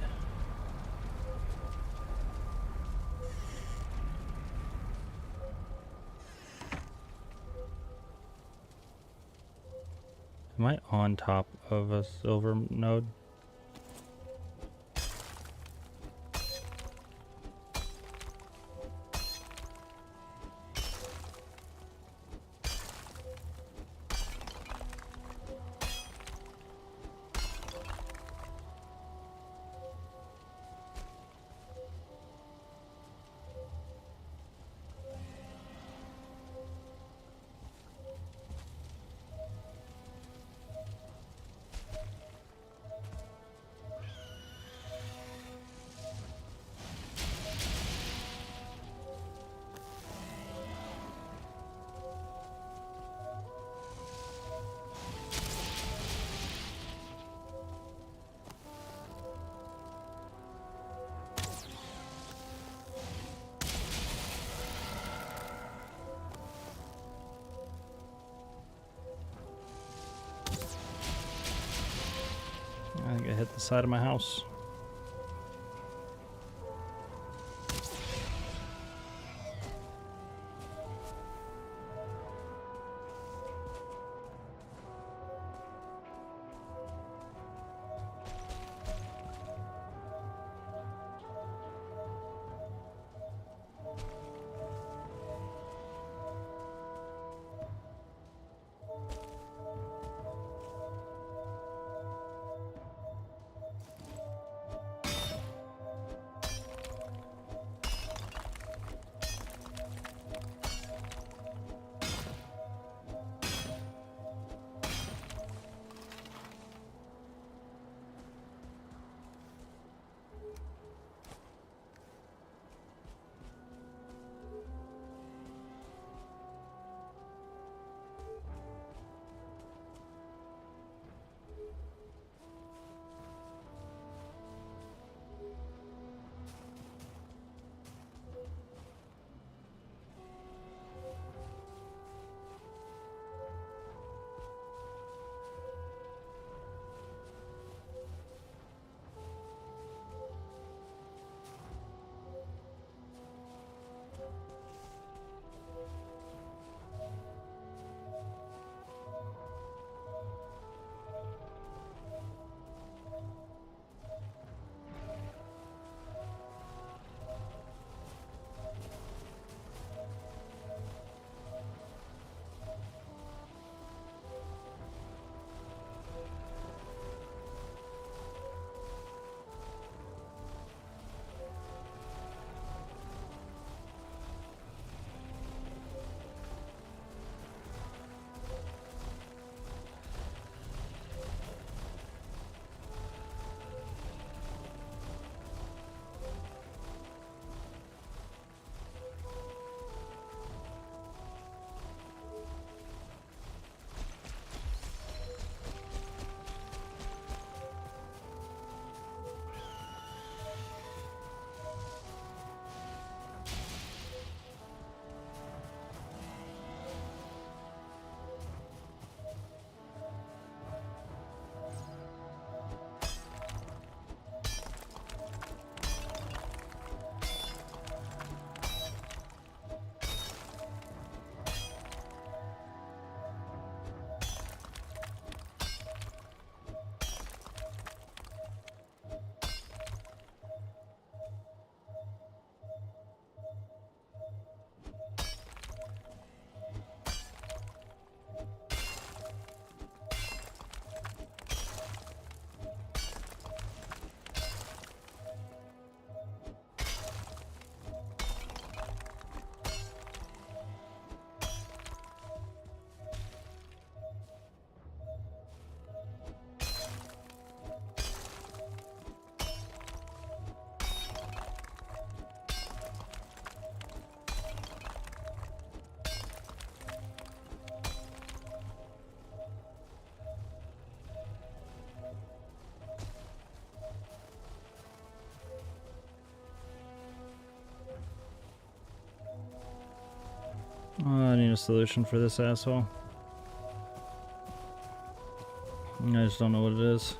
Am I on top of a silver node? I think I hit the side of my house. Oh, I need a solution for this asshole. I just don't know what it is.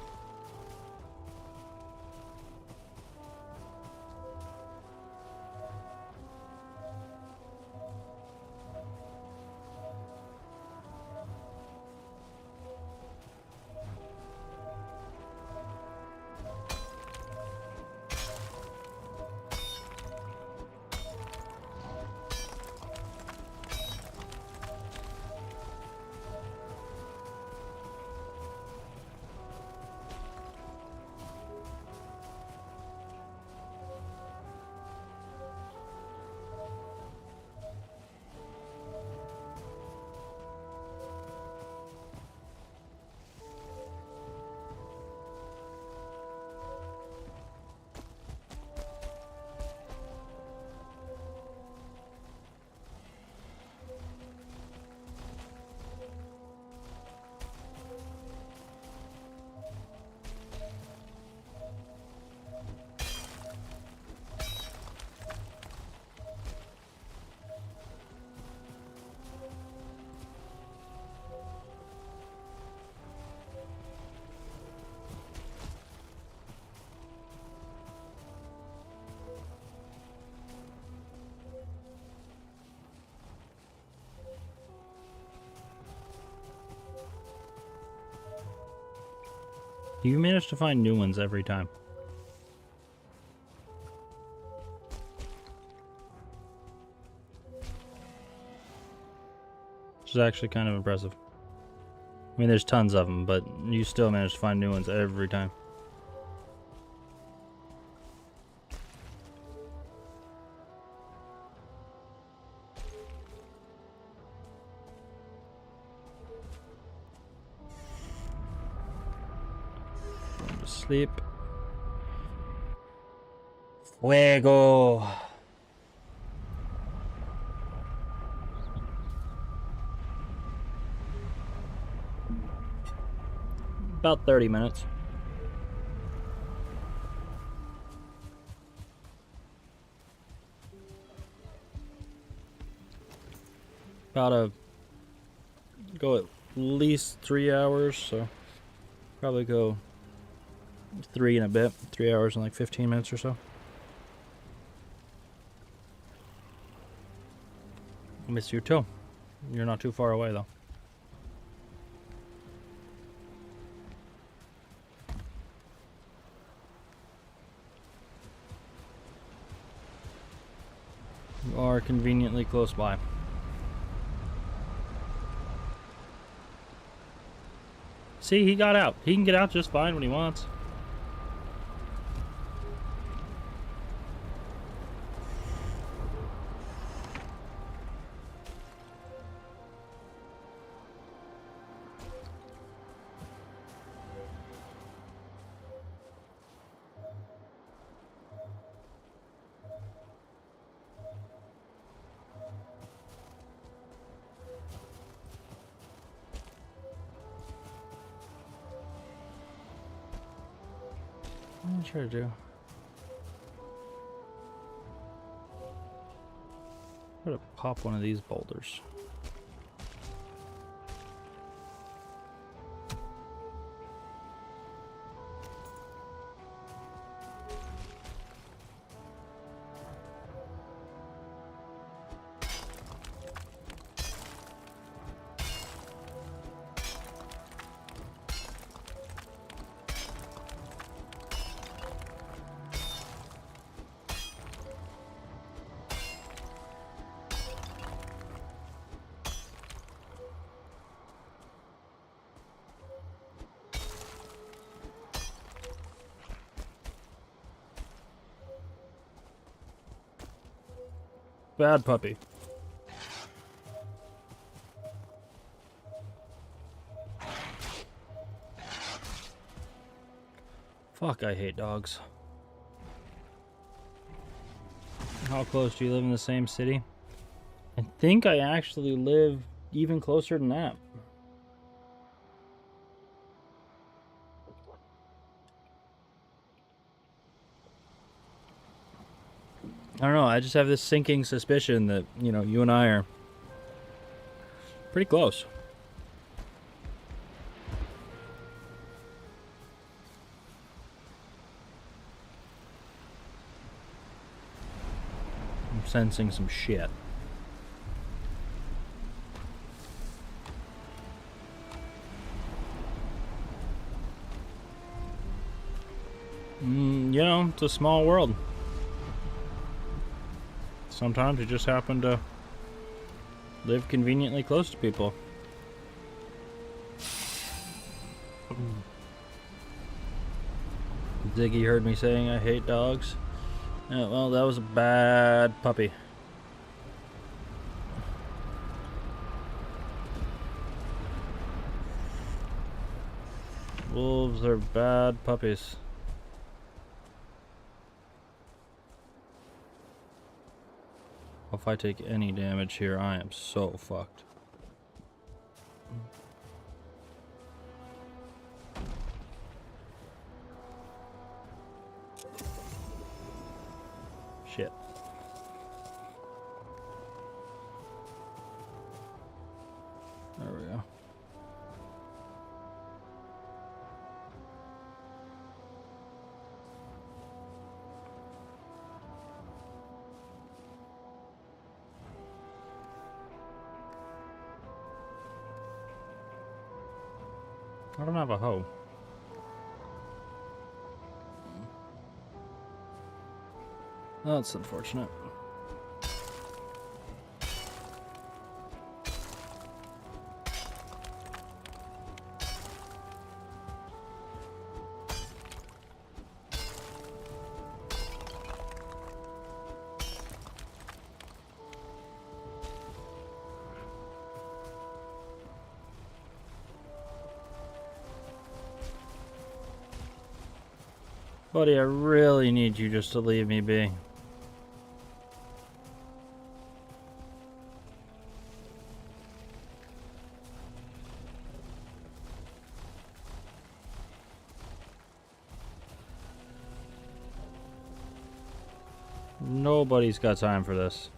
You manage to find new ones every time. Which is actually kind of impressive. I mean, there's tons of them, but you still manage to find new ones every time. Going to sleep. Fuego. About 30 minutes. Go at least 3 hours, so probably go 3 and a bit. 3 hours and like 15 minutes or so. I miss you too. You're not too far away though. You are conveniently close by. See, he got out. He can get out just fine when he wants. What am I trying to do? I'm gonna pop one of these boulders. Bad puppy. Fuck, I hate dogs. How close do you live in the same city? I think I actually live even closer than that. I don't know, I just have this sinking suspicion that, you know, you and I are Pretty close. I'm sensing some shit. You know, it's a small world. Sometimes you just happen to live conveniently close to people. Ziggy heard me saying I hate dogs. Yeah, well, that was a bad puppy. Wolves are bad puppies. If I take any damage here, I am so fucked. Shit. There we go. I don't have a hoe. That's unfortunate. Buddy, I really need you just to leave me be. Nobody's got time for this.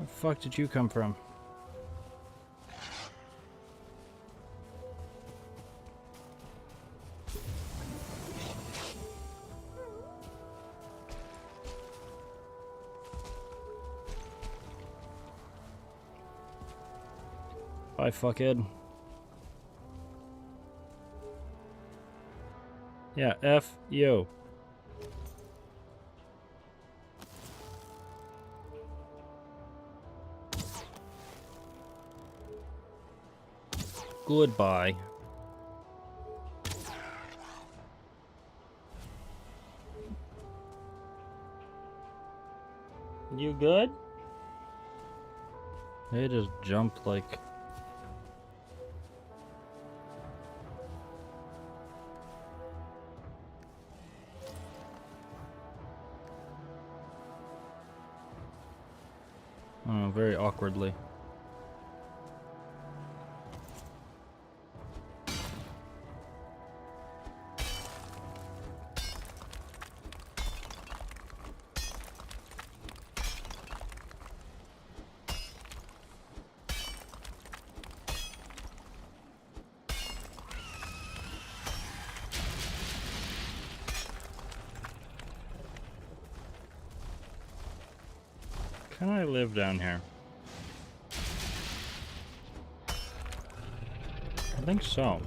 Where the fuck did you come from? Bye, fuckhead. Yeah, F you. Goodbye. You good? They just jumped like... Oh, very awkwardly. Can I live down here? I think so.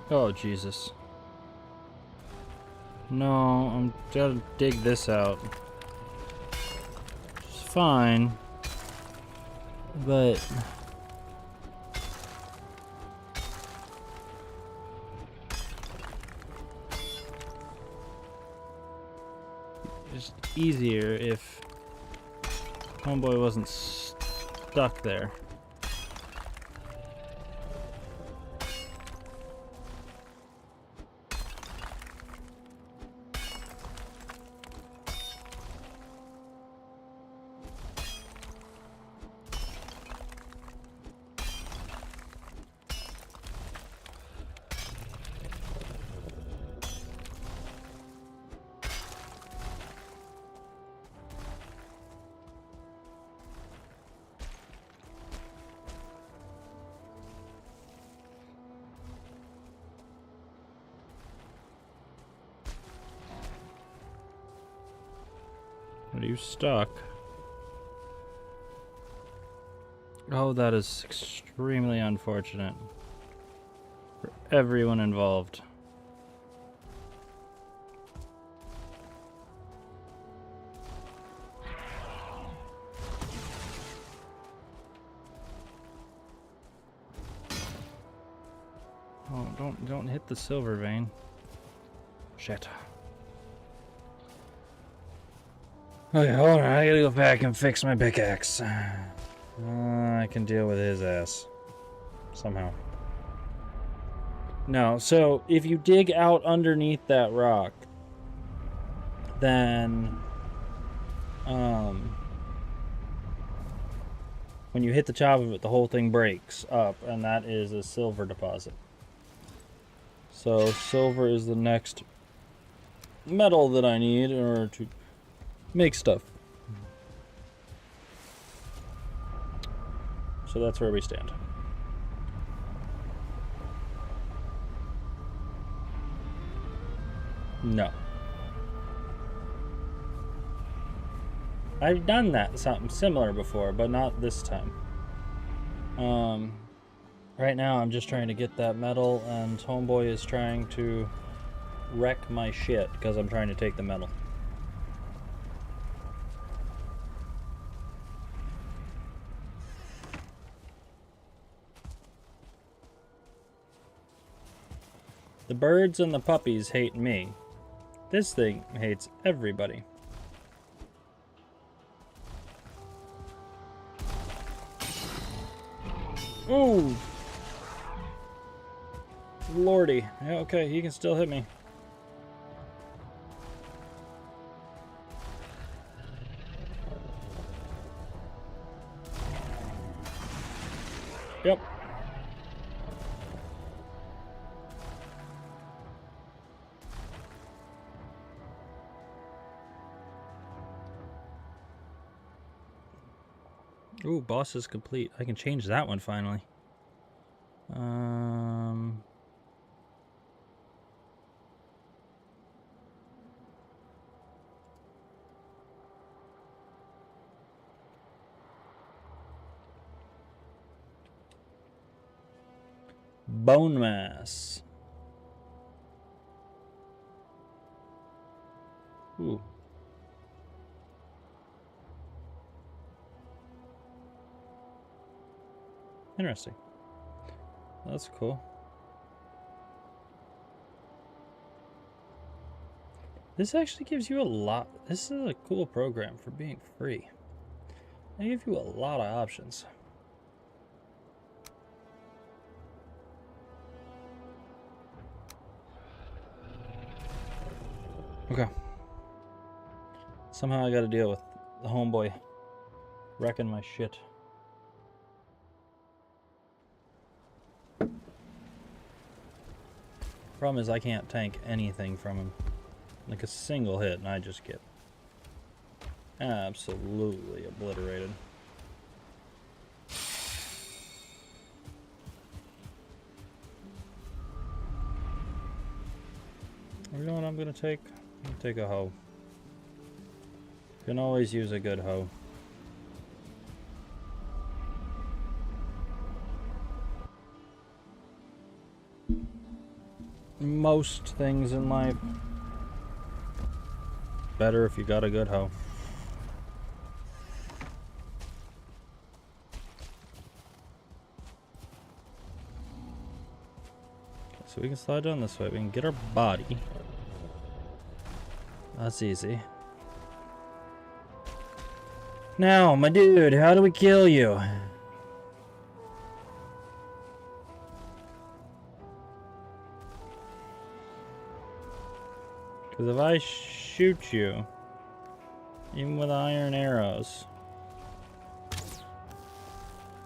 Oh, Jesus. No, I'm gotta dig this out. It's fine. But... just easier if homeboy wasn't stuck there. Are you stuck? Oh, that is extremely unfortunate for everyone involved. Oh, don't hit the silver vein. Shit. Okay, hold on. I gotta go back and fix my pickaxe. I can deal with his ass. Somehow. No, so if you dig out underneath that rock, then when you hit the top of it, the whole thing breaks up, and that is a silver deposit. So silver is the next metal that I need in order to make stuff. So that's where we stand. No. I've done that, something similar before, but not this time. Right now I'm just trying to get that metal, and homeboy is trying to wreck my shit because I'm trying to take the metal. The birds and the puppies hate me. This thing hates everybody. Ooh! Lordy. Yeah, okay, he can still hit me. Yep. Ooh, boss is complete. I can change that one finally. Bonemass. Ooh. Interesting. That's cool. This actually gives you a lot. This is a cool program for being free. They give you a lot of options. Okay. Somehow I gotta deal with the homeboy wrecking my shit. Problem is I can't tank anything from him. Like a single hit and I just get absolutely obliterated. You know what I'm gonna take? I'm gonna take a hoe. Can always use a good hoe. most things in life. Better if you got a good hoe. So we can slide down this way. We can get our body. That's easy. Now, my dude, how do we kill you? Because if I shoot you, even with iron arrows,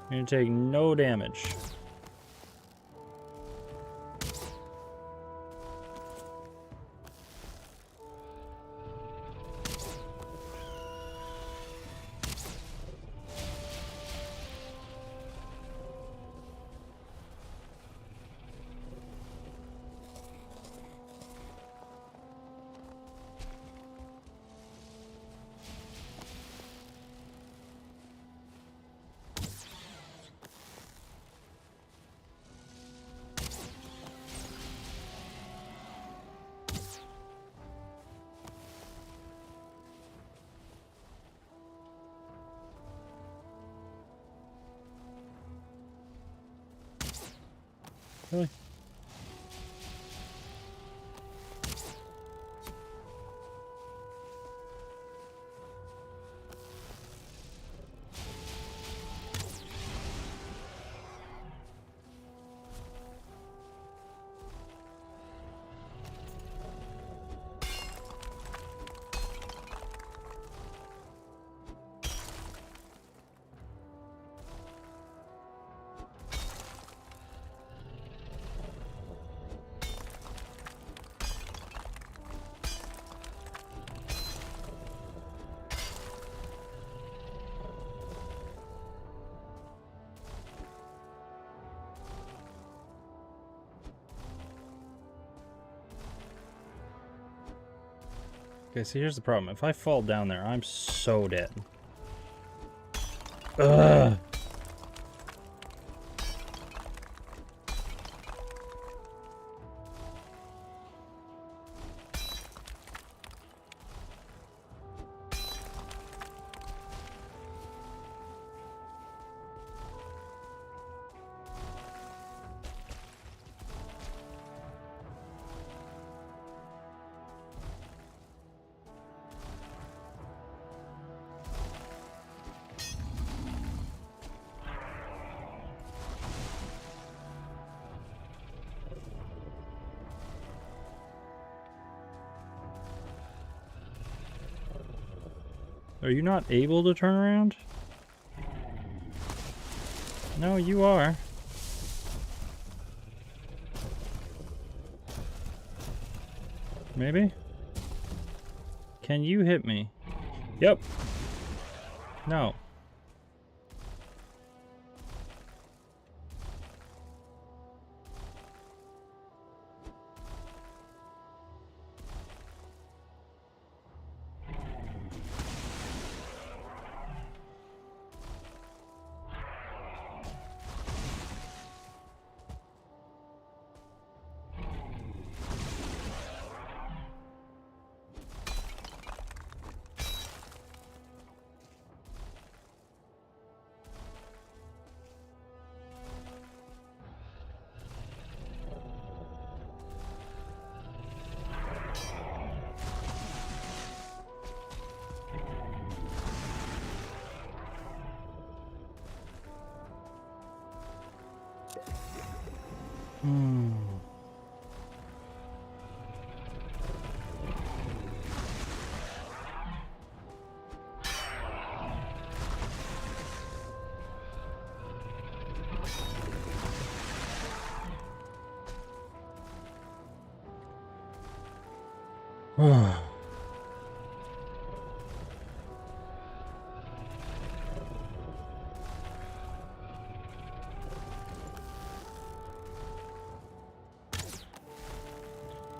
you're going to take no damage. Really? Okay, so here's the problem. If I fall down there, I'm so dead. Ugh. Are you not able to turn around? No, you are. Maybe? Can you hit me? Yep. No.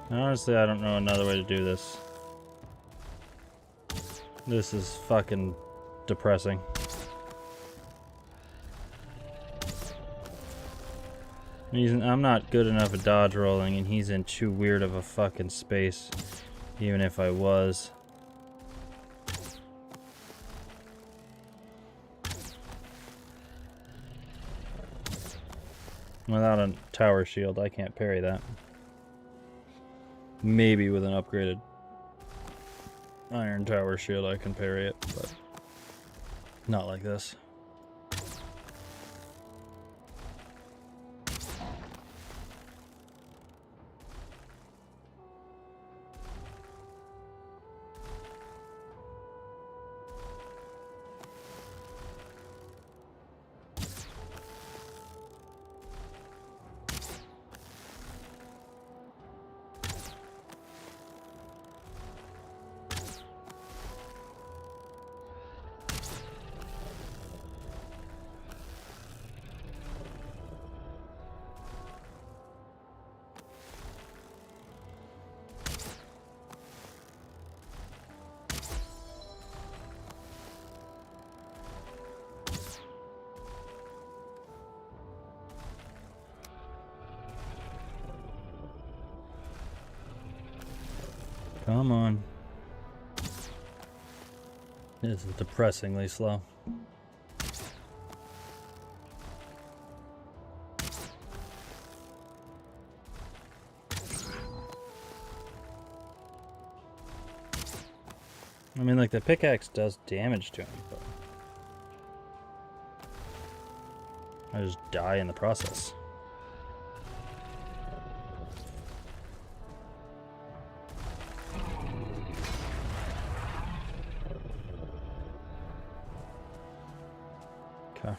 Honestly, I don't know another way to do this. This is fucking depressing. I'm not good enough at dodge rolling, and he's in too weird of a fucking space, even if I was. Without a tower shield, I can't parry that. Maybe with an upgraded iron tower shield I can parry it, but not like this. Come on. This is depressingly slow. I mean, like, the pickaxe does damage to him, but I just die in the process. Okay.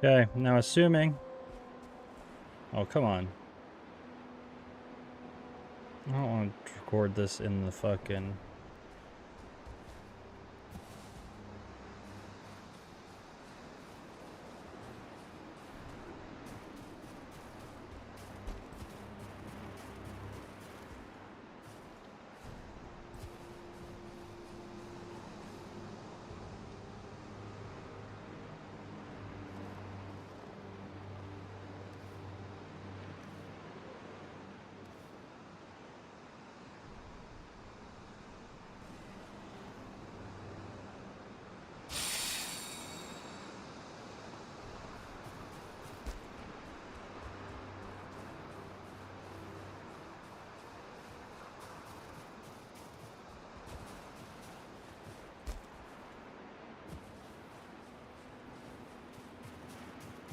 Okay, now assuming... Oh, come on. I don't want to record this in the fucking...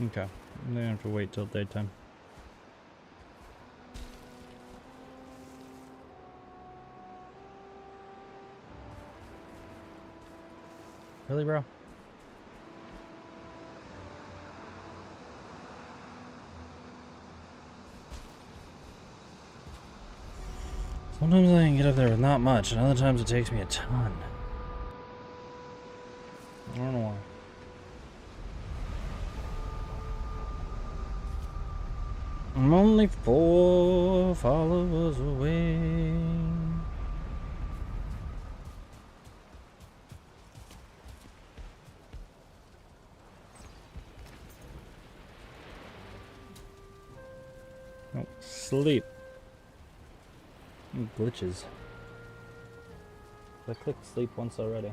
Okay. I'm gonna have to wait till daytime. Really, bro? Sometimes I can get up there with not much, and other times it takes me a ton. I don't know why. I'm only 4 followers away. Oh, sleep. Glitches. I clicked sleep once already.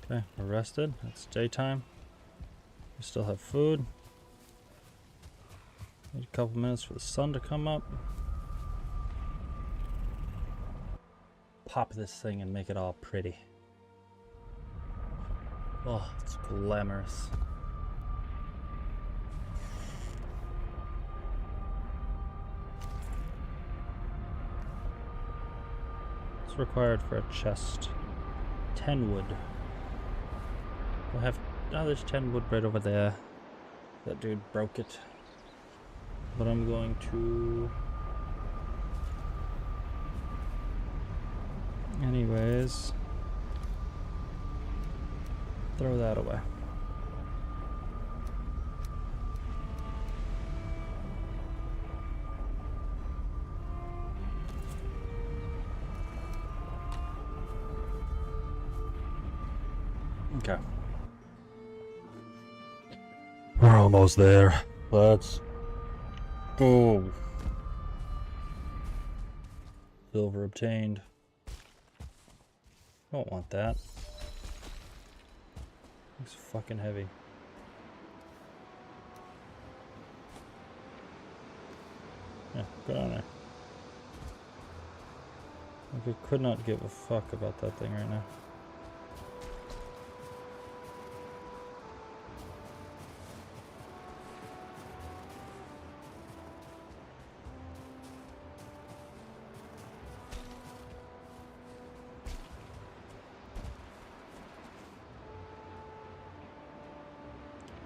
Okay, we're rested. It's daytime. We still have food. Need a couple minutes for the sun to come up. Pop this thing and make it all pretty. Oh, it's glamorous. It's required for a chest. 10 wood. We'll have... Oh, there's 10 wood right over there. That dude broke it. But I'm going to... Anyways... Throw that away. Okay. We're almost there. Let's go. Silver obtained. Don't want that. It's fucking heavy. Yeah, go down there. Like I could not give a fuck about that thing right now.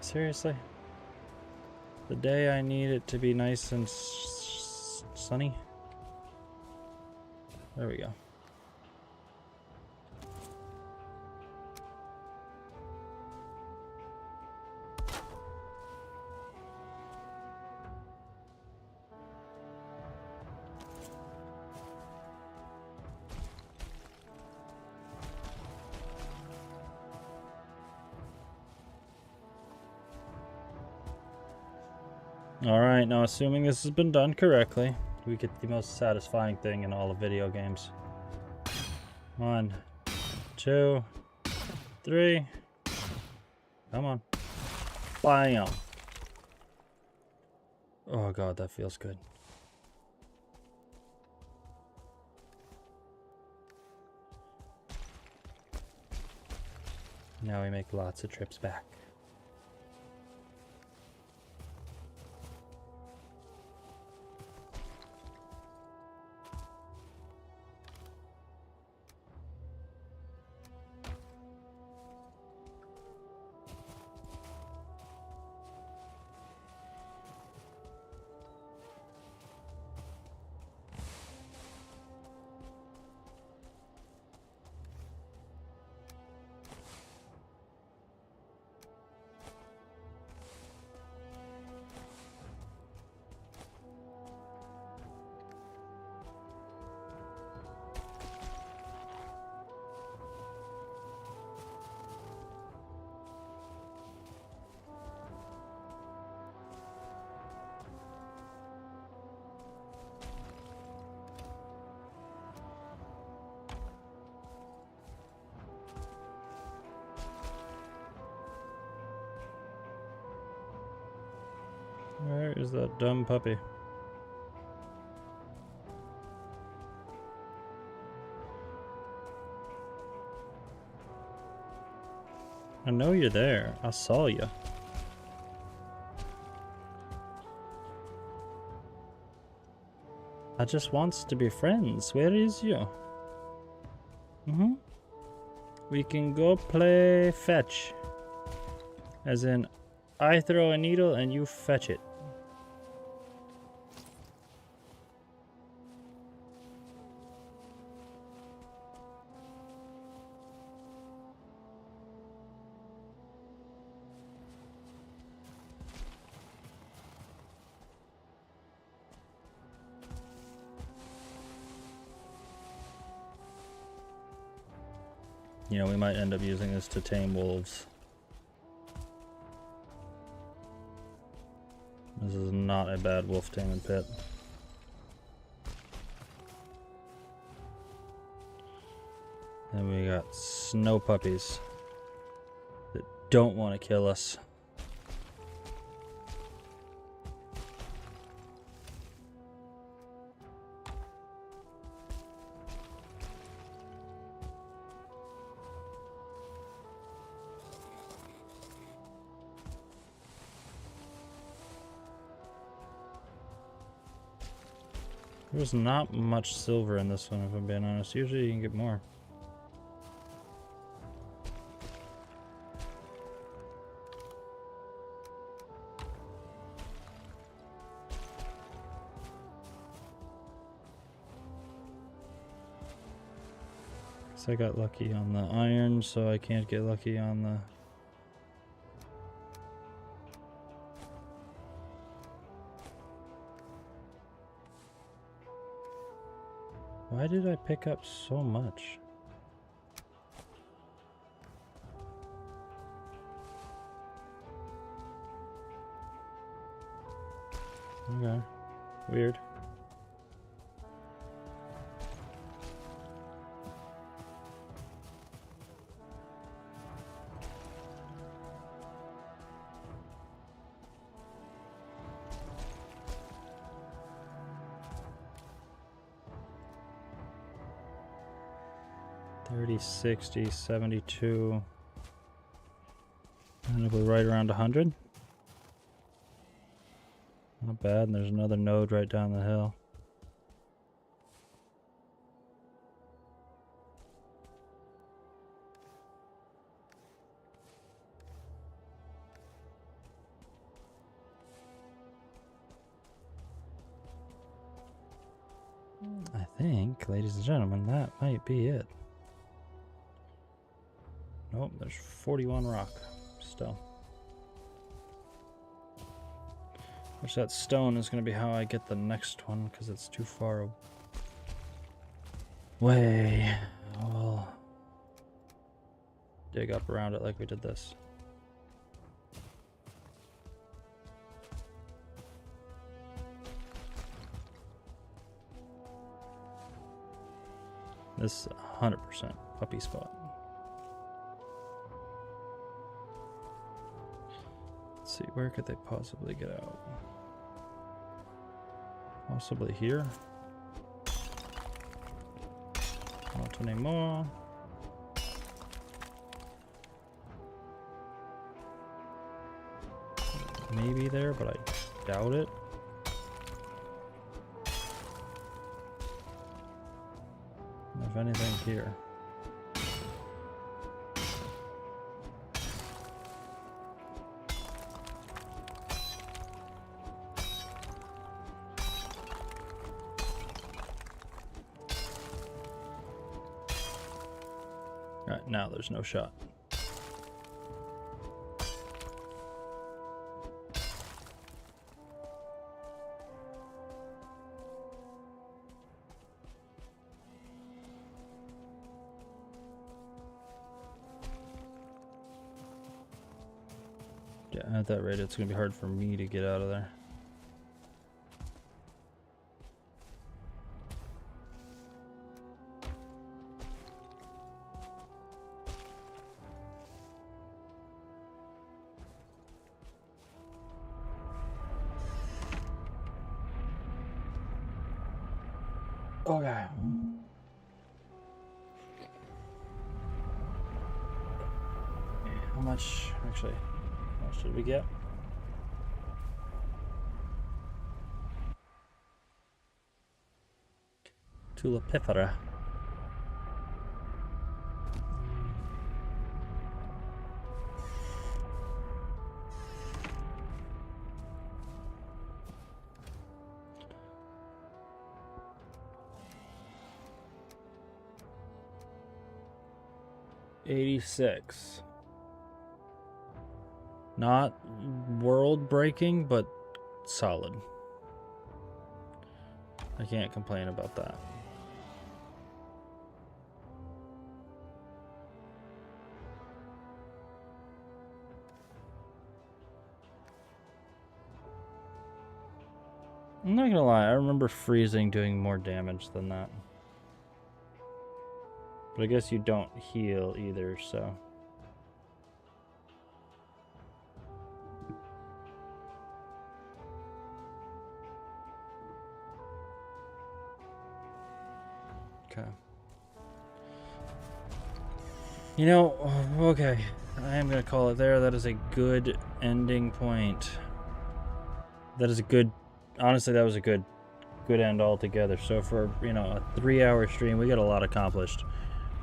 Seriously? The day I need it to be nice and sunny? There we go. Alright, now assuming this has been done correctly, we get the most satisfying thing in all of video games. 1, 2, 3. Come on. Bam! Oh god, that feels good. Now we make lots of trips back. Where is that dumb puppy? I know you're there. I saw you. I just wants to be friends. Where is you? We can go play fetch. As in, I throw a needle and you fetch it. You know, we might end up using this to tame wolves. This is not a bad wolf taming pit. Then we got snow puppies that don't want to kill us. There's not much silver in this one, if I'm being honest. Usually you can get more. So I got lucky on the iron, so I can't get lucky on the... Why did I pick up so much? Okay. Weird. $30, $60, $72. And we're right around 100. Not bad, and there's another node right down the hill. I think, ladies and gentlemen, that might be it. Nope, there's 41 rock still. Which that stone is going to be how I get the next one, because it's too far away. We'll dig up around it like we did this. This is 100% puppy spot. Let's see, where could they possibly get out? Possibly here. Not anymore. Maybe there, but I doubt it. If anything, here. Alright, now there's no shot. Yeah, at that rate, it's gonna be hard for me to get out of there. Okay. How much, actually, how much did we get? Tulipifera. $86. Not world breaking, but solid. I can't complain about that. I'm not gonna lie, I remember freezing doing more damage than that. But I guess you don't heal either, so. Okay. You know, okay. I am gonna call it there. That is a good ending point. That is a good, honestly, that was a good end altogether. So for, you know, a 3-hour stream, we got a lot accomplished.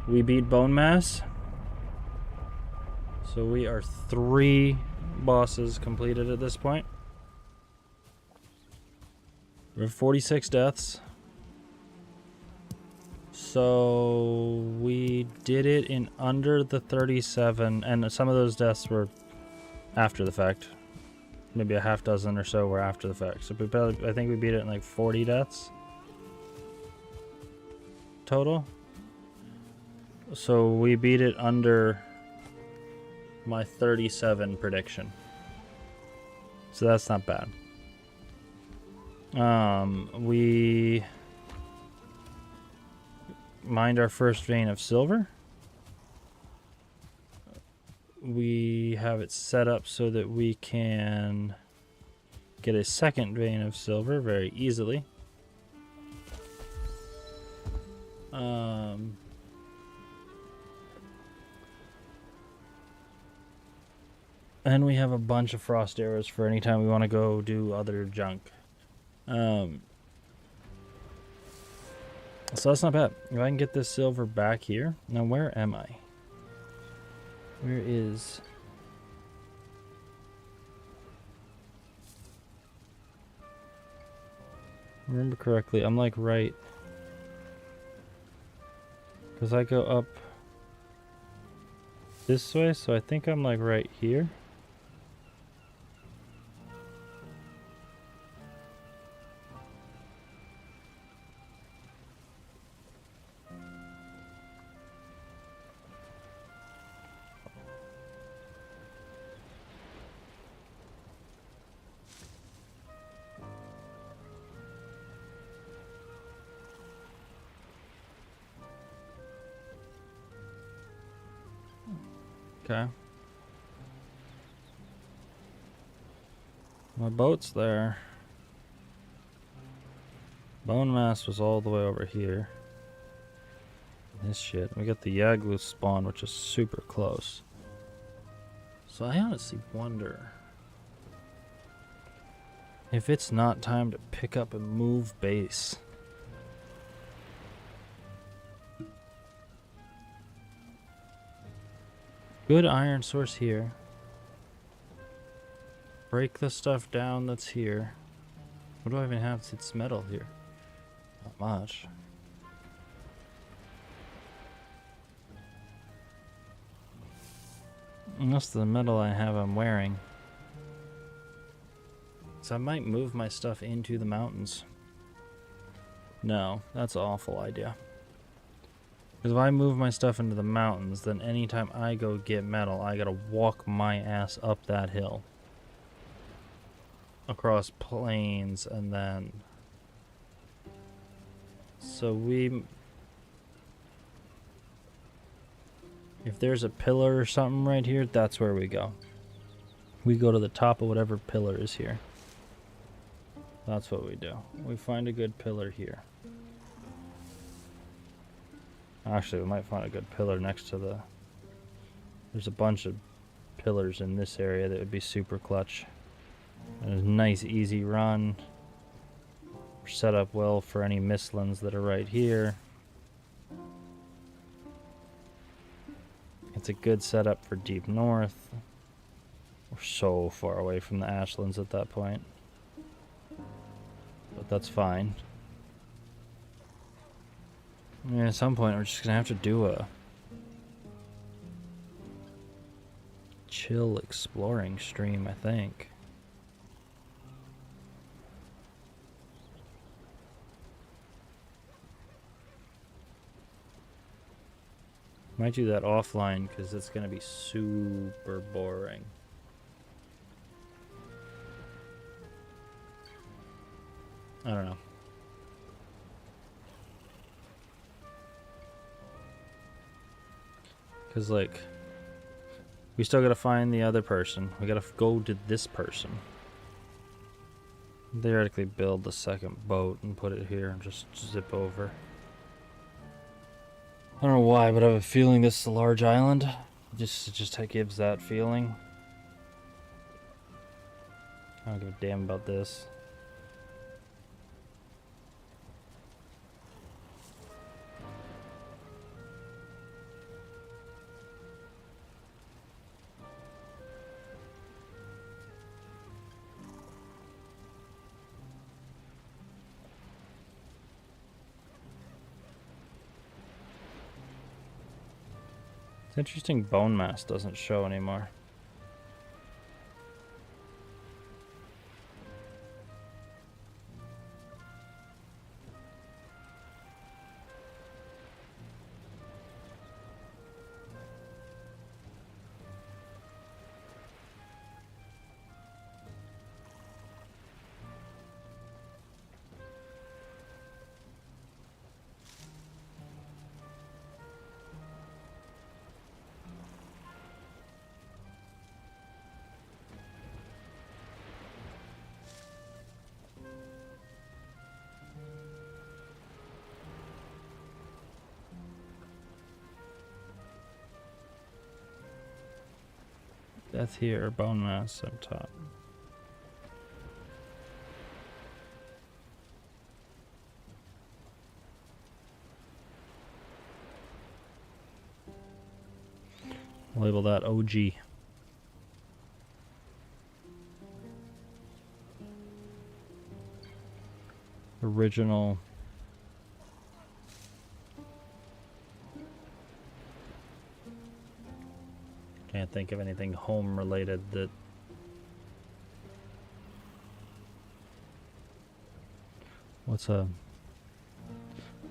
We beat Bonemass. So we are 3 bosses completed at this point. We have 46 deaths. So we did it in under the 37, and some of those deaths were after the fact. Maybe a half dozen or so were after the fact. So I think we beat it in like 40 deaths total. So we beat it under my 37 prediction. So that's not bad. We mined our first vein of silver. We have it set up so that we can get a second vein of silver very easily. And we have a bunch of frost arrows for any time we want to go do other junk. So that's not bad. If I can get this silver back here. Now, where am I? Where is... Remember correctly, I'm like right... Because I go up this way, so I think I'm like right here. Okay. My boat's there. Bonemass was all the way over here. This shit. We got the Yaglu spawn, which is super close. So I honestly wonder if it's not time to pick up and move base. Good iron source here. Break the stuff down that's here. What do I even have? It's metal here. Not much. Most of the metal I have I'm wearing. So I might move my stuff into the mountains. No, that's an awful idea. Because if I move my stuff into the mountains, then anytime I go get metal, I gotta walk my ass up that hill. Across plains, and then... So we... If there's a pillar or something right here, that's where we go. We go to the top of whatever pillar is here. That's what we do. We find a good pillar here. Actually, we might find a good pillar next to the... There's a bunch of pillars in this area that would be super clutch. And a nice easy run. We're set up well for any mistlands that are right here. It's a good setup for deep north. We're so far away from the ashlands at that point. But that's fine. I mean, at some point we're just gonna have to do a chill exploring stream, I think. Might do that offline because it's gonna be super boring. I don't know. Because, like, we still gotta find the other person. We gotta go to this person. Theoretically build the second boat and put it here and just zip over. I don't know why, but I have a feeling this is a large island. It just gives that feeling. I don't give a damn about this. It's interesting Bonemass doesn't show anymore. Death here, Bonemass up top. Label that OG. Original. Can't think of anything home related that... What's a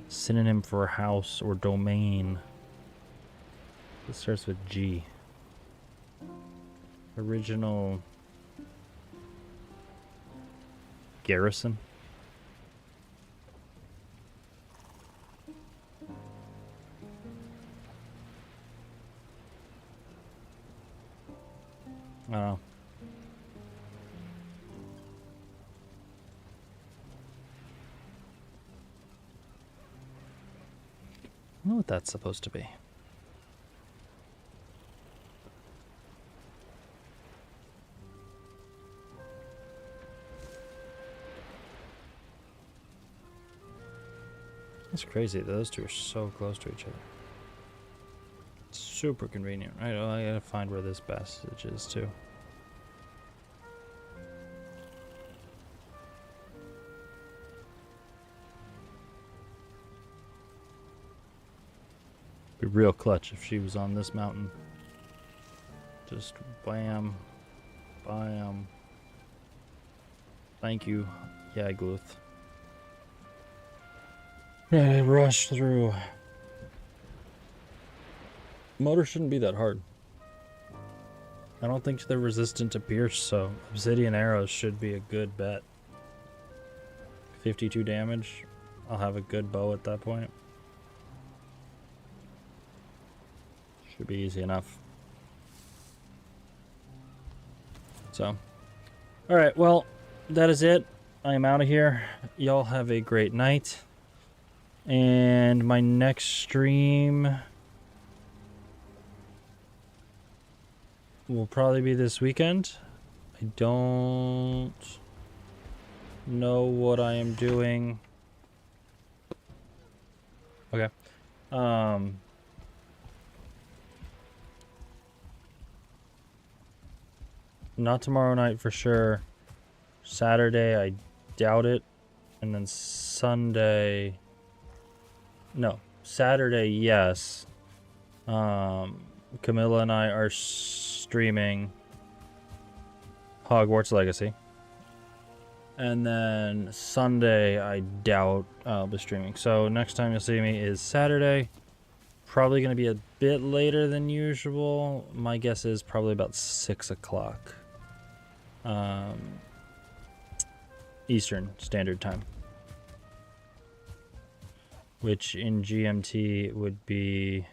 synonym for house or domain? It starts with G. Original garrison. I don't know. I don't know what that's supposed to be. It's crazy. Those two are so close to each other. It's super convenient, right? Oh, I gotta find where this passage is too. Be real clutch if she was on this mountain. Just bam, bam. Thank you, Yagluth. Right, rush through. Motor shouldn't be that hard. I don't think they're resistant to pierce, so obsidian arrows should be a good bet. 52 damage. I'll have a good bow at that point. Should be easy enough. So, alright, well, that is it. I am out of here. Y'all have a great night. And my next stream will probably be this weekend. I don't know what I am doing. Okay. Not tomorrow night for sure. Saturday, I doubt it. And then Sunday... No. Saturday, yes. Camilla and I are streaming Hogwarts Legacy. And then Sunday, I doubt I'll be streaming. So next time you'll see me is Saturday. Probably going to be a bit later than usual. My guess is probably about 6 o'clock. Eastern Standard Time. Which in GMT would be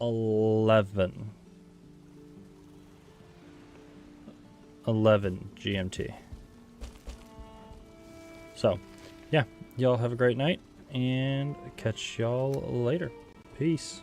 11 GMT. So, yeah, y'all have a great night and catch y'all later. Peace.